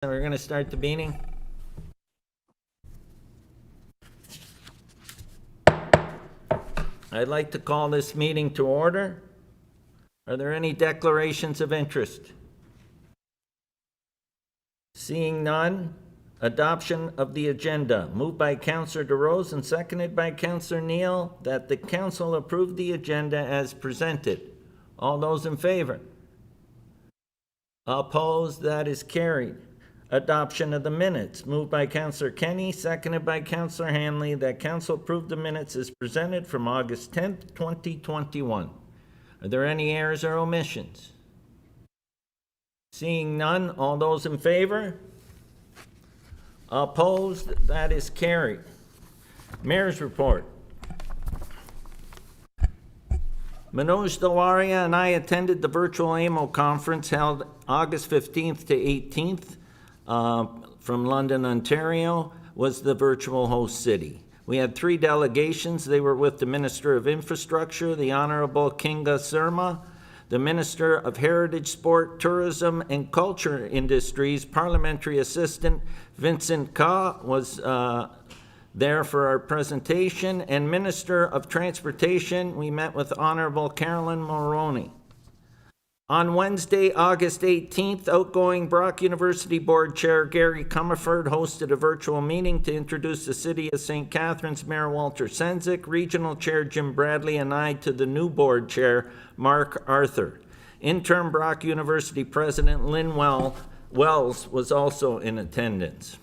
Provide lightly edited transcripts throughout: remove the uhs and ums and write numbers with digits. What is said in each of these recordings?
We're going to start the meeting. I'd like to call this meeting to order. Are there any declarations of interest? Seeing none, adoption of the agenda. Moved by Councillor DeRose and seconded by Councillor Neal that the council approve the agenda as presented. All those in favor? Opposed? That is carried. Adoption of the minutes. Moved by Councillor Kenny, seconded by Councillor Hanley, that council approve the minutes as presented from August 10th, 2021. Are there any errors or omissions? Seeing none, all those in favor? Opposed? That is carried. Mayor's report. Manoj Dawaria and I attended the virtual AMO conference held August 15th to 18th. From London, Ontario, was the virtual host city. We had 3 delegations. They were with the Minister of Infrastructure, the Honorable Kinga Surma, the Minister of Heritage, Sport, Tourism, and Culture Industries, Parliamentary Assistant Vincent Ka was there for our presentation, and Minister of Transportation, we met with Honorable Carolyn Mulroney. On Wednesday, August 18th, outgoing Brock University Board Chair Gary Comerford hosted a virtual meeting to introduce the City of St. Catharines Mayor Walter Senzik, Regional Chair Jim Bradley, and I to the new Board Chair Mark Arthur. Interim Brock University President Lynn Wells was also in attendance.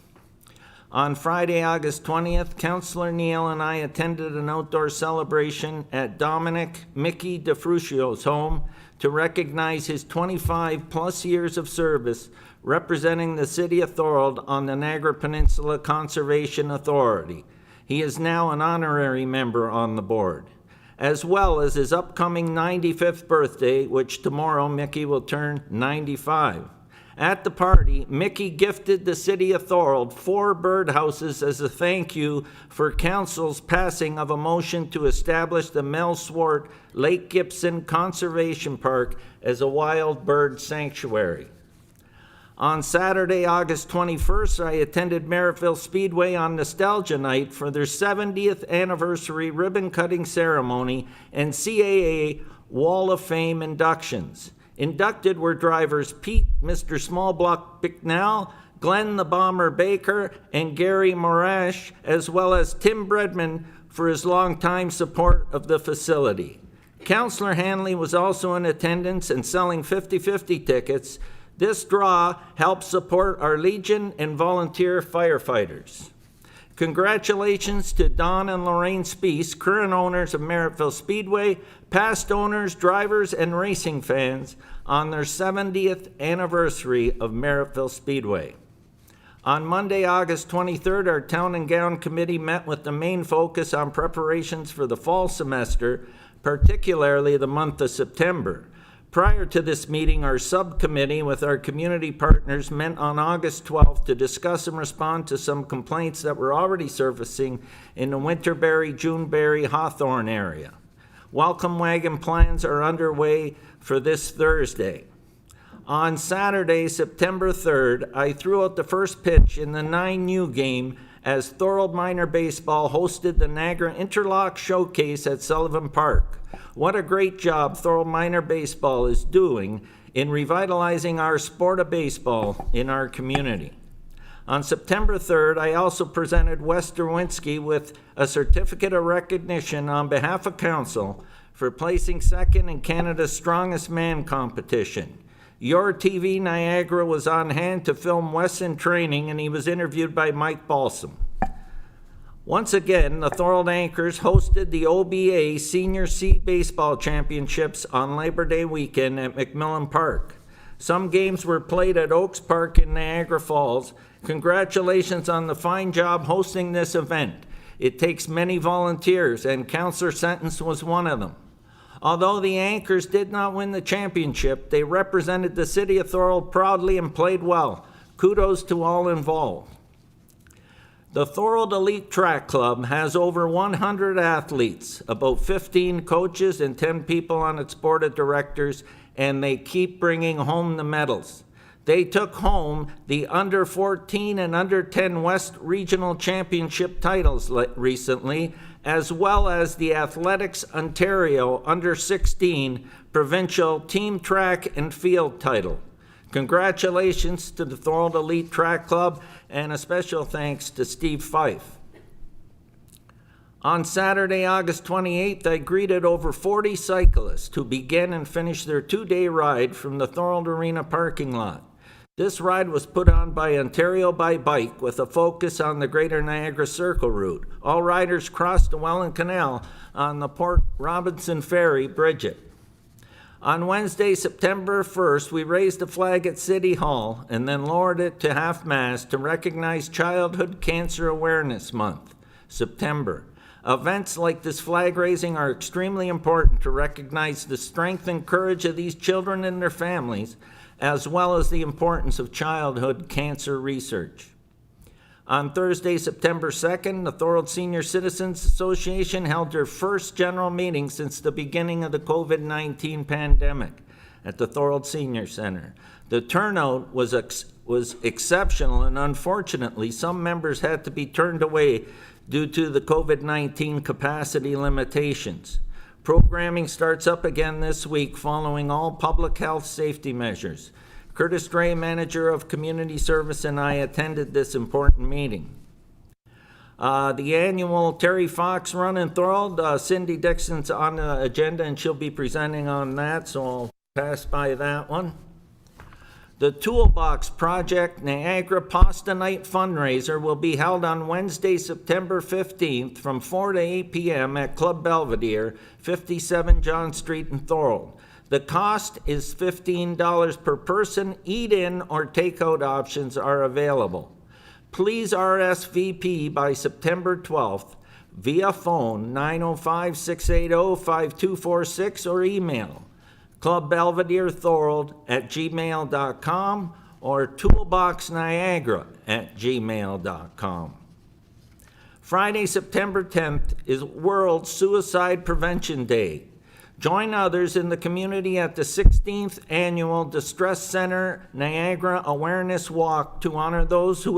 On Friday, August 20th, Councillor Neal and I attended an outdoor celebration at Dominic Mickey DeFrucio's home to recognize his 25-plus years of service representing the City of Thorold on the Niagara Peninsula Conservation Authority. He is now an honorary member on the board, as well as his upcoming 95th birthday, which tomorrow Mickey will turn 95. At the party, Mickey gifted the City of Thorold 4 birdhouses as a thank you for Council's passing of a motion to establish the Mel Swart Lake Gibson Conservation Park as a wild bird sanctuary. On Saturday, August 21st, I attended Merrittville Speedway on Nostalgia Night for their 70th anniversary ribbon-cutting ceremony and CAA Wall of Fame inductions. Inducted were drivers Pete, Mr. Smallblock Bicknell, Glenn the Bomber Baker, and Gary Morash, as well as Tim Bredman for his longtime support of the facility. Councillor Hanley was also in attendance and selling 50-50 tickets. This draw helps support our Legion and volunteer firefighters. Congratulations to Don and Lorraine Speece, current owners of Merrittville Speedway, past owners, drivers, and racing fans on their 70th anniversary of Merrittville Speedway. On Monday, August 23rd, our Town and Gown Committee met with the main focus on preparations for the fall semester, particularly the month of September. Prior to this meeting, our subcommittee with our community partners met on August 12th to discuss and respond to some complaints that were already surfacing in the Winterberry, Juneberry, Hawthorne area. Welcome wagon plans are underway for this Thursday. On Saturday, September 3rd, I threw out the first pitch in the 9U game as Thorold Minor Baseball hosted the Niagara Interlock Showcase at Sullivan Park. What a great job Thorold Minor Baseball is doing in revitalizing our sport of baseball in our community. On September 3rd, I also presented Wes Derwinski with a certificate of recognition on behalf of Council for placing second in Canada's Strongest Man competition. Your TV Niagara was on hand to film Wes in training, and he was interviewed by Mike Balsam. Once again, the Thorold Anchors hosted the OBA Senior C Baseball Championships on Labor Day weekend at McMillan Park. Some games were played at Oaks Park in Niagara Falls. Congratulations on the fine job hosting this event. It takes many volunteers, and Councillor Sentence was one of them. Although the Anchors did not win the championship, they represented the City of Thorold proudly and played well. Kudos to all involved. The Thorold Elite Track Club has over 100 athletes, about 15 coaches, and 10 people on its board of directors, and they keep bringing home the medals. They took home the under 14 and under 10 West Regional Championship titles recently, as well as the Athletics Ontario under 16 provincial team track and field title. Congratulations to the Thorold Elite Track Club, and a special thanks to Steve Fife. On Saturday, August 28th, I greeted over 40 cyclists who began and finished their two-day ride from the Thorold Arena parking lot. This ride was put on by Ontario by Bike with a focus on the Greater Niagara Circle route. All riders crossed the Welland Canal on the Port Robinson Ferry, Bridget. On Wednesday, September 1st, we raised the flag at City Hall and then lowered it to half-mast to recognize Childhood Cancer Awareness Month, September. Events like this flag raising are extremely important to recognize the strength and courage of these children and their families, as well as the importance of childhood cancer research. On Thursday, September 2nd, the Thorold Senior Citizens Association held their first general meeting since the beginning of the COVID-19 pandemic at the Thorold Senior Center. The turnout was exceptional, and unfortunately, some members had to be turned away due to the COVID-19 capacity limitations. Programming starts up again this week following all public health safety measures. Curtis Dray, Manager of Community Service, and I attended this important meeting. The annual Terry Fox Run in Thorold, Cindy Dixon's on the agenda and she'll be presenting on that, so I'll pass by that one. The Toolbox Project Niagara Pasta Night fundraiser will be held on Wednesday, September 15th from 4 to 8 p.m. at Club Belvedere, 57 John Street in Thorold. The cost is $15 per person. Eat-in or takeout options are available. Please RSVP by September 12th via phone 905-680-5246 or email clubbelvederethorold@gmail.com or toolboxniagara@gmail.com. Friday, September 10th is World Suicide Prevention Day. Join others in the community at the 16th Annual Distress Center Niagara Awareness Walk to honor those we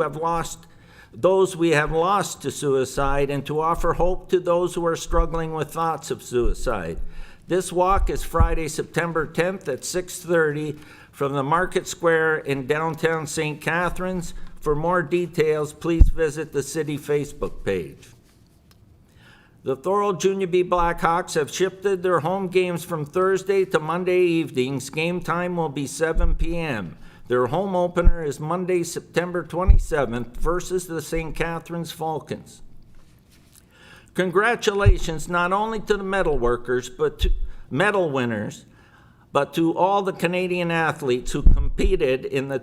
have lost to suicide and to offer hope to those who are struggling with thoughts of suicide. This walk is Friday, September 10th at 6:30 from the Market Square in downtown St. Catharines. For more details, please visit the city Facebook page. The Thorold Junior B Blackhawks have shifted their home games from Thursday to Monday evenings. Game time will be 7 p.m. Their home opener is Monday, September 27th versus the St. Catharines Falcons. Congratulations not only to the medal winners, but to all the Canadian athletes who competed in the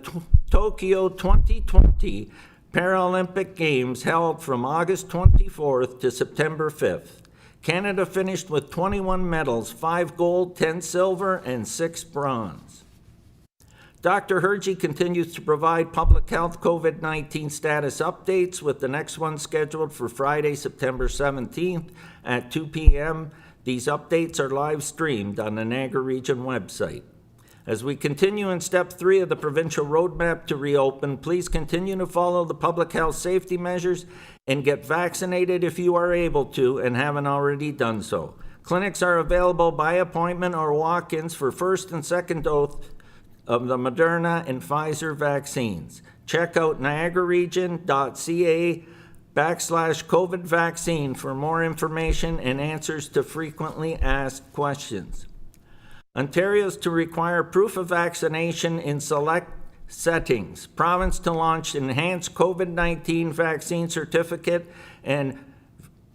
Tokyo 2020 Paralympic Games held from August 24th to September 5th. Canada finished with 21 medals, 5 gold, 10 silver, and 6 bronze. Dr. Hergy continues to provide public health COVID-19 status updates, with the next one scheduled for Friday, September 17th at 2 p.m. These updates are live streamed on the Niagara Region website. As we continue in Step 3 of the provincial roadmap to reopen, please continue to follow the public health safety measures and get vaccinated if you are able to and haven't already done so. Clinics are available by appointment or walk-ins for first and second dose of the Moderna and Pfizer vaccines. Check out niagararegion.ca/COVID vaccine for more information and answers to frequently asked questions. Ontario's to require proof of vaccination in select settings. Province to launch enhanced COVID-19 vaccine certificate and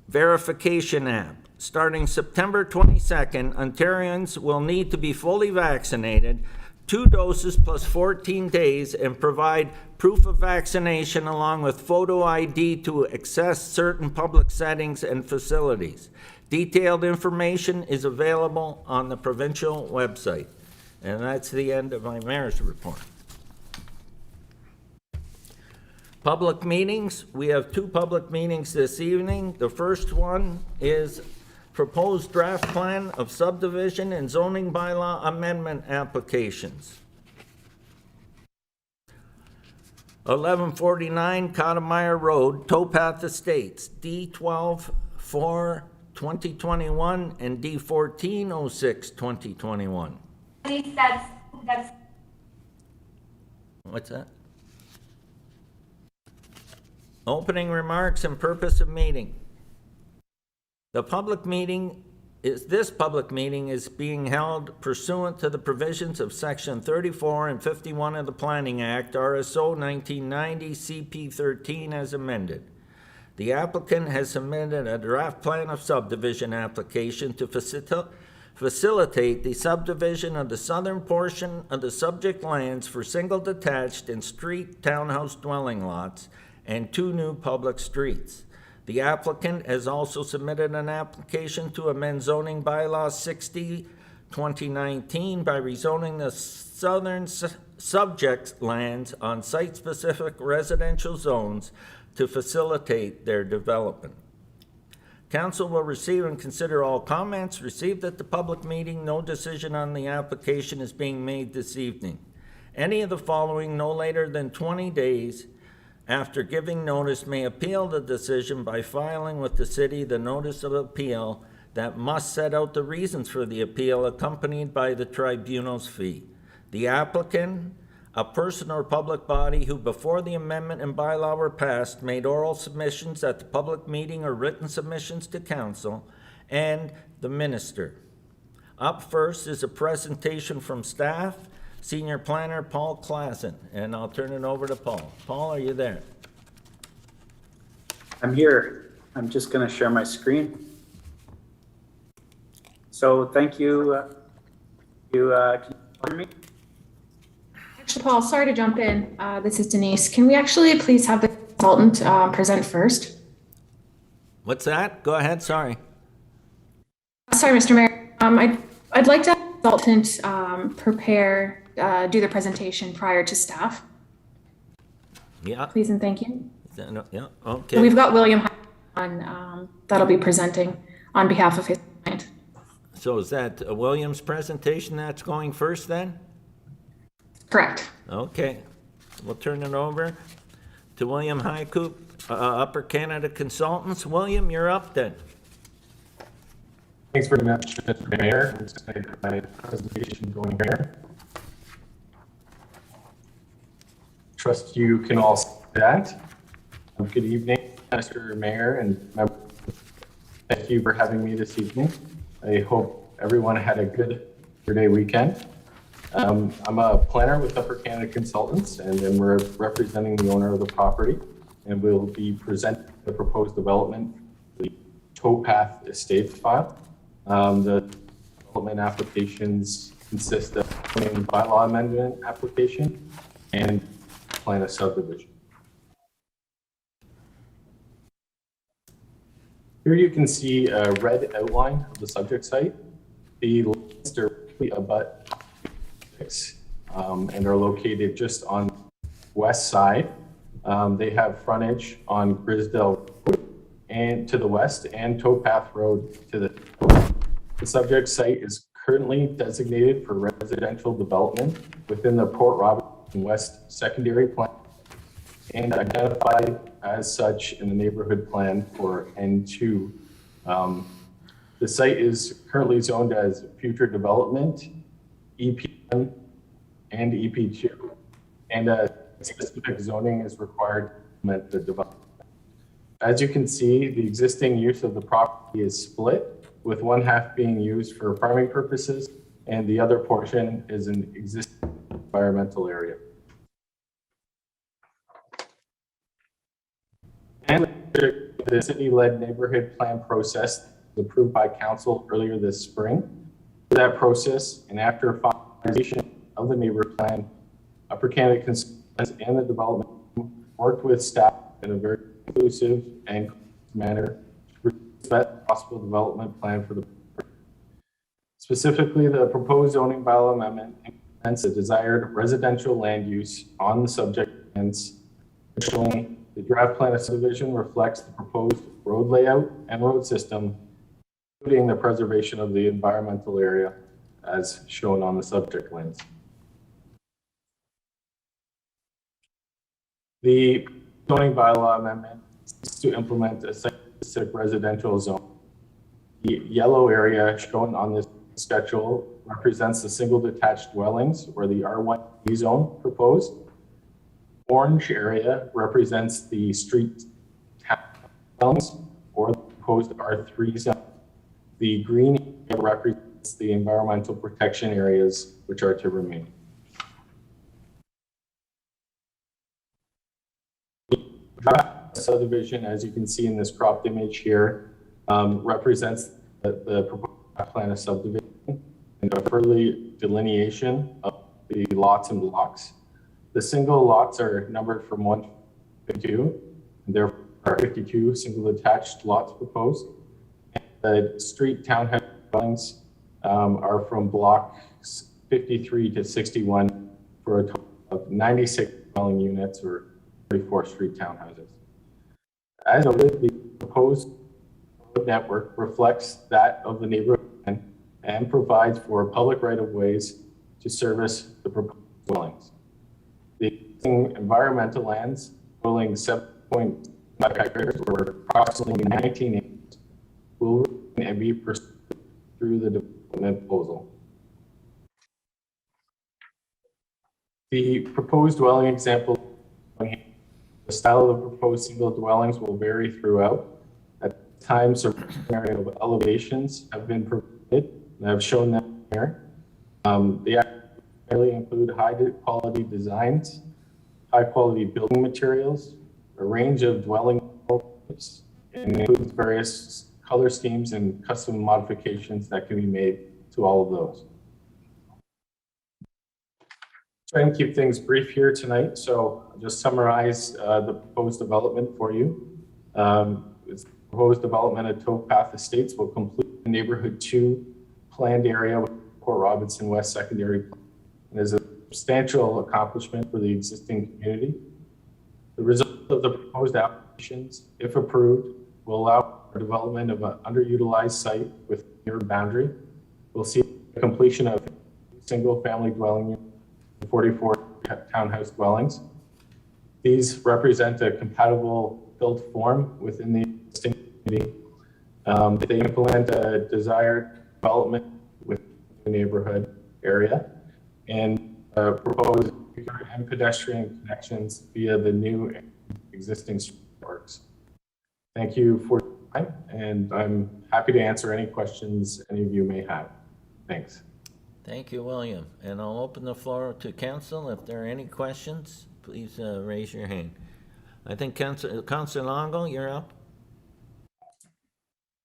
verification app. Starting September 22nd, Ontarians will need to be fully vaccinated, 2 doses plus 14 days, and provide proof of vaccination along with photo ID to access certain public settings and facilities. Detailed information is available on the provincial website. And that's the end of my mayor's report. Public meetings. We have 2 public meetings this evening. The first one is proposed draft plan of subdivision and zoning bylaw amendment applications. 1149 Cottameyer Road, Towpath Estates, D12-4-2021 and D14-06-2021. That's What's that? Opening remarks and purpose of meeting. This public meeting is being held pursuant to the provisions of Section 34 and 51 of the Planning Act, RSO 1990, CP 13 as amended. The applicant has submitted a draft plan of subdivision application to facilitate the subdivision of the southern portion of the subject lands for single detached and street townhouse dwelling lots and 2 new public streets. The applicant has also submitted an application to amend zoning bylaw 60/2019 by rezoning the southern subject lands on site-specific residential zones to facilitate their development. Council will receive and consider all comments received at the public meeting. No decision on the application is being made this evening. Any of the following no later than 20 days after giving notice may appeal the decision by filing with the city the notice of appeal that must set out the reasons for the appeal accompanied by the tribunal's fee. The applicant, a person or public body who before the amendment and bylaw were passed made oral submissions at the public meeting or written submissions to council, and the minister. Up first is a presentation from staff. Senior Planner Paul Klassen, and I'll turn it over to Paul. Paul, are you there? I'm here. I'm just going to share my screen. So thank you. Can you hear me? actually, Paul, sorry to jump in. This is Denise. Can we actually please have the consultant present first? What's that? Go ahead, sorry. Sorry, Mr. Mayor. I'd like to have the consultant do the presentation prior to staff. Yeah. Please and thank you. Yeah, okay. We've got William on that'll be presenting on behalf of his client. So is that William's presentation that's going first then? Correct. Okay, we'll turn it over to William Hvac, Upper Canada Consultants. William, you're up then. Thanks very much, Mr. Mayor. I'm just going to get my presentation going here. Trust you can all see that. Good evening, Mr. Mayor and members. Thank you for having me this evening. I hope everyone had a good Day weekend. I'm a planner with Upper Canada Consultants, and then we're representing the owner of the property, and we'll be presenting the proposed development, the Towpath Estates file. The development applications consist of a bylaw amendment application and plan of subdivision. Here you can see a red outline of the subject site. The lands directly abut and are located just on the west side. They have frontage on Grisdale Road and to the west and Towpath Road to the north. The subject site is currently designated for residential development within the Port Robertson West Secondary Plan and identified as such in the neighborhood plan for N2. The site is currently zoned as future development, EP1 and EP2, and specific zoning is required to implement the development. As you can see, the existing use of the property is split, with one half being used for farming purposes, and the other portion is an existing environmental area. And the city-led neighborhood plan process was approved by council earlier this spring. For that process, and after finalization of the neighborhood plan, Upper Canada Consultants and the development team worked with staff in a very inclusive and manner to produce the best possible development plan for the property. Specifically, the proposed zoning bylaw amendment implements a desired residential land use on the subject lands. Additionally, the draft plan of subdivision reflects the proposed road layout and road system, including the preservation of the environmental area as shown on the subject lands. The zoning bylaw amendment is to implement a site-specific residential zone. The yellow area shown on this schedule represents the single detached dwellings or the R1 zone proposed. Orange area represents the street dwellings or the proposed R3 zone. The green area represents the environmental protection areas which are to remain. Subdivision, as you can see in this cropped image here, represents the proposed plan of subdivision and a further delineation of the lots and blocks. The single lots are numbered from 1 to 52, and there are 52 single detached lots proposed. And the street townhouse dwellings are from blocks 53 to 61 for a total of 96 dwelling units or 34 street townhouses. As noted, the proposed network reflects that of the neighborhood and provides for public right-of-ways to service the proposed dwellings. The existing environmental lands totaling 7.5 hectares or approximately 19 acres will remain and be pursued through the development proposal. The proposed dwelling example, the style of the proposed single dwellings will vary throughout. At times, a area of elevations have been provided, and I've shown them here. They primarily include high quality designs, high quality building materials, a range of dwelling types, and includes various color schemes and custom modifications that can be made to all of those. Try and keep things brief here tonight, so I'll just summarize the proposed development for you. This proposed development at Towpath Estates will complete the Neighborhood 2 planned area with Port Robinson West Secondary and is a substantial accomplishment for the existing community. The result of the proposed applications, if approved, will allow for development of an underutilized site with near boundary. We'll see the completion of single-family dwelling units, 44 townhouse dwellings. These represent a compatible built form within the existing community. They implement a desired development within the neighborhood area and propose and pedestrian connections via the new existing street networks. Thank you for your time, and I'm happy to answer any questions any of you may have. Thanks. Thank you, William. And I'll open the floor to council. If there are any questions, please raise your hand. I think Councilor Longo, you're up.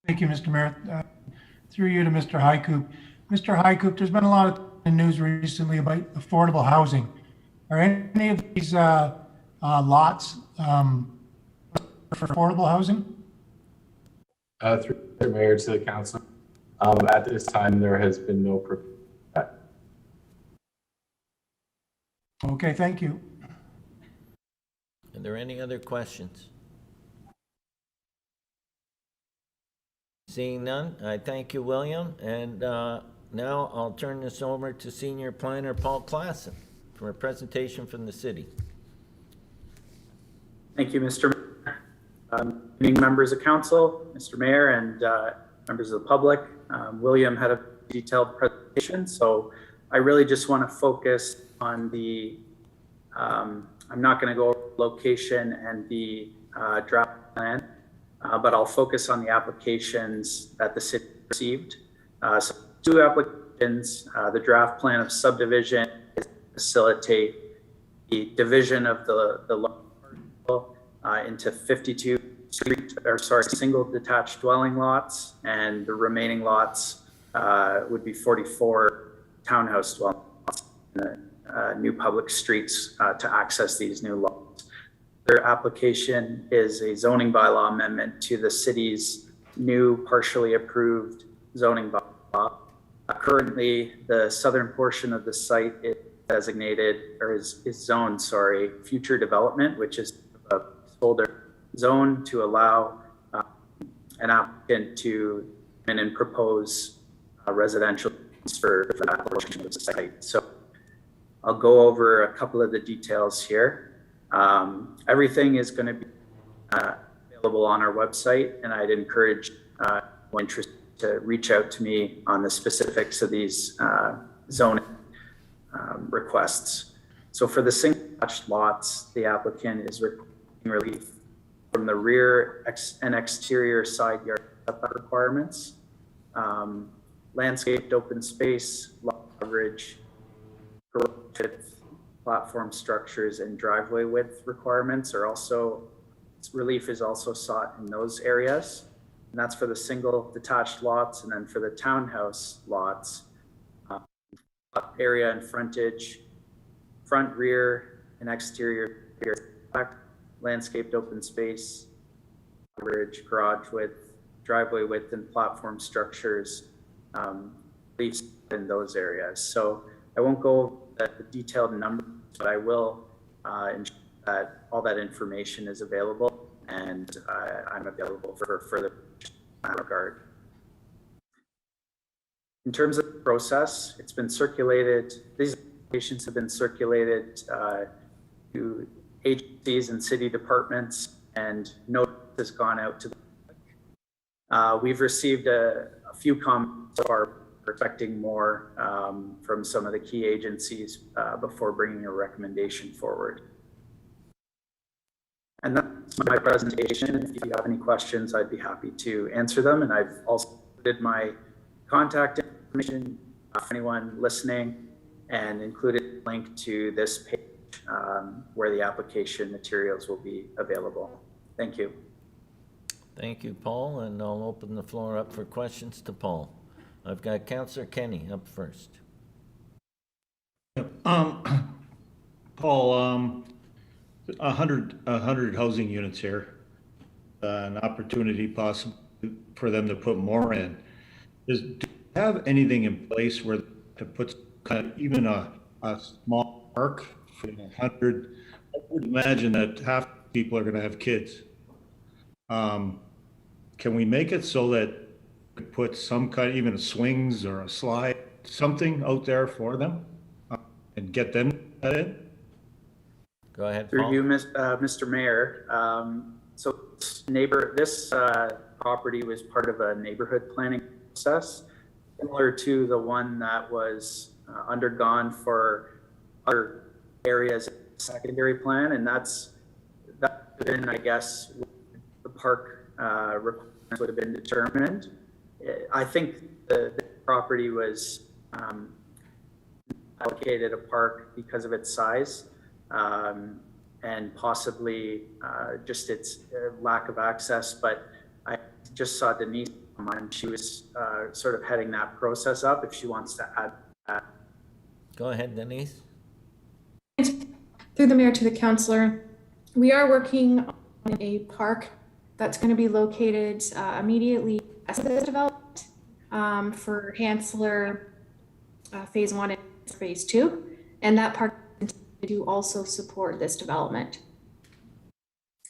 Thank you, Mr. Mayor. Through you to Mr. Hvac. Mr. Hvac, there's been a lot of news recently about affordable housing. Are any of these lots for affordable housing? Through the mayor to the council, at this time there has been no proposal. Okay, thank you. Are there any other questions? Seeing none, I thank you, William. And now I'll turn this over to Senior Planner Paul Klassen for a presentation from the city. Thank you, Mr. Mayor. Good evening, members of council, Mr. Mayor, and members of the public. William had a detailed presentation, so I really just want to focus on the, I'm not going to go over location and the draft plan, but I'll focus on the applications that the city received. So 2 applications, the draft plan of subdivision is to facilitate the division of the into 52 single detached dwelling lots, and the remaining lots would be 44 townhouse dwelling lots, and new public streets to access these new lots. Their application is a zoning bylaw amendment to the city's new partially approved zoning bylaw. Currently, the southern portion of the site is designated, or is zoned, future development, which is a older zone to allow an applicant to come in and propose residential for that portion of the site. So I'll go over a couple of the details here. Everything is going to be available on our website, and I'd encourage anyone interested to reach out to me on the specifics of these zoning requests. So for the single detached lots, the applicant is requesting relief from the rear and exterior side yard setback requirements, landscaped open space, lot coverage, garage width, platform structures, and driveway width requirements are also, relief is also sought in those areas. And that's for the single detached lots. And then for the townhouse lots, area and frontage, front, rear, and exterior landscaped open space, coverage, garage width, driveway width, and platform structures, relief in those areas. So I won't go over the detailed numbers, but I will ensure that all that information is available, and I'm available for further in that regard. In terms of the process, it's been circulated, these applications have been circulated to agencies and city departments, and notice has gone out to the public. We've received a few comments so far, expecting more from some of the key agencies before bringing a recommendation forward. And that's my presentation. If you have any questions, I'd be happy to answer them. And I've also included my contact information for anyone listening, and included a link to this page where the application materials will be available. Thank you. Thank you, Paul, and I'll open the floor up for questions to Paul. I've got Councillor Kenny up first. Paul, 100 housing units here, an opportunity possible for them to put more in. Do you have anything in place where to put kind of even a small park for 100? I would imagine that half people are going to have kids. Can we make it so that we put some kind, even a swings or a slide, something out there for them, and get them in? Go ahead, Through Paul. you, Mr. Mayor. So this property was part of a neighborhood planning process, similar to the one that was undergone for other areas of the secondary plan, and that's been, I guess, the park requirements would have been determined. I think the property was allocated a park because of its size, and possibly just its lack of access. But I just saw Denise and she was sort of heading that process up, if she wants to add that. Go ahead, Denise. Through the mayor to the councillor, we are working on a park that's going to be located immediately west of this development for Hansler phase 1 and phase 2, and that park to also support this development.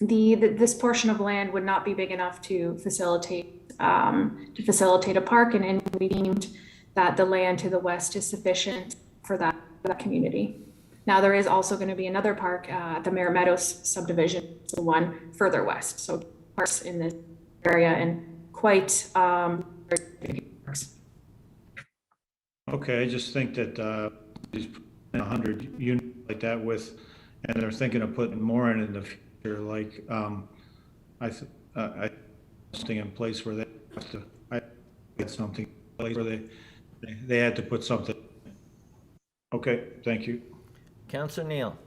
This portion of land would not be big enough to facilitate a park, and we deemed that the land to the west is sufficient for that community. Now there is also going to be another park at the Merritt Meadows subdivision, the one further west. So parks in this area, and quite parks. Okay, I just think that these 100 units like that with, and they're thinking of putting more in the future. Like I something in place where they have to get something in place where they had to put something. Okay, thank you. Councillor Neal.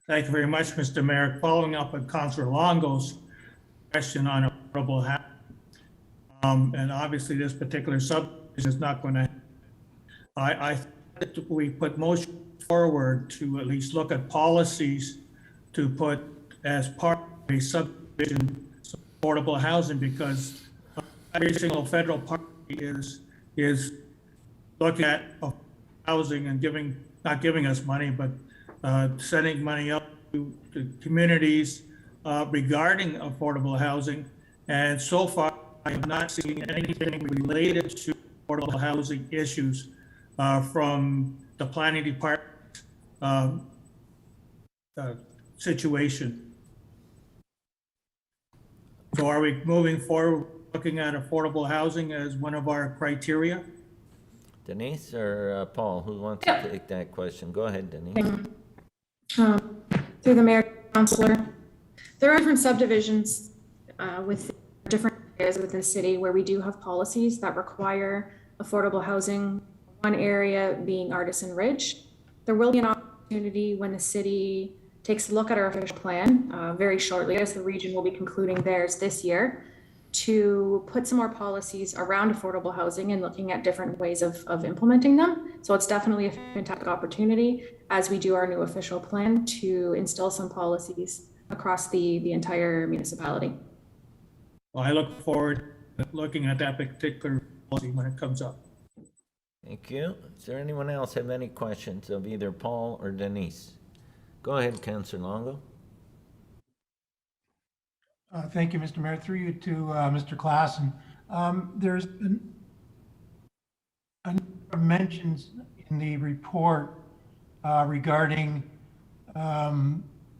Thank you very much, Mr. Mayor. Following up on Councillor Longo's question on affordable housing, and obviously this particular subdivision is not going to. I think we put motion forward to at least look at policies to put as part of a subdivision affordable housing, because every single federal party is looking at housing and not giving us money, but sending money up to communities regarding affordable housing. And so far, I have not seen anything related to affordable housing issues from the planning department, situation. So are we moving forward, looking at affordable housing as one of our criteria? Denise or Paul, who wants to take that question? Go ahead, Denise. Through the mayor, councillor, there are different subdivisions with different areas within the city where we do have policies that require affordable housing. One area being Artisan Ridge. There will be an opportunity when the city takes a look at our official plan very shortly, as the region will be concluding theirs this year, to put some more policies around affordable housing and looking at different ways of implementing them. So it's definitely a fantastic opportunity as we do our new official plan to instill some policies across the entire municipality. Well, I look forward to looking at that particular policy when it comes up. Thank you. Does there anyone else have any questions of either Paul or Denise? Go ahead, Councillor Longo. Thank you, Mr. Mayor. Through you to Mr. Klassen. There's a number of mentions in the report regarding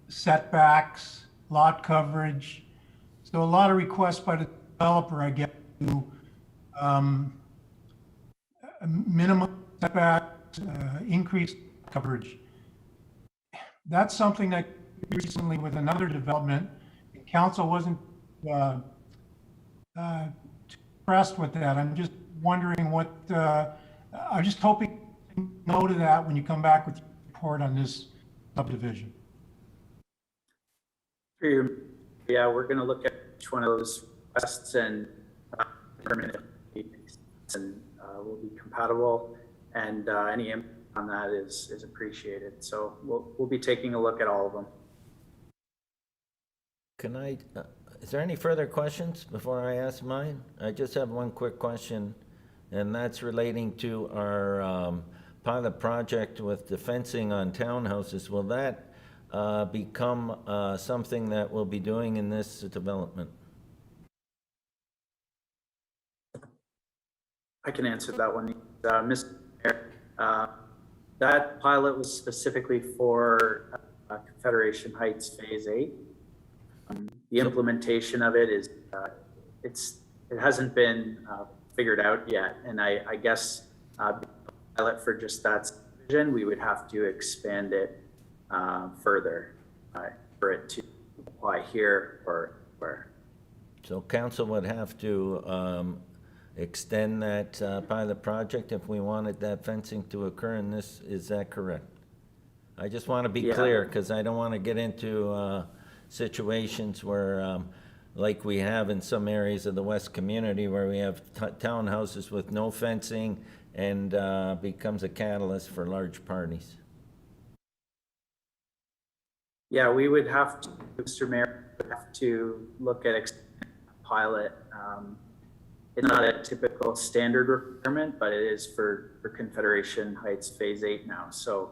setbacks, lot coverage. So a lot of requests by the developer, I get, to minimum setbacks, increased coverage. That's something that recently with another development, council wasn't too impressed with that. I'm just wondering what, I'm just hoping you know to that when you come back with your report on this subdivision. Yeah, we're going to look at each one of those requests and determine if and will be compatible, and any input on that is appreciated. So we'll be taking a look at all of them. Can I, is there any further questions before I ask mine? I just have one quick question, and that's relating to our pilot project with the fencing on townhouses. Will that become something that we'll be doing in this development? I can answer that one. Mr. Mayor, that pilot was specifically for Confederation Heights Phase 8. The implementation of it is, it hasn't been figured out yet. And I guess pilot for just that subdivision, we would have to expand it further for it to apply here or where. So council would have to extend that pilot project if we wanted that fencing to occur in this, is that correct? I just want to be clear, because I don't want to get into situations where, like we have in some areas of the West community, where we have townhouses with no fencing and becomes a catalyst for large parties. Yeah, we would have to, Mr. Mayor, would have to look at pilot. It's not a typical standard requirement, but it is for Confederation Heights Phase 8 now. So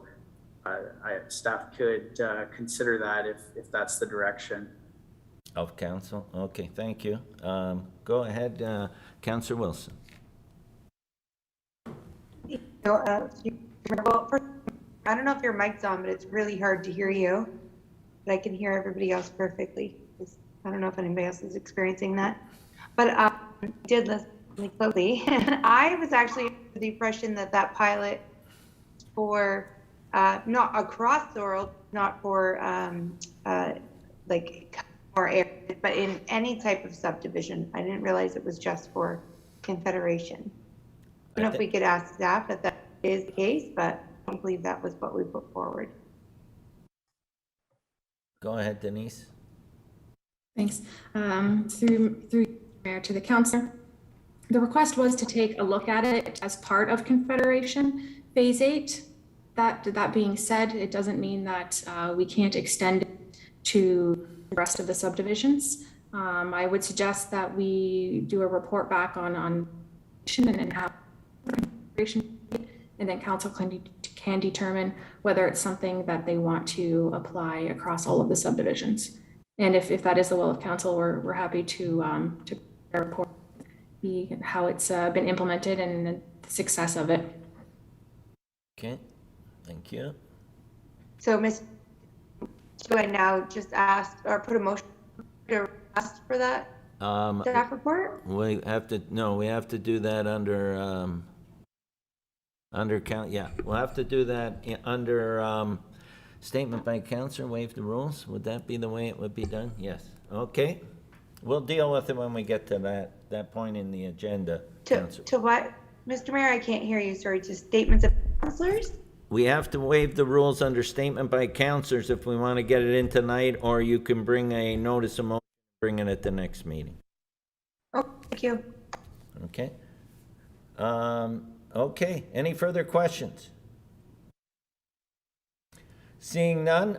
staff could consider that if that's the direction. Of council? Okay, thank you. Go ahead, Councillor Wilson. Well, first, I don't know if your mic's on, but it's really hard to hear you. But I can hear everybody else perfectly. I don't know if anybody else is experiencing that. But I did listen really closely. And I was actually under the impression that that pilot for, not across Thorold, not for like more areas, but in any type of subdivision. I didn't realize it was just for Confederation. I don't know if we could ask staff if that is the case, but I don't believe that was what we put forward. Go ahead, Denise. Thanks. Through Mayor to the councillor. The request was to take a look at it as part of Confederation Phase 8. That being said, it doesn't mean that we can't extend it to the rest of the subdivisions. I would suggest that we do a report back on and have Confederation, and then council can determine whether it's something that they want to apply across all of the subdivisions. And if that is the will of council, we're happy to report how it's been implemented and the success of it. Okay, thank you. So, Ms. do I now just ask or put a motion to ask for that staff report? We have to, no, we have to do that under count, yeah, we'll have to do that under, statement by counselor, waive the rules. Would that be the way it would be done? Yes. Okay. We'll deal with it when we get to that point in the agenda, Counselor. To what? Mr. Mayor, I can't hear you. Sorry, just statements of counselors? We have to waive the rules under statement by counselors if we want to get it in tonight, or you can bring a notice of motion, bring it at the next meeting. Oh, thank you. Okay. Okay, any further questions? Seeing none,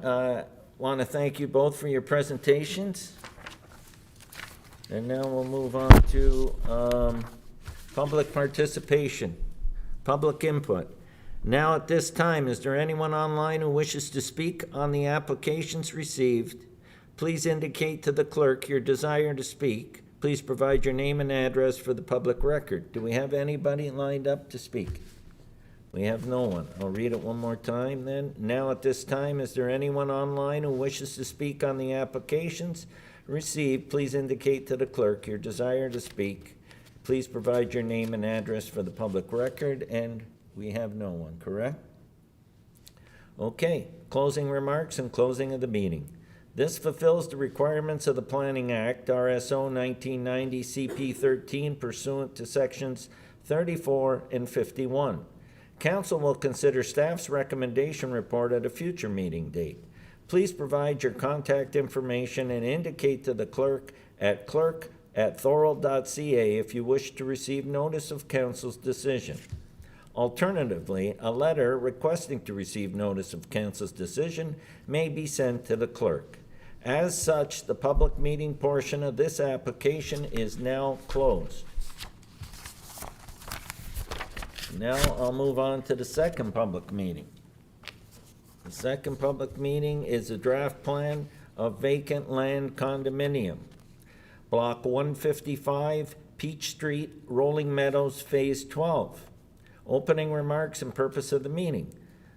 want to thank you both for your presentations. And now we'll move on to public participation, public input. Now at this time, is there anyone online who wishes to speak on the applications received? Please indicate to the clerk your desire to speak. Please provide your name and address for the public record. Do we have anybody lined up to speak? We have no one. I'll read it one more time then. Now at this time, is there anyone online who wishes to speak on the applications received? Please indicate to the clerk your desire to speak. Please provide your name and address for the public record, and we have no one, correct? Okay, closing remarks and closing of the meeting. This fulfills the requirements of the Planning Act, RSO 1990 CP 13, pursuant to sections 34 and 51. Council will consider staff's recommendation report at a future meeting date. Please provide your contact information and indicate to the clerk at clerk@thorold.ca if you wish to receive notice of council's decision. Alternatively, a letter requesting to receive notice of council's decision may be sent to the clerk. As such, the public meeting portion of this application is now closed. Now I'll move on to the second public meeting. The second public meeting is a draft plan of vacant land condominium. Block 155, Peach Street, Rolling Meadows, Phase 12. Opening remarks and purpose of the meeting.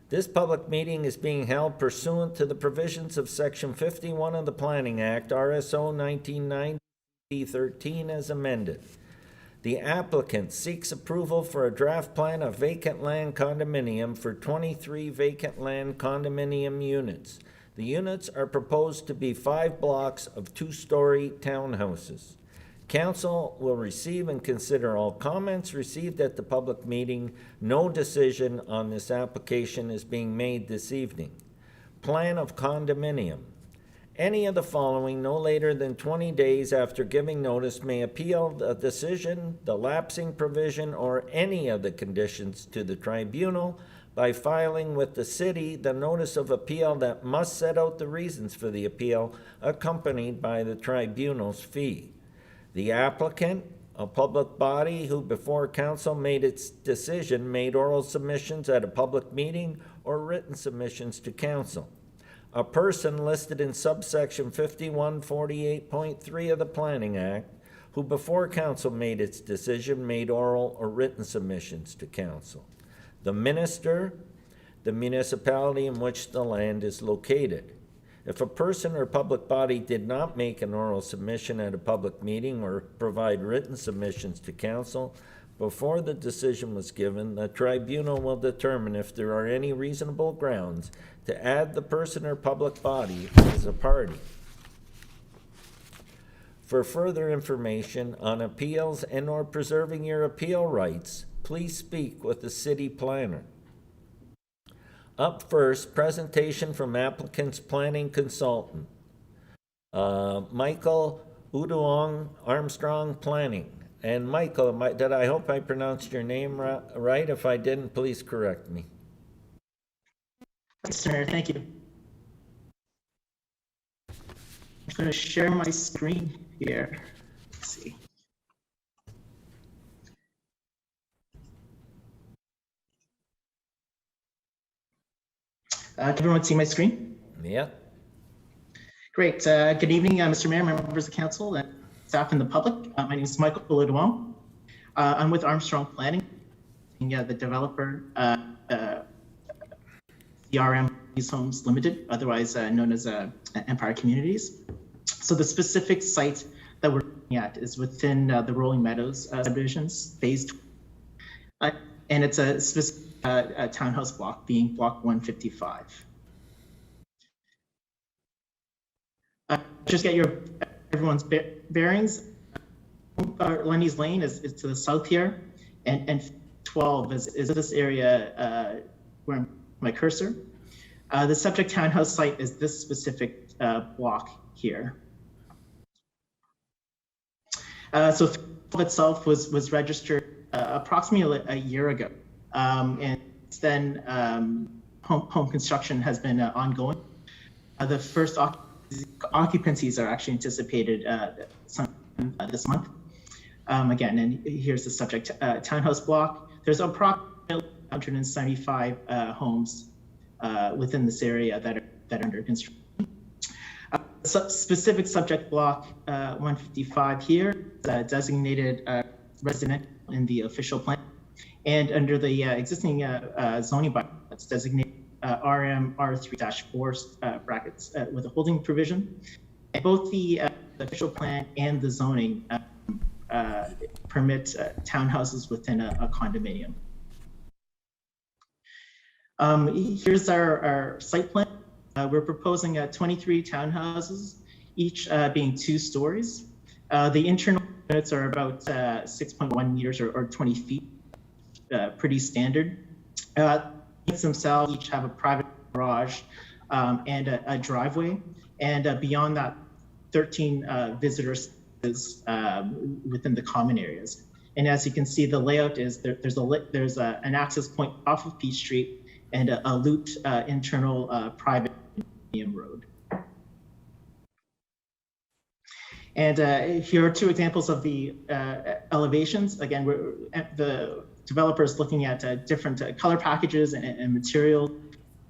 This public meeting is being held pursuant to the provisions of Section 51 of the Planning Act, RSO 1990 13 as amended. The applicant seeks approval for a draft plan of vacant land condominium for 23 vacant land condominium units. The units are proposed to be 5 blocks of 2-story townhouses. Council will receive and consider all comments received at the public meeting. No decision on this application is being made this evening. Plan of condominium. Any of the following no later than 20 days after giving notice may appeal the decision, the lapsing provision, or any of the conditions to the tribunal by filing with the city the notice of appeal that must set out the reasons for the appeal, accompanied by the tribunal's fee. The applicant, a public body who before council made its decision, made oral submissions at a public meeting or written submissions to council. A person listed in subsection 5148.3 of the Planning Act, who before council made its decision, made oral or written submissions to council. The minister, the municipality in which the land is located. If a person or public body did not make an oral submission at a public meeting or provide written submissions to council before the decision was given, the tribunal will determine if there are any reasonable grounds to add the person or public body as a party. For further information on appeals and/or preserving your appeal rights, please speak with the city planner. Up first, presentation from applicant's planning consultant. Michael Uduong, Armstrong Planning. And Michael, I hope I pronounced your name right. If I didn't, please correct me. Mr. Mayor, thank you. I'm going to share my screen here. Let's see. Can everyone see my screen? Yeah. Great. Good evening, Mr. Mayor, members of council, and staff and the public. My name is Michael Uduong. I'm with Armstrong Planning, the developer, CRM These Homes Limited, otherwise known as Empire Communities. So the specific site that we're looking at is within the Rolling Meadows subdivisions, phase 2. And it's a specific townhouse block, being block 155. Just get everyone's bearings. Lenny's Lane is to the south here, and 12 is this area where my cursor. The subject townhouse site is this specific block here. So 12 itself was registered approximately a year ago, and then home construction has been ongoing. The first occupancies are actually anticipated this month. Again, and here's the subject townhouse block. There's approximately 175 homes within this area that are under construction. Specific subject block 155 here, designated residential in the official plan, and under the existing zoning bylaw, it's designated RM R3-4 brackets with a holding provision. And both the official plan and the zoning permit townhouses within a condominium. Here's our site plan. We're proposing 23 townhouses, each being 2 stories. The internal units are about 6.1 meters or 20 feet, pretty standard. Units themselves each have a private garage and a driveway, and beyond that, 13 visitor spaces within the common areas. And as you can see, the layout is there's an access point off of Peach Street and a looped internal private road. And here are 2 examples of the elevations. Again, the developer is looking at different color packages and material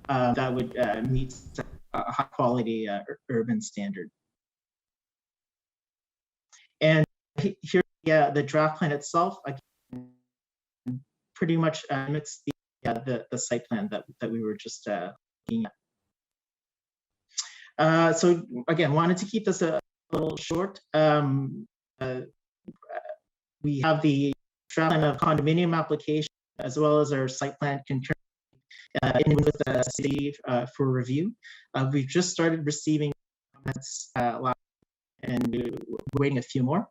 that would meet a high quality urban standard. And here, the draft plan itself, again, pretty much mimics the site plan that we were just looking at. So again, wanted to keep this a little short. We have the draft plan of condominium application as well as our site plan concurrent in with the city for review. We've just started receiving comments last, and we're waiting a few more.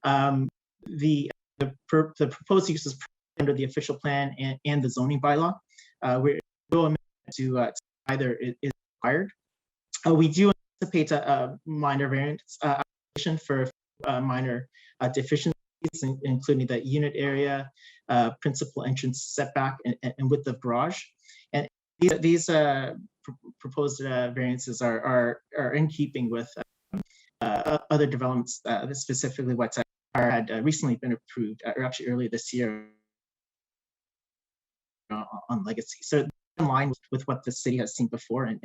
The proposed uses under the official plan and the zoning bylaw. We're going to either is required. We do anticipate a minor variance application for minor deficiencies, including the unit area, principal entrance setback, and width of garage. And these proposed variances are in keeping with other developments, specifically what had recently been approved, or actually earlier this year on Legacy. So in line with what the city has seen before, and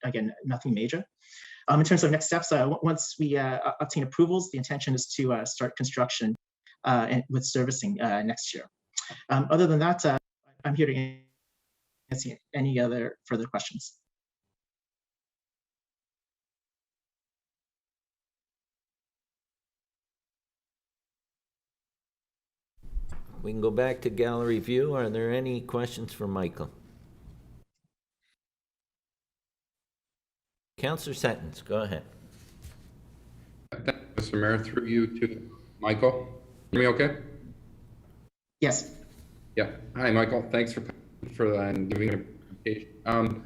again, nothing major. In terms of next steps, once we obtain approvals, the intention is to start construction and with servicing next year. Other than that, I'm here to answer any other further questions. We can go back to gallery view. Are there any questions for Michael? Councillor Settons, go ahead. Mr. Mayor, through you to Michael. Hear me okay? Yes. Yeah. Hi, Michael. Thanks for that and giving an application.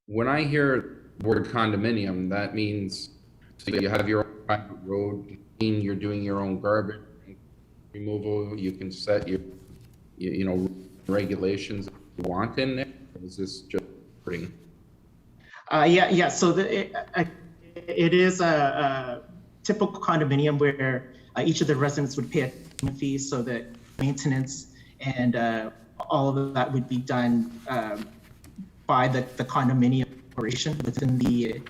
When I hear the word condominium, that means so you have your own private road, you're doing your own garbage removal, you can set your regulations you want in there. Or is this just putting? Yeah. So it is a typical condominium where each of the residents would pay a fee, so that maintenance and all of that would be done by the condominium operation within the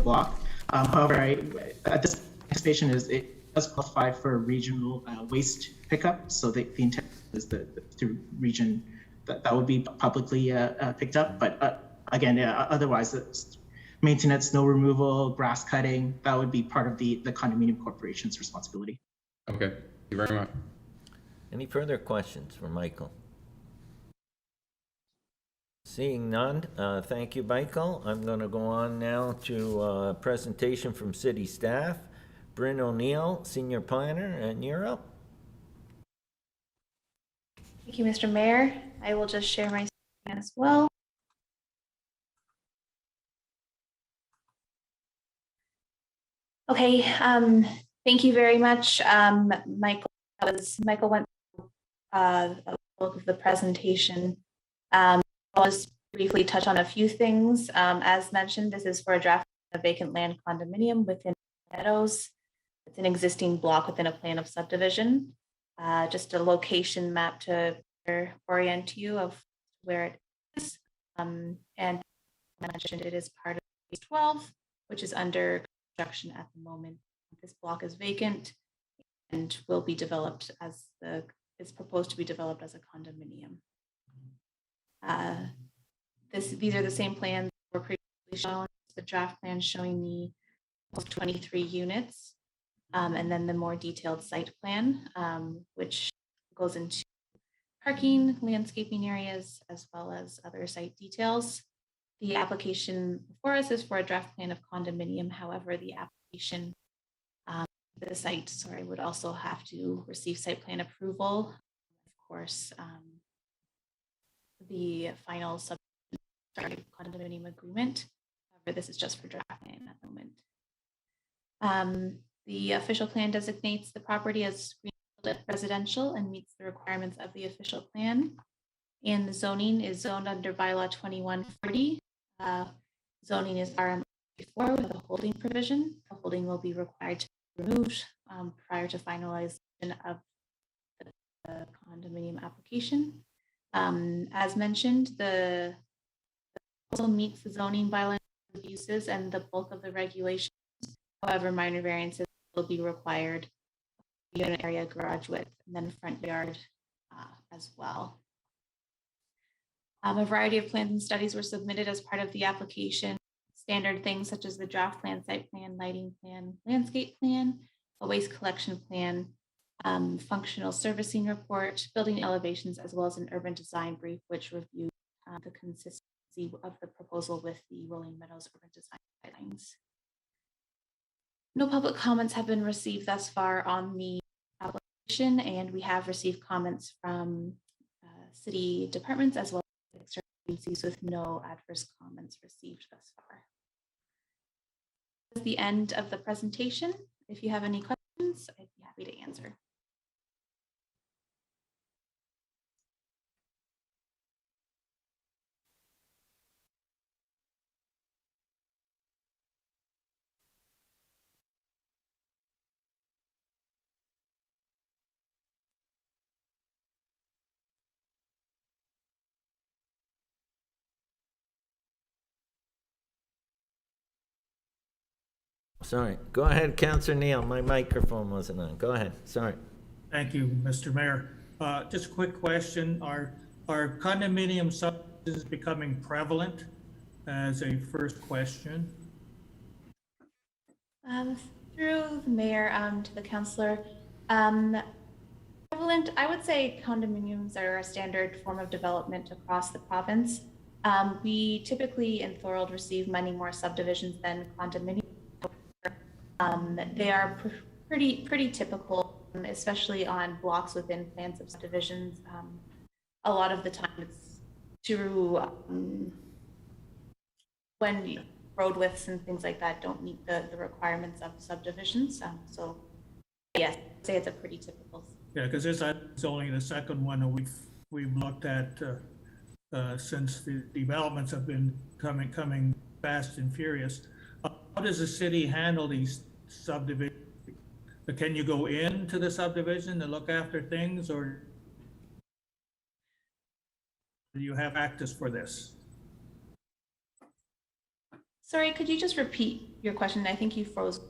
block. However, at this station it does qualify for regional waste pickup, so the intent is through region that would be publicly picked up. But again, otherwise, maintenance, snow removal, grass cutting, that would be part of the condominium corporation's responsibility. Okay, thank you very much. Any further questions for Michael? Seeing none, thank you, Michael. I'm going to go on now to a presentation from city staff. Bryn O'Neill, Senior Planner, and you're up. Thank you, Mr. Mayor. I will just share my screen as well. Okay, thank you very much, Michael. Michael went through a bulk of the presentation. I'll just briefly touch on a few things. As mentioned, this is for a draft of vacant land condominium within Meadows. It's an existing block within a plan of subdivision. Just a location map to orient you of where it is. And I mentioned it is part of phase 12, which is under construction at the moment. This block is vacant and will be developed as it's proposed to be developed as a condominium. These are the same plans that were previously shown. The draft plan showing the 23 units, and then the more detailed site plan, which goes into parking, landscaping areas, as well as other site details. The application before us is for a draft plan of condominium. However, the application, the site, would also have to receive site plan approval. Of course, the final condominium agreement. However, this is just for draft plan at the moment. The official plan designates the property as residential and meets the requirements of the official plan. And the zoning is zoned under bylaw 2140. Zoning is RM4 with a holding provision. The holding will be required to be removed prior to finalization of the condominium application. As mentioned, the proposal meets the zoning bylaw uses and the bulk of the regulations. However, minor variances will be required. Unit area, garage width, and then front yard as well. A variety of plans and studies were submitted as part of the application. Standard things such as the draft plan, site plan, lighting plan, landscape plan, a waste collection plan, functional servicing report, building elevations, as well as an urban design brief, which reviewed the consistency of the proposal with the Rolling Meadows urban design guidelines. No public comments have been received thus far on the application, and we have received comments from city departments as well as external agencies with no adverse comments received thus far. That's the end of the presentation. If you have any questions, I'd be happy to answer. Sorry, go ahead, Councillor Neal. My microphone wasn't on. Go ahead, sorry. Thank you, Mr. Mayor. Just a quick question. Are condominium subdivisions becoming prevalent as a first question? Through the mayor to the councillor, prevalent, I would say condominiums are a standard form of development across the province. We typically in Thorold receive many more subdivisions than condominiums. They are pretty typical, especially on blocks within plans of subdivisions. A lot of the time it's through when road widths and things like that don't meet the requirements of subdivisions. So yes, I'd say it's a pretty typical. Yeah, because this is only the second one that we've looked at since the developments have been coming fast and furious. How does the city handle these subdivisions? Can you go into the subdivision to look after things, or do you have practice for this? Sorry, could you just repeat your question? I think you froze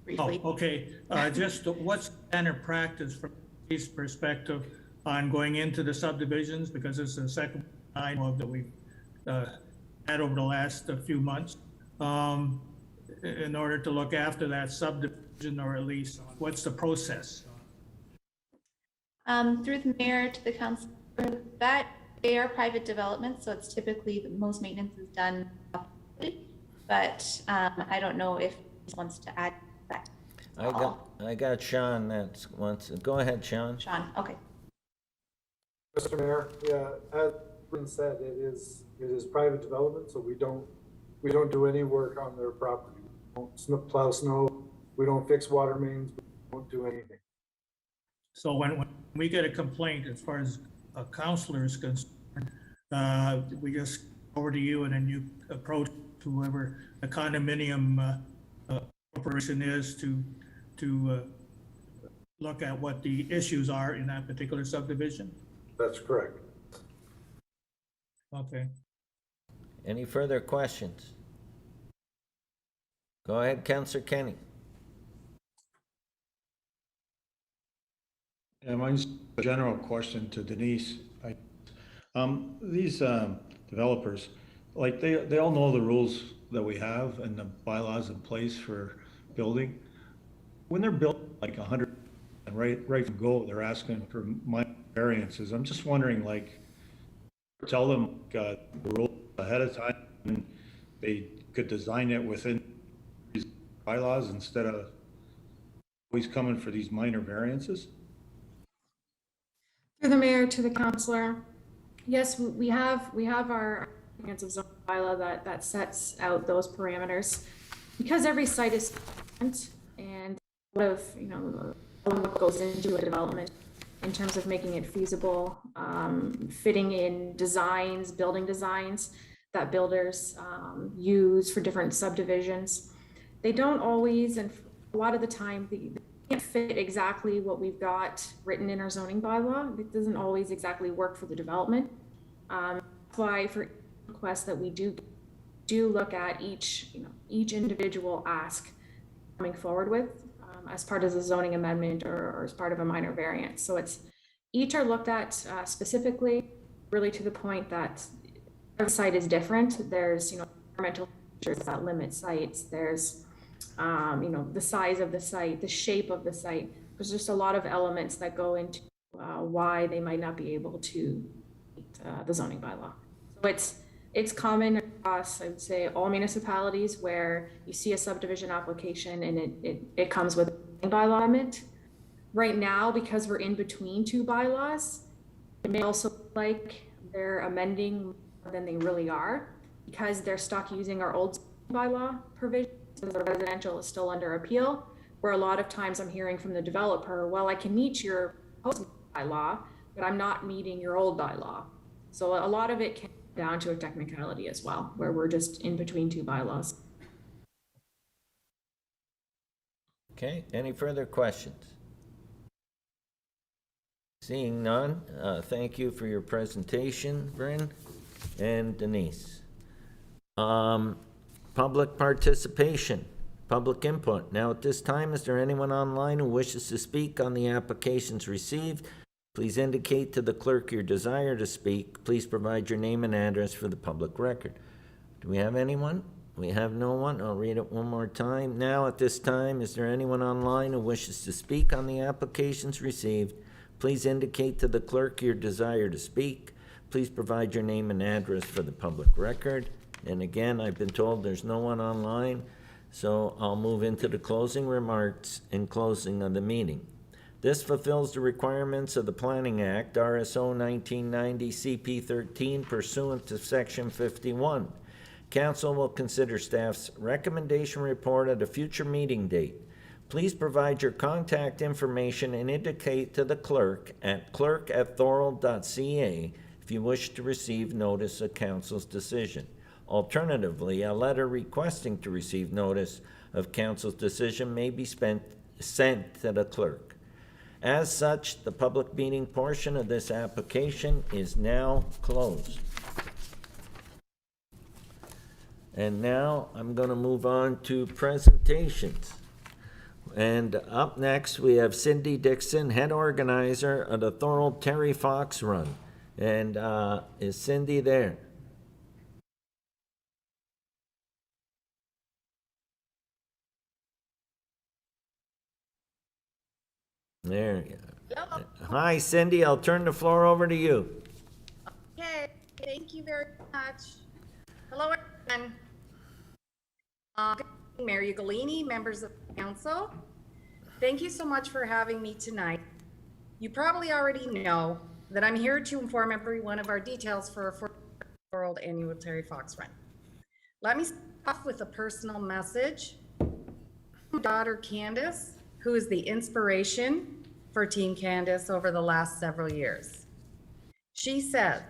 briefly. Oh, okay. Just what's standard practice from this perspective on going into the subdivisions, because it's the second I know of that we've had over the last few months, in order to look after that subdivision, or at least what's the process? Through the mayor to the council, that they are private developments, so it's typically the most maintenance is done publicly, but I don't know if he wants to add that. I got Sean that wants, go ahead, Sean. Sean, okay. Mr. Mayor, yeah, as been said, it is private development, so we don't do any work on their property. We don't plow snow, we don't fix water mains, we don't do anything. So when we get a complaint, as far as a counselor is concerned, we just go over to you, and then you approach whoever the condominium corporation is to look at what the issues are in that particular subdivision? That's correct. Okay. Any further questions? Go ahead, Councillor Kenny. Yeah, mine's a general question to Denise. These developers, like they all know the rules that we have and the bylaws in place for building. When they're building like 100 and right from go, they're asking for minor variances. I'm just wondering, like, tell them the rules ahead of time, and they could design it within these bylaws instead of always coming for these minor variances. Through the mayor to the councillor, yes, we have our comprehensive zone bylaw that sets out those parameters. Because every site is different, and a lot of, what goes into a development in terms of making it feasible, fitting in designs, building designs that builders use for different subdivisions. They don't always, and a lot of the time, they can't fit exactly what we've got written in our zoning bylaw. It doesn't always exactly work for the development. That's why for requests that we do look at each individual ask coming forward with as part of the zoning amendment or as part of a minor variance. So each are looked at specifically, really to the point that every site is different. There's environmental features that limit sites. There's the size of the site, the shape of the site. There's just a lot of elements that go into why they might not be able to meet the zoning bylaw. So it's common across, I would say, all municipalities where you see a subdivision application and it comes with a bylaw amendment. Right now, because we're in between two bylaws, it may also look like they're amending more than they really are because they're stuck using our old bylaw provision. So the residential is still under appeal, where a lot of times I'm hearing from the developer, well, I can meet your proposed bylaw, but I'm not meeting your old bylaw. So a lot of it can come down to a technicality as well, where we're just in between two bylaws. Okay, any further questions? Seeing none, thank you for your presentation, Bryn and Denise. Public participation, public input. Now at this time, is there anyone online who wishes to speak on the applications received? Please indicate to the clerk your desire to speak. Please provide your name and address for the public record. Do we have anyone? We have no one. I'll read it one more time. Now at this time, is there anyone online who wishes to speak on the applications received? Please indicate to the clerk your desire to speak. Please provide your name and address for the public record. And again, I've been told there's no one online, so I'll move into the closing remarks and closing of the meeting. This fulfills the requirements of the Planning Act, RSO 1990 CP 13, pursuant to Section 51. Council will consider staff's recommendation report at a future meeting date. Please provide your contact information and indicate to the clerk at clerk@thorold.ca if you wish to receive notice of council's decision. Alternatively, a letter requesting to receive notice of council's decision may be sent to the clerk. As such, the public meeting portion of this application is now closed. And now I'm going to move on to presentations. And up next, we have Cindy Dixon, head organizer of the Thorold Terry Fox Run. And is Cindy there? There you go. Hi, Cindy. I'll turn the floor over to you. Okay, thank you very much. Hello, everyone. Good evening, Mayor Ugolini, members of the council. Thank you so much for having me tonight. You probably already know that I'm here to inform everyone of our details for World Annual Terry Fox Run. Let me start off with a personal message. My daughter Candace, who is the inspiration for Team Candace over the last several years. She said,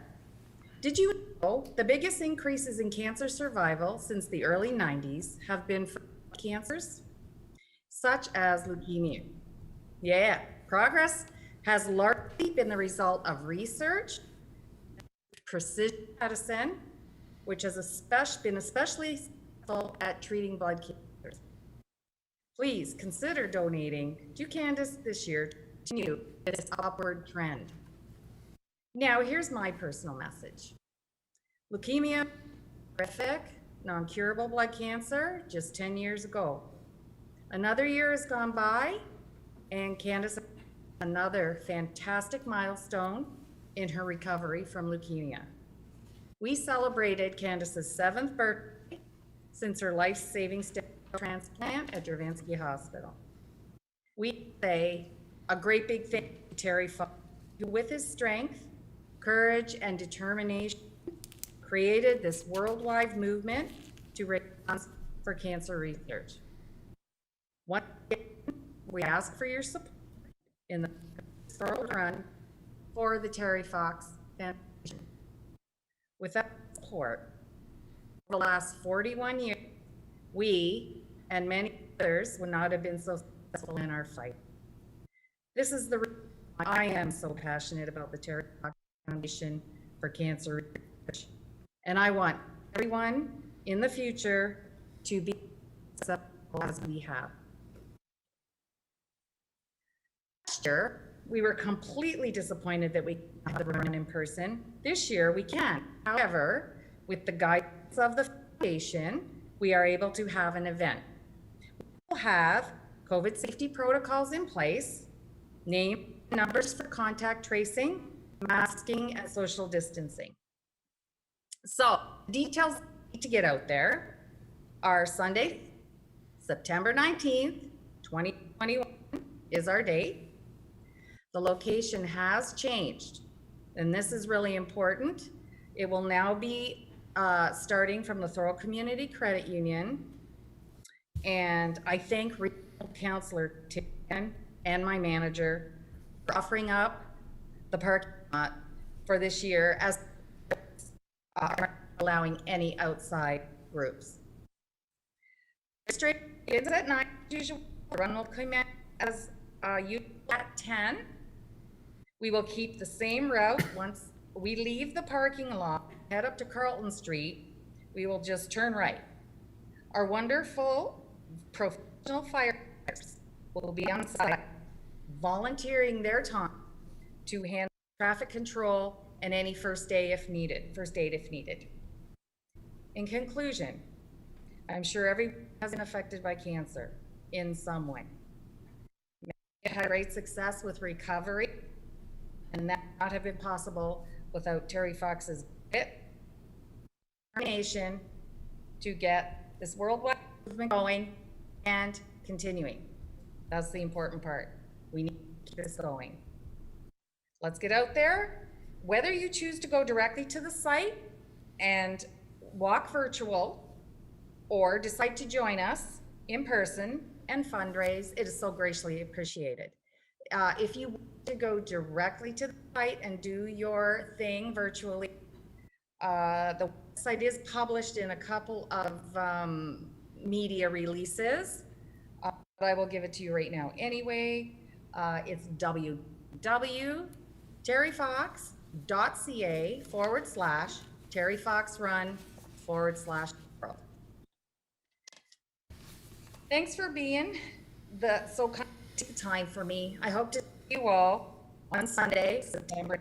"Did you know the biggest increases in cancer survival since the early 90s have been for cancers, such as leukemia?" Yeah, progress has largely been the result of research, precision medicine, which has been especially successful at treating blood cancers. Please consider donating to Candace this year to continue this upward trend. Now, here's my personal message. Leukemia, horrific, non-curable blood cancer, just 10 years ago. Another year has gone by, and Candace another fantastic milestone in her recovery from leukemia. We celebrated Candace's 7th birthday since her life-saving stem cell transplant at Dravansky Hospital. We say a great big thank you to Terry Fox, who with his strength, courage, and determination created this worldwide movement to raise funds for cancer research. Once again, we ask for your support in the Thorold run for the Terry Fox Foundation. Without support, over the last 41 years, we and many others would not have been so successful in our fight. This is the reason why I am so passionate about the Terry Fox Foundation for Cancer Research. And I want everyone in the future to be successful as we have. Last year, we were completely disappointed that we couldn't have the run in person. This year, we can. However, with the guidance of the foundation, we are able to have an event. We will have COVID safety protocols in place, name and numbers for contact tracing, masking, and social distancing. So, details to get out there are Sunday, September 19th, 2021 is our date. The location has changed, and this is really important. It will now be starting from the Thorold Community Credit Union. And I thank Regional Councillor Tian and my manager for offering up the parking lot for this year as allowing any outside groups. Registration begins at 9 as usual. The run will commence as usual at 10. We will keep the same route. Once we leave the parking lot, head up to Carlton Street, we will just turn right. Our wonderful professional firefighters will be on site, volunteering their time to handle traffic control and any first aid if needed. In conclusion, I'm sure everyone has been affected by cancer in some way. Many had great success with recovery, and that would not have been possible without Terry Fox's determination to get this worldwide movement going and continuing. That's the important part. We need to keep this going. Let's get out there. Whether you choose to go directly to the site and walk virtual or decide to join us in person and fundraise, it is so graciously appreciated. If you want to go directly to the site and do your thing virtually, the website is published in a couple of media releases, but I will give it to you right now anyway. It's www.terryfox.ca/terryfoxrun/Thorold. Thanks for being so kind of time for me. I hope to see you all on Sunday, September.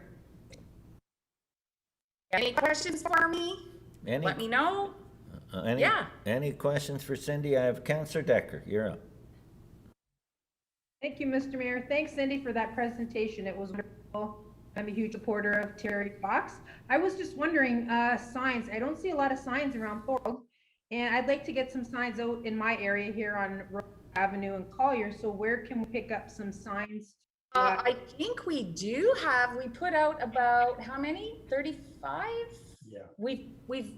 Any questions for me? Any, Let me know. any, any questions for Cindy? I have Councillor Decker. You're up. Thank you, Mr. Mayor. Thanks, Cindy, for that presentation. It was wonderful. I'm a huge supporter of Terry Fox. I was just wondering, signs. I don't see a lot of signs around Thorold, and I'd like to get some signs out in my area here on Road Avenue and Collier. So where can we pick up some signs? I think we do have, we put out about, how many? 35? Yeah. We've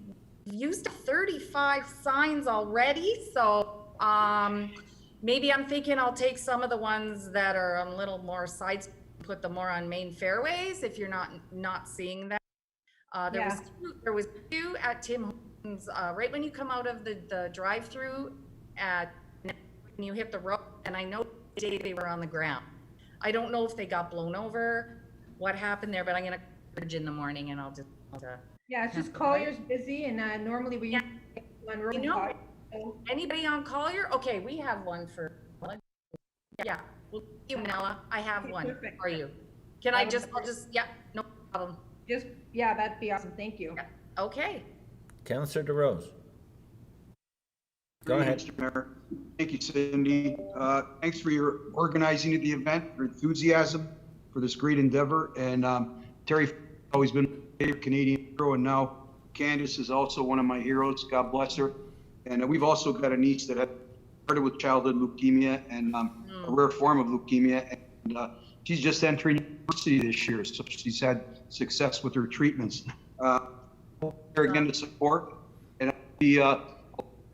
used 35 signs already, so, maybe I'm thinking I'll take some of the ones that are on little more sides, put them more on main fairways, if you're not seeing that. There was two at Tim Hortons, right when you come out of the drive-through when you hit the road, and I know they were on the ground. I don't know if they got blown over, what happened there, but I'm gonna bridge in the morning and I'll just. Yeah, it's just Collier's busy, and normally we use one road. Anybody on Collier? Okay, we have one for. Yeah, well, you, Nella, I have one Perfect. for you. Can I'll just, yeah, no problem. Yeah, that'd be awesome. Thank you. Yeah. Okay. Councillor DeRose. Go ahead. Mr. Mayor. Thank you, Cindy. Thanks for your organizing of the event, your enthusiasm for this great endeavor. And Terry, always been a favorite Canadian hero, and now Candace is also one of my heroes. God bless her. And we've also got a niece that had started with childhood leukemia and a rare form of leukemia. And she's just entering university this year, so she's had success with her treatments. Here again to support, and I'll be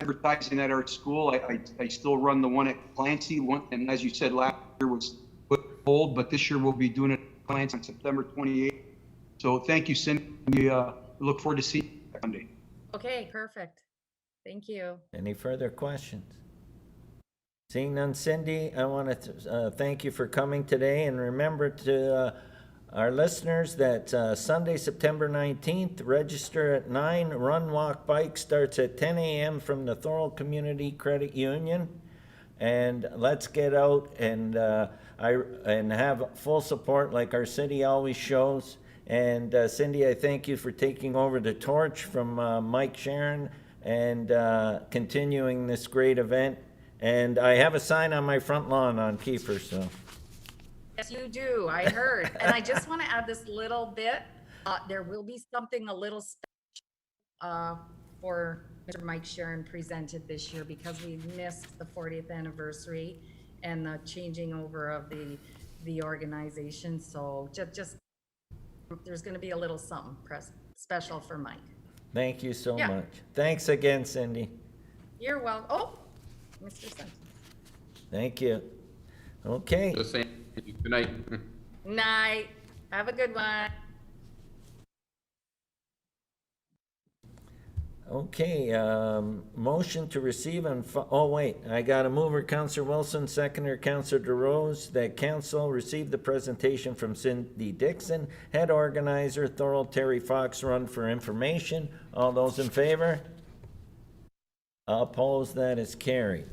advertising at our school. I still run the one at Clancy, and as you said, last year was put hold, but this year we'll be doing it at Clancy on September 28th. So thank you, Cindy. We look forward to seeing you Monday. Okay, perfect. Thank you. Any further questions? Seeing none, Cindy, I want to thank you for coming today, and remember to our listeners that Sunday, September 19th, register at 9, Run, Walk, Bike starts at 10 a.m. from the Thorold Community Credit Union. And let's get out and have full support like our city always shows. And Cindy, I thank you for taking over the torch from Mike Sharon and continuing this great event. And I have a sign on my front lawn on Kiefer, so. Yes, you do. I heard. And I just want to add this little bit. There will be something a little special for Mr. Mike Sharon presented this year because we missed the 40th anniversary and the changing over of the organization. So just there's going to be a little something special for Mike. Thank you so much. Thanks again, Cindy. You're welcome. Oh, Mr. Simpson. Thank you. Okay. Just saying, good night. Night. Have a good one. Okay, motion to receive and, oh wait, I got a mover, Councillor Wilson, seconder, Councillor DeRose, that council receive the presentation from Cindy Dixon, head organizer, Thorold Terry Fox Run for information. All those in favor? Opposed, that is carried.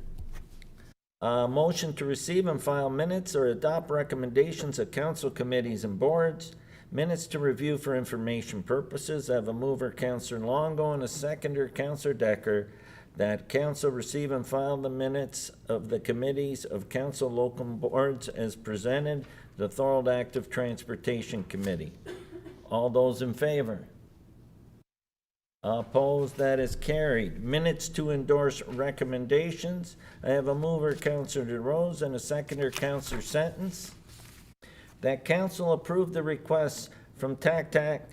Motion to receive and file minutes or adopt recommendations of council committees and boards. Minutes to review for information purposes. I have a mover, Councillor Longo, and a seconder, Councillor Decker, that council receive and file the minutes of the committees of council local boards as presented, the Thorold Active Transportation Committee. All those in favor? Opposed, that is carried. Minutes to endorse recommendations. I have a mover, Councillor DeRose, and a seconder, Councillor Sentence, that council approve the request from TAC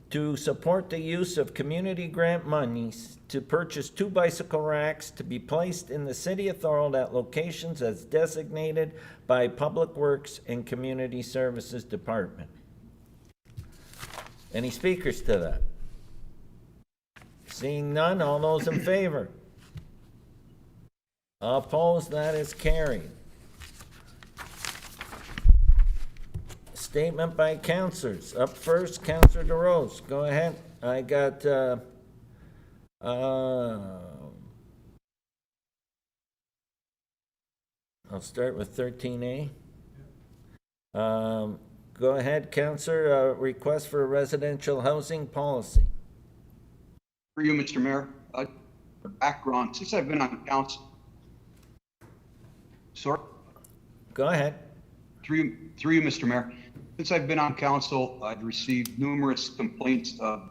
to support the use of community grant monies to purchase 2 bicycle racks to be placed in the city of Thorold at locations as designated by Public Works and Community Services Department. Any speakers to that? Seeing none, all those in favor? Opposed, that is carried. Statement by councillors. Up first, Councillor DeRose. Go ahead. I got, I'll start with 13A. Go ahead, Counselor, request for a residential housing policy. For you, Mr. Mayor, background, since I've been on council. Sorry? Go ahead. Through you, Mr. Mayor. Since I've been on council, I've received numerous complaints of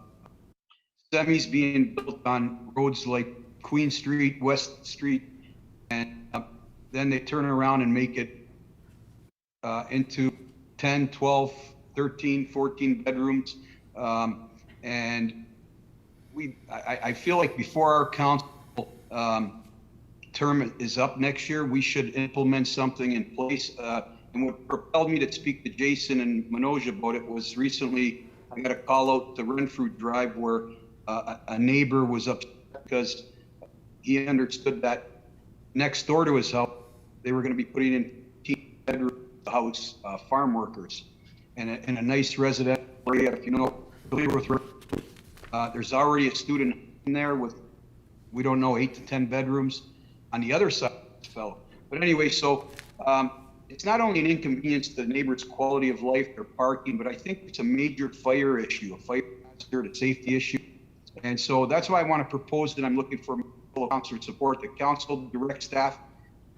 semis being built on roads like Queen Street, West Street, and then they turn around and make it into 10, 12, 13, 14 bedrooms. And I feel like before our council term is up next year, we should implement something in place. And what propelled me to speak to Jason and Manoj about it was recently I got a call out to Renfrew Drive where a neighbor was upset because he understood that next door to his house, they were going to be putting in 15 bedroom house farm workers and in a nice residential area. If you know, there's already a student in there with, we don't know, 8 to 10 bedrooms on the other side of this fellow. But anyway, so it's not only an inconvenience to the neighbor's quality of life, their parking, but I think it's a major fire issue, a fire hazard, a safety issue. And so that's why I want to propose that I'm looking for council support. The council direct staff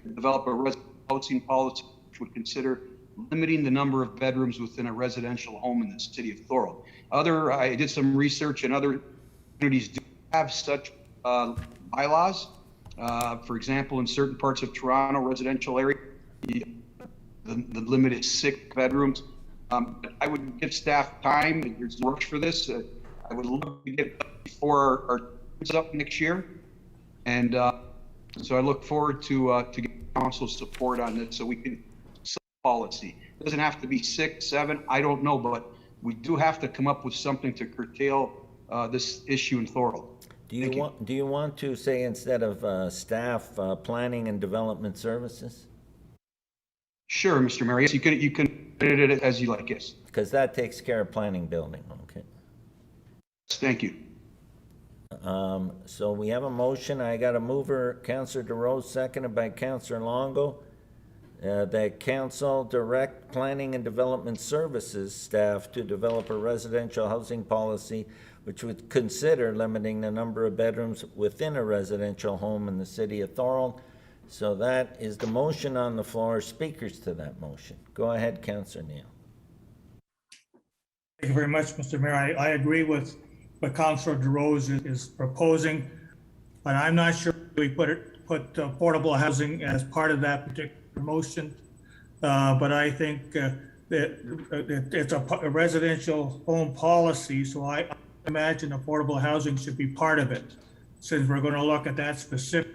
to develop a residential housing policy which would consider limiting the number of bedrooms within a residential home in the city of Thorold. I did some research, and other communities do have such bylaws. For example, in certain parts of Toronto residential area, the limit is 6 bedrooms. I would give staff time. There's no rush for this. I would love to get it before our term's up next year. And so I look forward to get council support on this so we can set policy. It doesn't have to be 6, 7, I don't know, but we do have to come up with something to curtail this issue in Thorold. Do you want to say instead of staff, planning and development services? Sure, Mr. Mayor. Yes, you can edit it as you like, yes. Because that takes care of planning building, okay? Thank you. So we have a motion. I got a mover, Councillor DeRose, seconded by Councillor Longo, that council direct planning and development services staff to develop a residential housing policy which would consider limiting the number of bedrooms within a residential home in the city of Thorold. So that is the motion on the floor. Speakers to that motion. Go ahead, Councillor Neal. Thank you very much, Mr. Mayor. I agree with what Councillor DeRose is proposing, but I'm not sure we put affordable housing as part of that particular motion. But I think that it's a residential home policy, so I imagine affordable housing should be part of it. Since we're going to look at that specific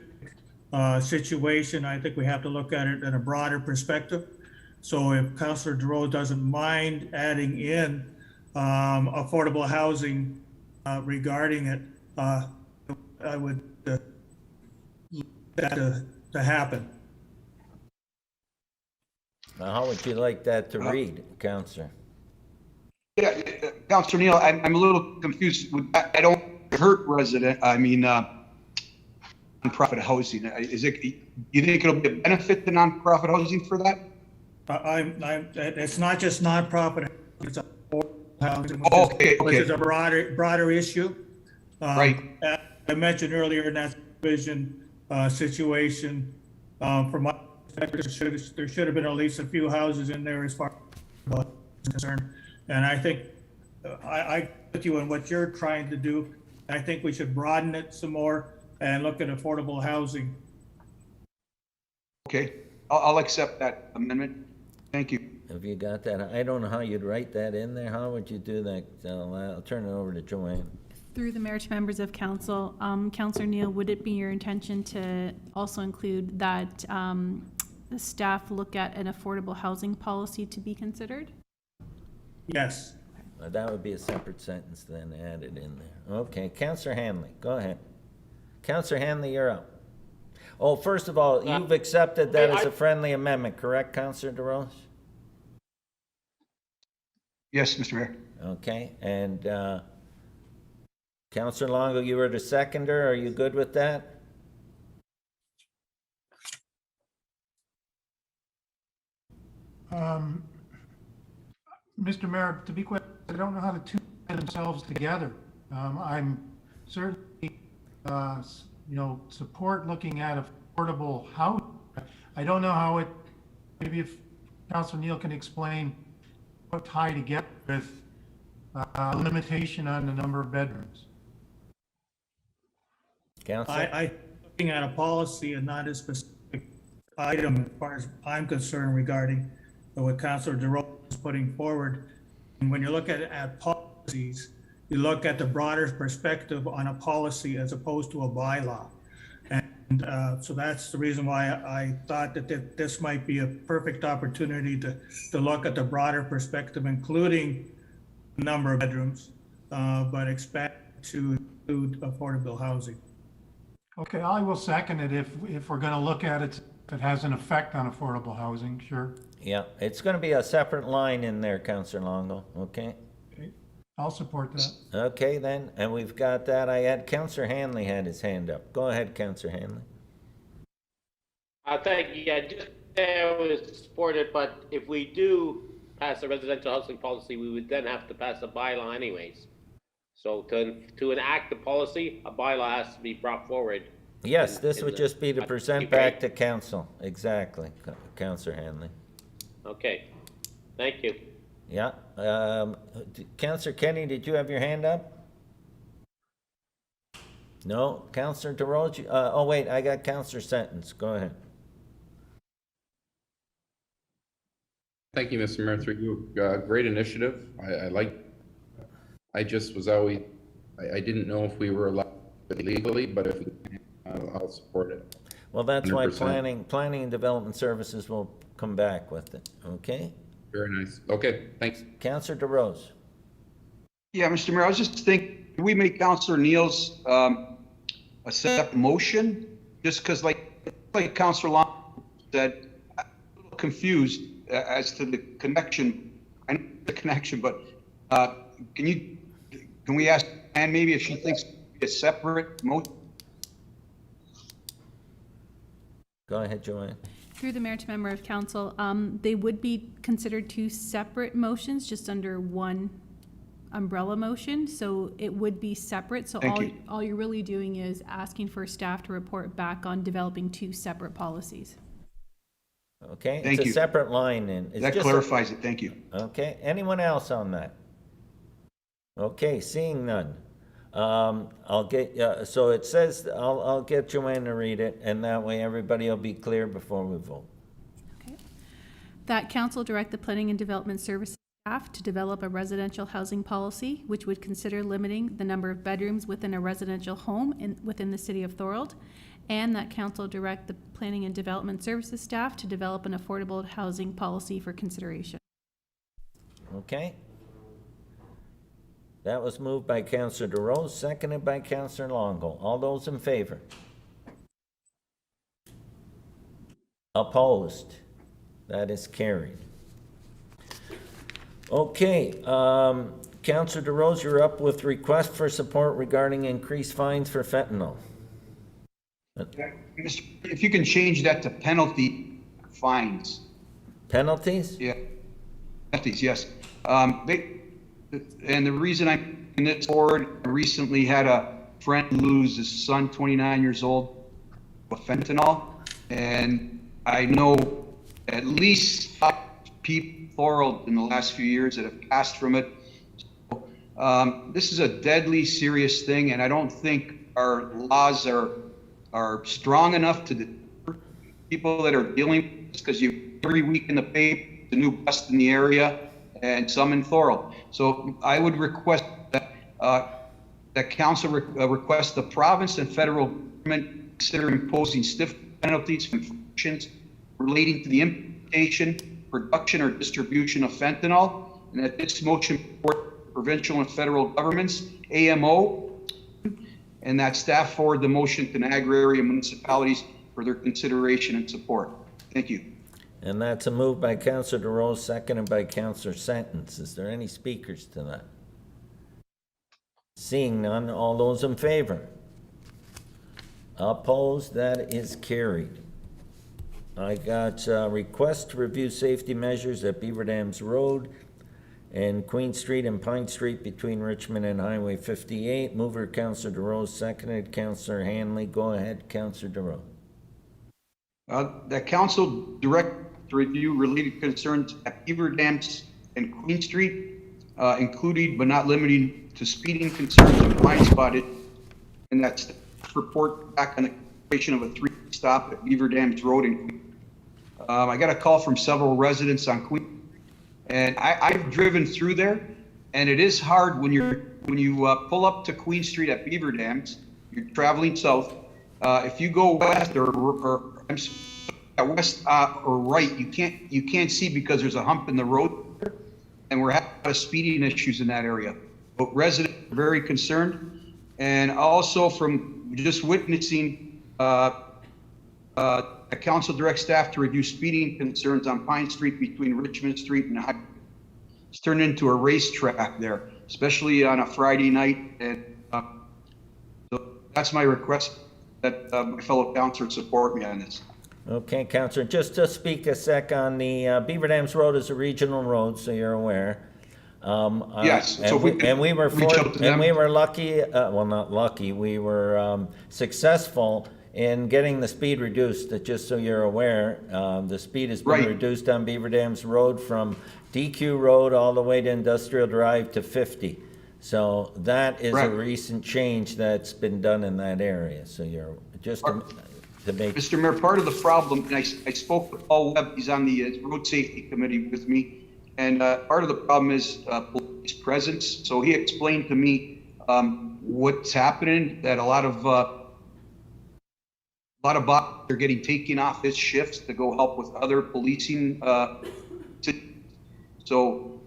situation, I think we have to look at it in a broader perspective. So if Councillor DeRose doesn't mind adding in affordable housing regarding it, I would that to happen. Now, how would you like that to read, Councillor? Yeah, Councillor Neal, I'm a little confused with that. I don't hurt nonprofit housing. You think it'll be a benefit to nonprofit housing for that? It's not just nonprofit, it's affordable housing, which is a broader issue. Right. I mentioned earlier in that vision situation, from my perspective, there should have been at least a few houses in there as far as concerned. And I think I with you on what you're trying to do. I think we should broaden it some more and look at affordable housing. Okay, I'll accept that amendment. Thank you. Have you got that? I don't know how you'd write that in there. How would you do that? I'll turn it over to Joanne. Through the mayor to members of council, Councillor Neal, would it be your intention to also include that the staff look at an affordable housing policy to be considered? Yes. That would be a separate sentence then added in there. Okay, Councillor Hanley, go ahead. Councillor Hanley, you're up. Oh, first of all, you've accepted that as a friendly amendment, correct, Councillor DeRose? Yes, Mr. Mayor. Okay, and Councillor Longo, you were the seconder. Are you good with that? Mr. Mayor, to be quite, I don't know how the two tie themselves together. I'm certainly, support looking at affordable housing. I don't know how it, maybe if Councilor Neal can explain what tie together with limitation on the number of bedrooms. Councilor? Looking at a policy and not a specific item as far as I'm concerned regarding what Councilor Thorold is putting forward. And when you look at policies, you look at the broader perspective on a policy as opposed to a bylaw. And so that's the reason why I thought that this might be a perfect opportunity to look at the broader perspective, including the number of bedrooms, but expand to include affordable housing. Okay, I will second it if we're gonna look at it, if it has an effect on affordable housing, sure. Yeah, it's gonna be a separate line in there, Councillor Longo, okay? I'll support that. Okay, then, and we've got that. I had Councillor Hanley had his hand up. Go ahead, Councillor Hanley. Thank you. Yeah, just was supported, but if we do pass a residential housing policy, we would then have to pass a bylaw anyways. So to enact the policy, a bylaw has to be brought forward. Yes, this would just be to present back to council. Exactly, Councillor Hanley. Okay, thank you. Yeah, Councillor Kenny, did you have your hand up? No, Councillor Thorold, oh wait, I got Councillor Sentence, go ahead. Thank you, Mr. Mayor, through you. Great initiative. I just was always, I didn't know if we were allowed legally, but if we can, I'll support it. Well, that's why 100%. planning and development services will come back with it, okay? Very nice. Okay, thanks. Councillor DeRose. Yeah, Mr. Mayor, I was just thinking, can we make Councilor Neal's a separate motion? Just because like Councilor Long said, I'm a little confused as to the connection. I know the connection, but can we ask Ann maybe if she thinks a separate motion? Go ahead, Joanne. Through the mayor to member of council, they would be considered two separate motions, just under one umbrella motion, so it would be separate. So all you're really doing is asking for staff to report back on developing two separate policies. Okay, Thank it's you. a separate line and it's That just clarifies it. Thank you. Okay, anyone else on that? Okay, seeing none. I'll get, so it says, I'll get Joanne to read it, and that way everybody will be clear before we vote. Okay. That council direct the planning and development services staff to develop a residential housing policy, which would consider limiting the number of bedrooms within a residential home within the city of Thorold. And that council direct the planning and development services staff to develop an affordable housing policy for consideration. Okay? That was moved by Councillor DeRose, seconded by Councillor Longo. All those in favor? Opposed? That is carried. Okay, Councillor DeRose, you're up with request for support regarding increased fines for fentanyl. If you can change that to penalty fines. Penalties? Yeah, penalties, yes. And the reason I'm in this forward, I recently had a friend lose his son, 29 years old, with fentanyl. And I know at least 5 people Thorold in the last few years that have passed from it. So, this is a deadly serious thing, and I don't think our laws are strong enough to deter people that are dealing with this, because every week in the paper, the new bust in the area, and some in Thorold. So I would request that that council request the province and federal government consider imposing stiff penalties for infractions relating to the importation, production, or distribution of fentanyl, and that this motion support provincial and federal governments, AMO, and that staff forward the motion to Niagara area municipalities for their consideration and support. Thank you. And that's a move by Councillor DeRose, seconded by Councillor Sentence. Is there any speakers to that? Seeing none, all those in favor? Opposed? That is carried. I got request to review safety measures at Beaver Dams Road and Queen Street and Pine Street between Richmond and Highway 58. Mover, Councillor DeRose, seconded, Councillor Hanley. Go ahead, Councillor DeRose. The council direct to review related concerns at Beaver Dams and Queen Street, including but not limiting to speeding concerns and blind spotted. And that's report back on the creation of a 3 stop at Beaver Dams Road in Queen. I got a call from several residents on Queen, and I've driven through there, and it is hard when you pull up to Queen Street at Beaver Dams. You're traveling south. If you go west or right, you can't see because there's a hump in the road, and we're having a lot of speeding issues in that area. But residents are very concerned, and also from just witnessing a council direct staff to reduce speeding concerns on Pine Street between Richmond Street and High. It's turned into a racetrack there, especially on a Friday night. And so that's my request, that my fellow councilors support me on this. Okay, Councillor, just to speak a sec on the Beaver Dams Road is a regional road, so you're aware. Yes, so we were lucky, well, not lucky, we were successful in getting the speed reduced, just so you're aware. The speed has been reduced on Beaver Dams Road from DQ Road all the way to Industrial Drive to 50. So that is a recent change that's been done in that area. So you're just to make. Mr. Mayor, part of the problem, and I spoke to Paul Webb, he's on the Road Safety Committee with me, and part of the problem is police presence. So he explained to me what's happening, that a lot of bots are getting taken off his shifts to go help with other policing. So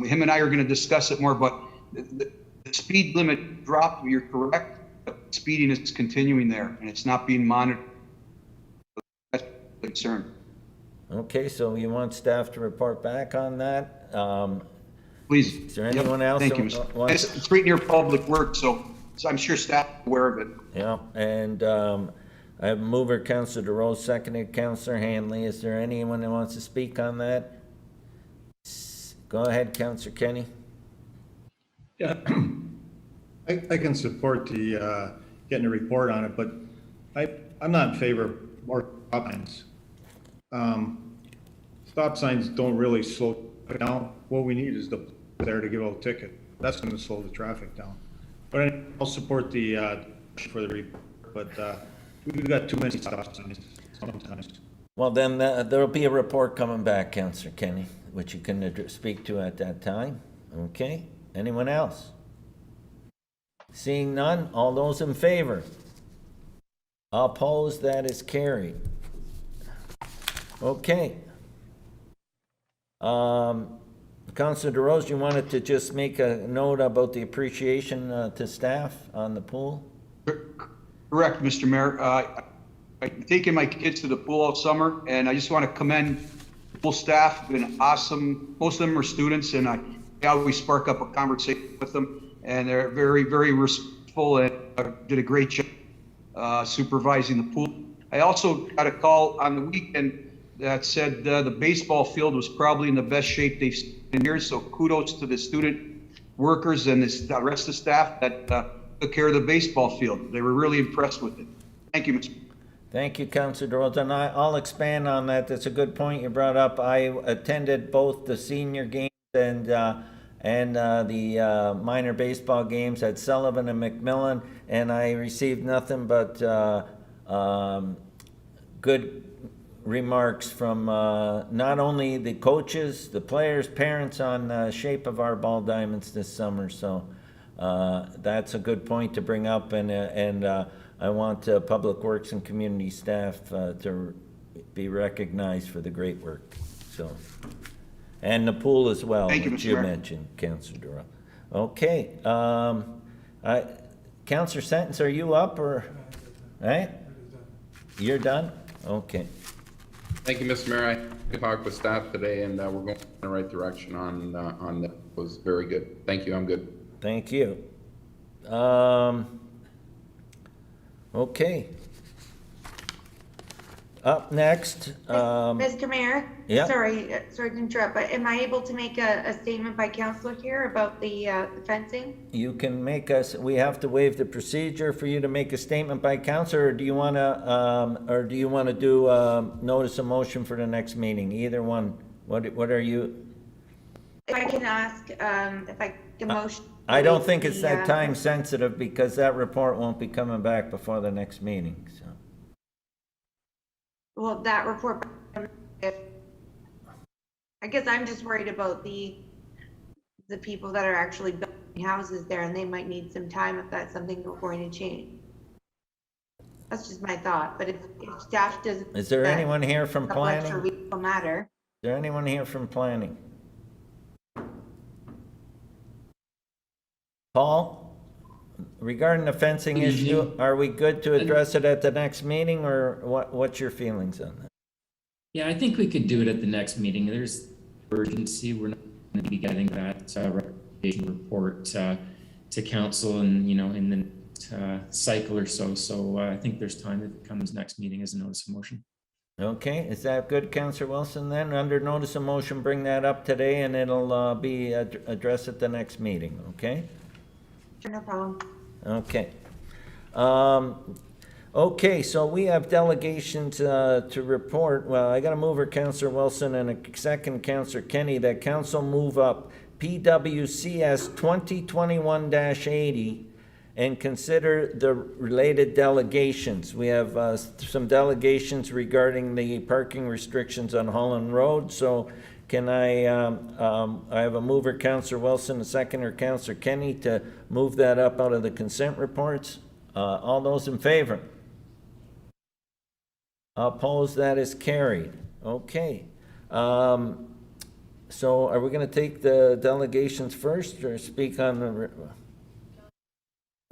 him and I are going to discuss it more, but the speed limit dropped, you're correct, but speeding is continuing there and it's not being monitored. That's a concern. Okay, so you want staff to report back on that? Please. Is there anyone else? Thank you, Mr. It's right near public work, so I'm sure staff is aware of it. Yeah, and I have mover, Councillor DeRose, seconded, Councillor Hanley. Is there anyone that wants to speak on that? Go ahead, Councillor Kenny. Yeah, I can support the getting a report on it, but I'm not in favor of more stop signs. Stop signs don't really slow down. What we need is the there to give out a ticket. That's going to slow the traffic down. But anyway, I'll support the for the report. But we've got too many stop signs sometimes. Well, then there'll be a report coming back, Councillor Kenny, which you can speak to at that time. Okay? Anyone else? Seeing none, all those in favor? Opposed, that is carried. Okay. Councillor DeRose, you wanted to just make a note about the appreciation to staff on the pool? Correct, Mr. Mayor. I've taken my kids to the pool all summer, and I just want to commend the pool staff. Been awesome. Most of them are students, and I always spark up a conversation with them, and they're very, very respectful and did a great job supervising the pool. I also got a call on the weekend that said the baseball field was probably in the best shape they've seen in years, so kudos to the student workers and the rest of the staff that took care of the baseball field. They were really impressed with it. Thank you, Mr. Thank you, Councillor DeRose, and I'll expand on that. That's a good point you brought up. I attended both the senior games and the minor baseball games at Sullivan and McMillan, and I received nothing but good remarks from not only the coaches, the players, parents on the shape of our ball diamonds this summer. So that's a good point to bring up, and I want Public Works and community staff to be recognized for the great work. So, and the pool as well, Thank you, which Mr. you Mayor. mentioned, Councillor Durrell. Okay, Councillor Sentence, are you up or, right? You're done? Okay. Thank you, Mr. Mayor. I talked with staff today, and we're going in the right direction on that. It was very good. Thank you. I'm good. Thank you. Okay. Up next, Mr. Mayor? yeah. Sorry to interrupt, but am I able to make a statement by councilor here about the fencing? You can make us, we have to waive the procedure for you to make a statement by council, or do you want to do notice of motion for the next meeting? Either one. What are you? If I can ask, if I can motion. I don't think it's that time sensitive because that report won't be coming back before the next meeting, so. Well, that report, I guess I'm just worried about the people that are actually building houses there, and they might need some time if that's something we're going to change. That's just my thought, but if staff doesn't. Is there anyone here from planning? Extra week will matter. Is there anyone here from planning? Paul, regarding the fencing issue, are we good to address it at the next meeting, or what's your feelings on that? Yeah, I think we could do it at the next meeting. There's urgency. We're not going to be getting that recommendation report to council and, in the cycle or so. So I think there's time if it comes next meeting as a notice of motion. Okay, is that good, Councillor Wilson? Then under notice of motion, bring that up today and it'll be addressed at the next meeting, okay? No problem. Okay. Okay, so we have delegations to report. Well, I got a mover, Councillor Wilson, and a second, Councillor Kenny, that council move up PWCS 2021-80 and consider the related delegations. We have some delegations regarding the parking restrictions on Holland Road. So can I have a mover, Councillor Wilson, a seconder, Councillor Kenny, to move that up out of the consent reports. All those in favor? Opposed? That is carried. Okay. So are we going to take the delegations first or speak on the...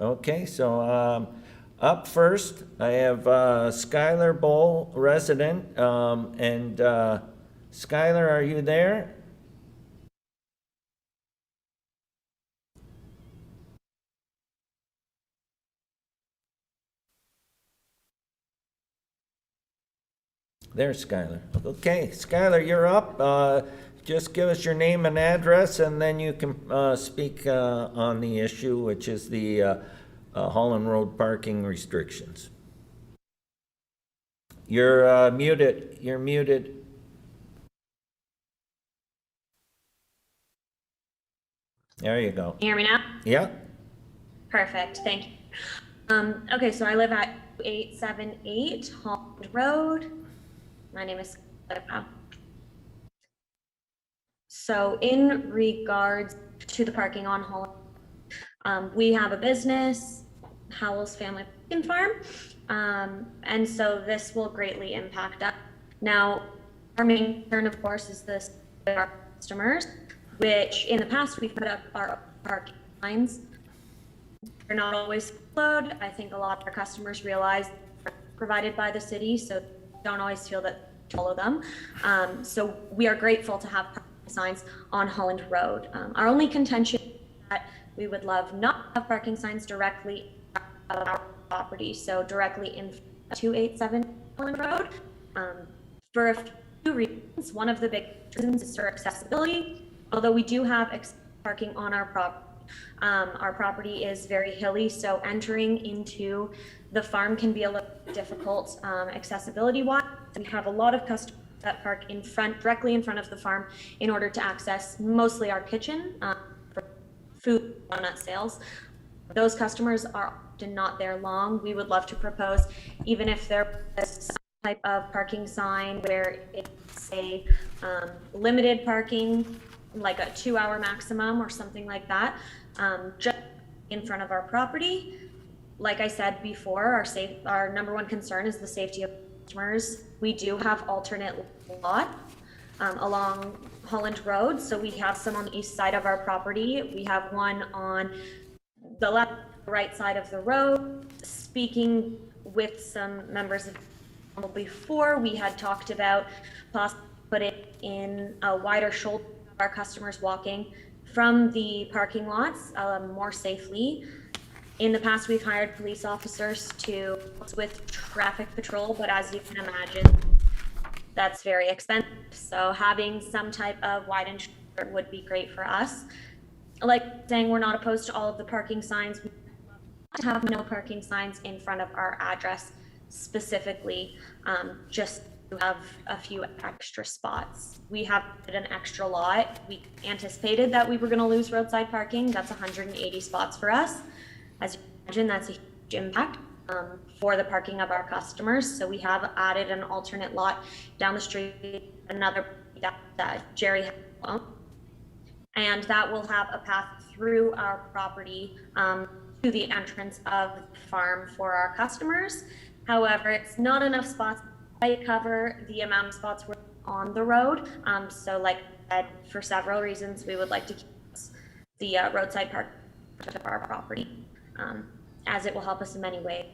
Okay, so up first, I have Skylar Bowl, resident, and Skylar, are you there? There's Skylar. Okay, Skylar, you're up. Just give us your name and address, and then you can speak on the issue, which is the Holland Road parking restrictions. You're muted. You're muted. There you go. Can you hear me now? Yeah. Perfect, thank you. Okay, so I live at 878 Holland Road. My name is Skylar. So in regards to the parking on Holland, we have a business, Howell's Family Pumpkin Farm, and so this will greatly impact us. Now, our main concern, of course, is this our customers, which in the past we've put up our parking signs. They're not always followed. I think a lot of our customers realize they're provided by the city, so don't always feel that to follow them. So we are grateful to have parking signs on Holland Road. Our only contention is that we would love not to have parking signs directly on our property, so directly in 287 Holland Road. For a few reasons. One of the big reasons is for accessibility. Although we do have parking on our property is very hilly, so entering into the farm can be a little difficult accessibility-wise. We have a lot of customers that park in front, directly in front of the farm, in order to access mostly our kitchen for food donut sales. Those customers are often not there long. We would love to propose, even if there is some type of parking sign where it's a limited parking, like a 2-hour maximum or something like that, just in front of our property. Like I said before, our number one concern is the safety of customers. We do have alternate lots along Holland Road. So we have some on the east side of our property. We have one on the left, right side of the road. Speaking with some members of before, we had talked about possibly putting in a wider shoulder of our customers walking from the parking lots more safely. In the past, we've hired police officers to help with traffic patrol, but as you can imagine, that's very expensive. So having some type of widened shoulder would be great for us. Like saying, we're not opposed to all of the parking signs. We have no parking signs in front of our address specifically, just to have a few extra spots. We have an extra lot. We anticipated that we were going to lose roadside parking. That's 180 spots for us. As you can imagine, that's a huge impact for the parking of our customers. So we have added an alternate lot down the street, another that Jerry has owned, and that will have a path through our property to the entrance of the farm for our customers. However, it's not enough spots to cover the amount of spots we're on the road. So like I said, for several reasons, we would like to keep the roadside park of our property, as it will help us in many ways.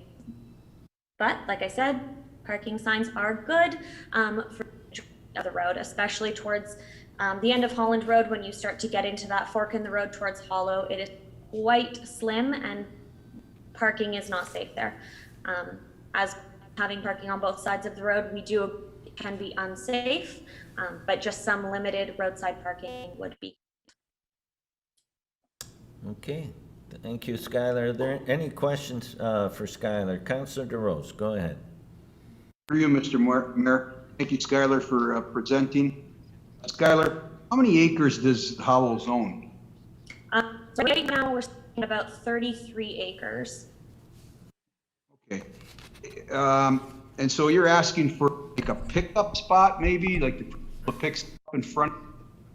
But like I said, parking signs are good for the road, especially towards the end of Holland Road. When you start to get into that fork in the road towards Hollow, it is quite slim and parking is not safe there. As having parking on both sides of the road, it can be unsafe, but just some limited roadside parking would be. Okay, thank you, Skylar. Are there any questions for Skylar? Councillor DeRose, go ahead. For you, Mr. Mayor. Thank you, Skylar, for presenting. Skylar, how many acres does Howells own? So right now we're speaking about 33 acres. Okay. And so you're asking for like a pickup spot, maybe, like the picks up in front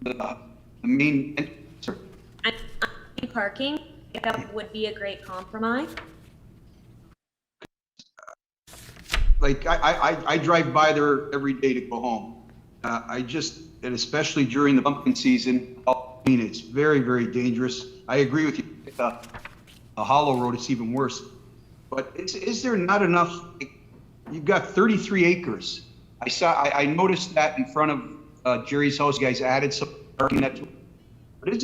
of the main entrance? And parking pickup would be a great compromise. Like I drive by there every day to go home. And especially during the pumpkin season, I mean, it's very, very dangerous. I agree with you. A Hollow Road, it's even worse. But is there not enough? You've got 33 acres. I noticed that in front of Jerry's house, you guys added some parking. But is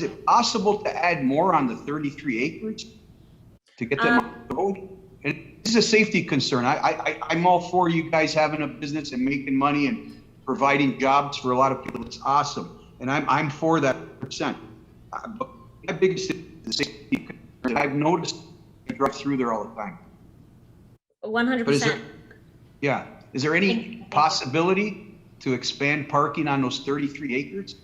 it possible to add more on the 33 acres to get them on the road? And this is a safety concern. I'm all for you guys having a business and making money and providing jobs for a lot of people. It's awesome, and I'm for that %. But my biggest is the safety concern. I've noticed I drive through there all the time. 100%. Is there any possibility to expand parking on those 33 acres?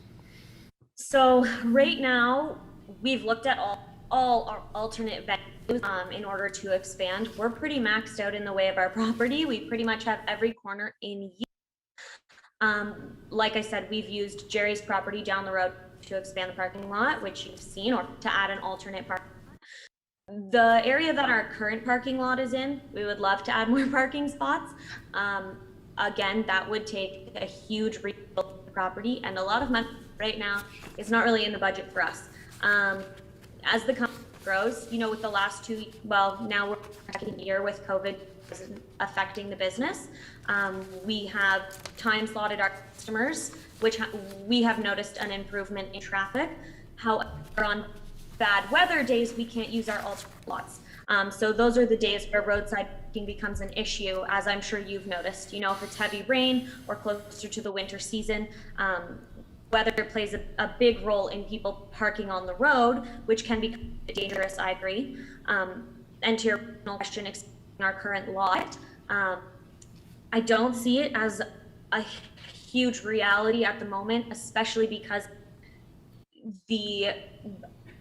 So right now, we've looked at all our alternate venues in order to expand. We're pretty maxed out in the way of our property. We pretty much have every corner in use. Like I said, we've used Jerry's property down the road to expand the parking lot, which you've seen, or to add an alternate parking lot. The area that our current parking lot is in, we would love to add more parking spots. Again, that would take a huge rebuild of the property, and a lot of money right now is not really in the budget for us. As the company grows, with the last now we're second year with COVID affecting the business. We have time slotted our customers, which we have noticed an improvement in traffic. However, on bad weather days, we can't use our alternate lots. So those are the days where roadside parking becomes an issue, as I'm sure you've noticed. If it's heavy rain or closer to the winter season, weather plays a big role in people parking on the road, which can be dangerous, I agree. And to your question, our current lot, I don't see it as a huge reality at the moment, especially because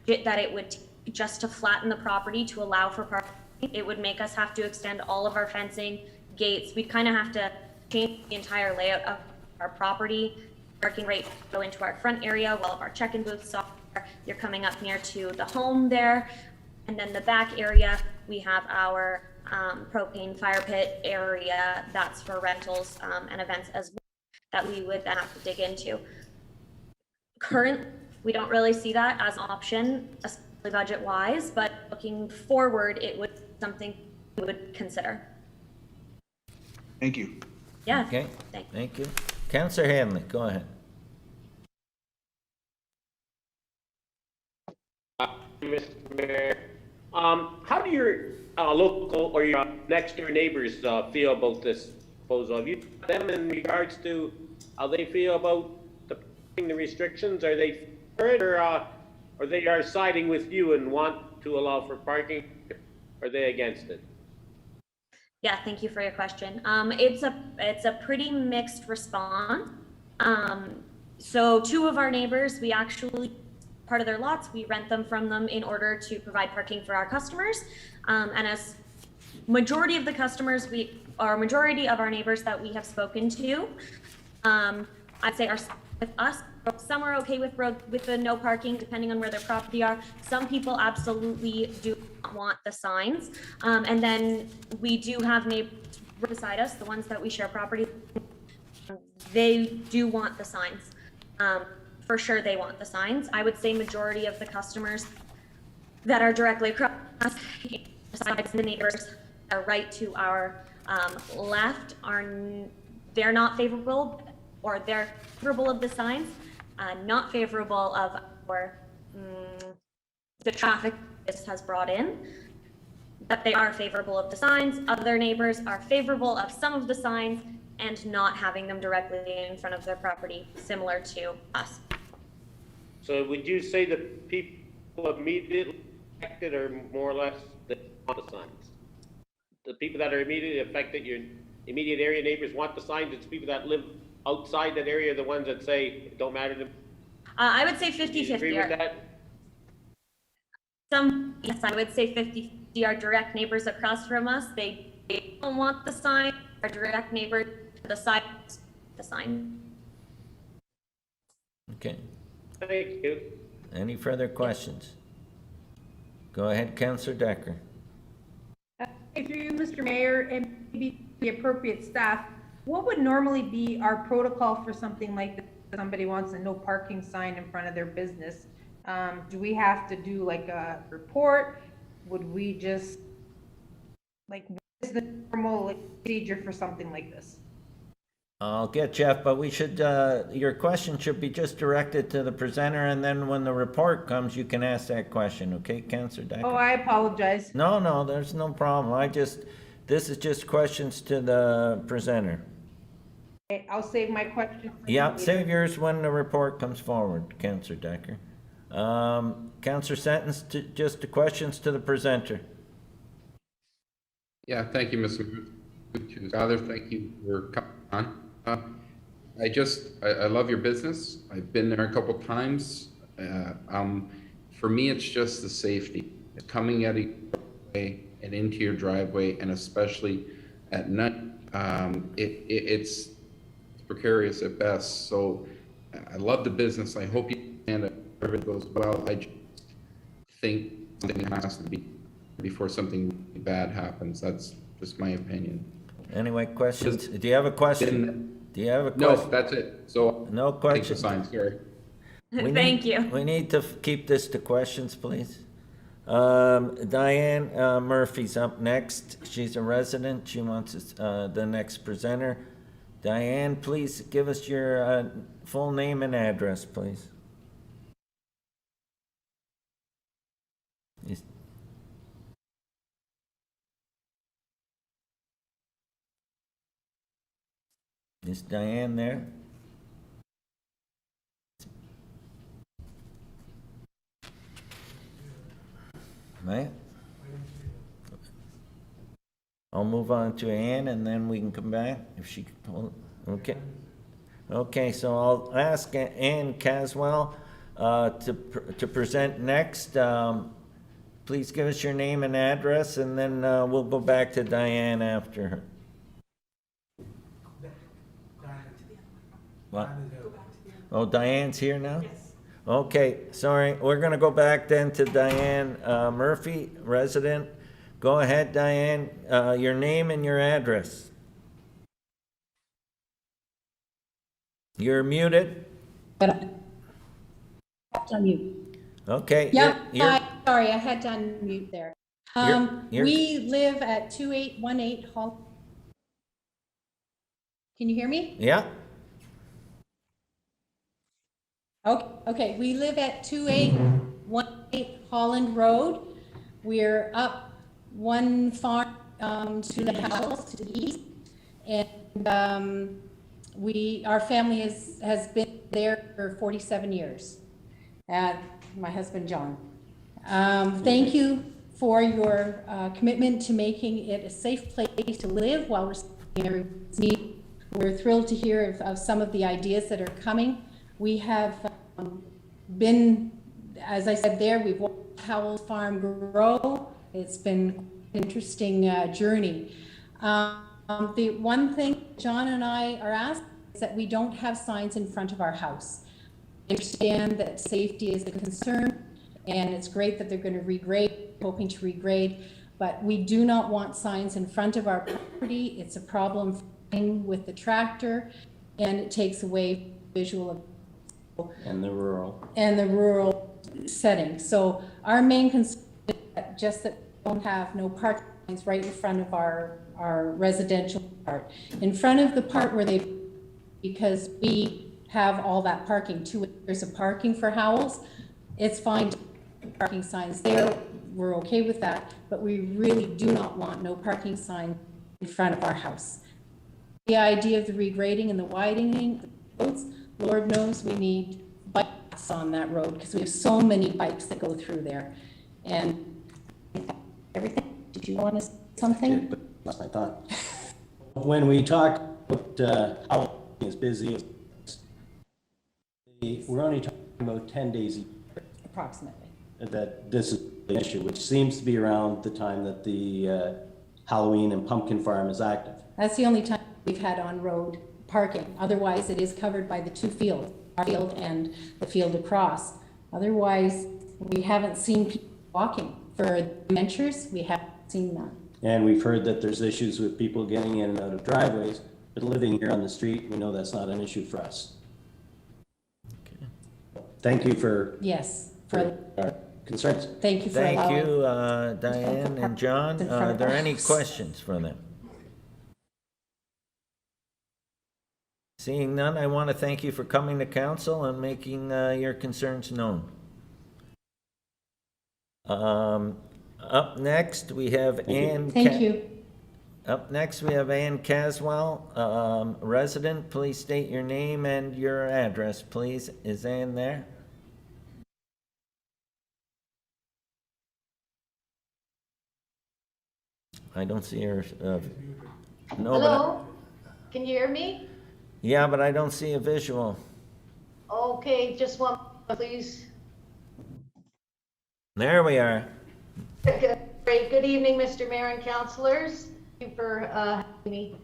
that it would take just to flatten the property to allow for parking. It would make us have to extend all of our fencing, gates. We'd kind of have to change the entire layout of our property. Parking rate go into our front area, while our check-in booths are. You're coming up near to the home there. And then the back area, we have our propane fire pit area that's for rentals and events as well, that we would then have to dig into. Currently, we don't really see that as an option, especially budget-wise, but looking forward, it would be something we would consider. Thank you. Yeah. Okay, thank you. Councillor Hanley, go ahead. Mr. Mayor, How do your local or your next door neighbors feel about this proposal? Have you them in regards to how they feel about the restrictions? Are they for it, or they are siding with you and want to allow for parking? Or are they against it? Yeah, thank you for your question. It's a pretty mixed response. So two of our neighbors, we actually, part of their lots, we rent them from them in order to provide parking for our customers. And as majority of the customers, majority of our neighbors that we have spoken to, I'd say are with us. Some are okay with the no parking, depending on where their property are. Some people absolutely do not want the signs. And then we do have neighbors beside us, the ones that we share property. They do want the signs. For sure they want the signs. I would say majority of the customers that are directly across, besides the neighbors are right to our left, they're not favorable, or they're favorable of the signs, not favorable of the traffic this has brought in, but they are favorable of the signs. Other neighbors are favorable of some of the signs and not having them directly in front of their property, similar to us. So would you say the people immediately affected are more or less the signs? The people that are immediately affected, your immediate area neighbors want the signs. It's people that live outside that area, the ones that say it don't matter to them. I would say 50-50. Do you agree with that? Yes, I would say 50-50 are direct neighbors across from us. They don't want the sign. Our direct neighbors decide the sign. Okay. Thank you. Any further questions? Go ahead, Councillor Decker. Through you, Mr. Mayor, and maybe the appropriate staff, what would normally be our protocol for something like this? Somebody wants a no parking sign in front of their business. Do we have to do like a report? Would we just, like, what is the normal procedure for something like this? I'll get Jeff, but we should, your question should be just directed to the presenter, and then when the report comes, you can ask that question, okay, Councillor Decker? Oh, I apologize. No, there's no problem. This is just questions to the presenter. Okay, I'll save my question. Yeah, save yours when the report comes forward, Councillor Decker. Councillor Sentence, just the questions to the presenter. Yeah, thank you, Mr. Father. Thank you for coming on. I love your business. I've been there a couple times. For me, it's just the safety. Coming out of your driveway and into your driveway, and especially at night, it's precarious at best. So I love the business. I hope you understand that everything goes well. I just think something has to be before something bad happens. That's just my opinion. Anyway, questions? Do you have a question? Do you have a No, question? that's it. So no questions. Sorry. Thank you. We need to keep this to questions, please. Diane Murphy's up next. She's a resident. She wants the next presenter. Diane, please give us your full name and address, please. Is Diane there? Right? I'll move on to Ann and then we can come back if she can. Okay. Okay, so I'll ask Ann Caswell to present next. Please give us your name and address, and then we'll go back to Diane after her. What? Oh, Diane's here now? Yes. Okay, sorry. We're going to go back then to Diane Murphy, resident. Go ahead, Diane. Your name and your address. You're muted. But on mute. Okay. Yep. Sorry, I had to unmute there. You're we live at 2818 Hall. Can you hear me? Yeah. Okay. We live at 2818 Holland Road. We're up one farm to the house to the east, and our family has been there for 47 years. My husband John. Thank you for your commitment to making it a safe place to live while respecting everyone's needs. We're thrilled to hear of some of the ideas that are coming. We have been, as I said there, we've watched Howell's farm grow. It's been an interesting journey. The one thing John and I are asking is that we don't have signs in front of our house. I understand that safety is a concern, and it's great that they're going to regrade, hoping to regrade, but we do not want signs in front of our property. It's a problem with the tractor, and it takes away visual And the rural. setting. So our main concern is just that we don't have no parking signs right in front of our residential part. In front of the part where because we have all that parking, 2 acres of parking for Howells, it's fine to put parking signs there. We're okay with that, but we really do not want no parking sign in front of our house. The idea of the regrading and the widening of the roads, Lord knows we need bikes on that road because we have so many bikes that go through there. And everything, did you want to say something? That's my thought. When we talk about how is busy, we're only talking about 10 days a year. Approximately. That this is an issue, which seems to be around the time that the Halloween and pumpkin farm is active. That's the only time we've had on-road parking. Otherwise, it is covered by the 2 fields, our field and the field across. Otherwise, we haven't seen people walking. For adventures, we haven't seen that. And we've heard that there's issues with people getting in and out of driveways, but living here on the street, we know that's not an issue for us. Okay. Thank you for our concerns. Thank you for Thank allowing. you, Diane and John. Are there any questions for them? Seeing none, I want to thank you for coming to council and making your concerns known. Up next, we have Ann. Thank you. Up next, we have Ann Caswell, resident. Please state your name and your address, please. Is Ann there? I don't see her. No, Hello? Can you hear me? Yeah, but I don't see a visual. Okay, just one, please. There we are. Great. Good evening, Mr. Mayor and councilors. Thank you for having me.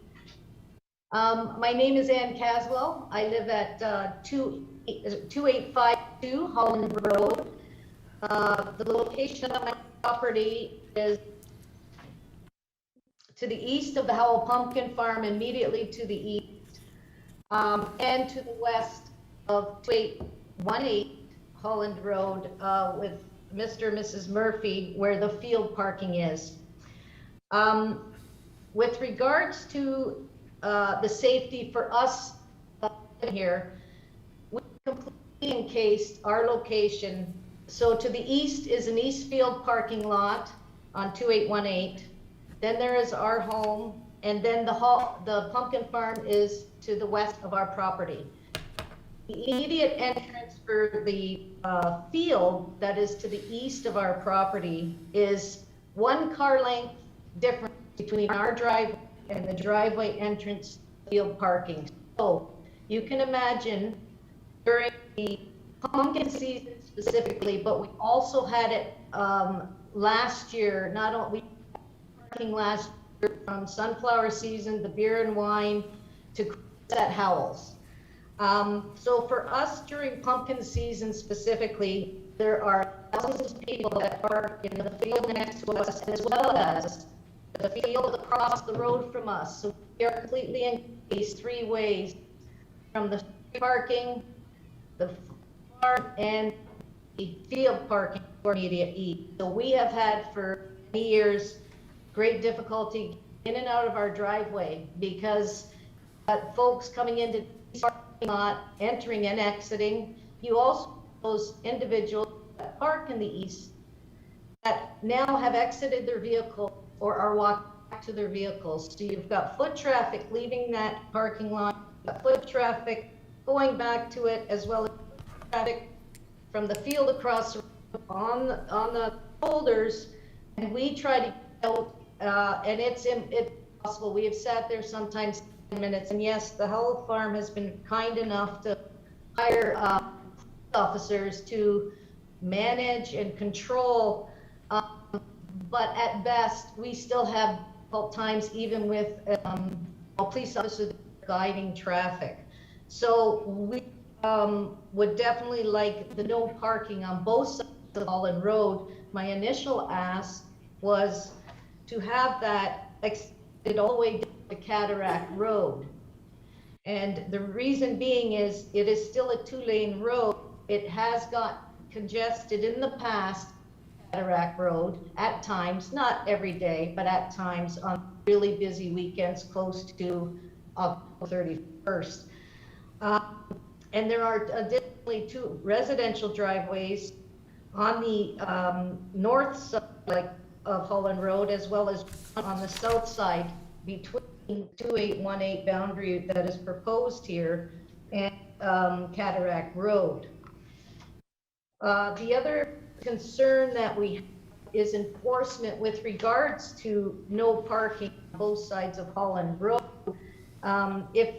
My name is Ann Caswell. I live at 2852 Holland Road. The location of my property is to the east of the Howell Pumpkin Farm, immediately to the east, and to the west of 2818 Holland Road with Mr. and Mrs. Murphy, where the field parking is. With regards to the safety for us here, we completely encased our location. So to the east is an east field parking lot on 2818. Then there is our home, and then the pumpkin farm is to the west of our property. The immediate entrance for the field that is to the east of our property is 1 car length difference between our driveway and the driveway entrance field parking. So you can imagine during the pumpkin season specifically, but we also had it last year, not only parking last year from sunflower season, the beer and wine, to at Howell's. So for us during pumpkin season specifically, there are thousands of people that park in the field next to us, as well as the field across the road from us. So we are completely encased 3 ways, from the parking, the farm, and the field parking for immediate east. So we have had for many years great difficulty in and out of our driveway because folks coming into the parking lot, entering and exiting. You also those individuals that park in the east that now have exited their vehicle or are walking back to their vehicles. So you've got foot traffic leaving that parking lot, you've got foot traffic going back to it, as well as traffic from the field across the road on the boulders. And we try to get out, and it's impossible. We have sat there sometimes 10 minutes, and yes, the Howell Farm has been kind enough to hire officers to manage and control, but at best, we still have difficult times even with police officers guiding traffic. So we would definitely like the no parking on both sides of Holland Road. My initial ask was to have that extended all the way down to Cataract Road. And the reason being is it is still a 2-lane road. It has got congested in the past, Cataract Road, at times, not every day, but at times on really busy weekends close to October 31st. And there are additionally 2 residential driveways on the north side of Holland Road, as well as on the south side between 2818 boundary that is proposed here and Cataract Road. The other concern that we have is enforcement with regards to no parking on both sides of Holland Road. If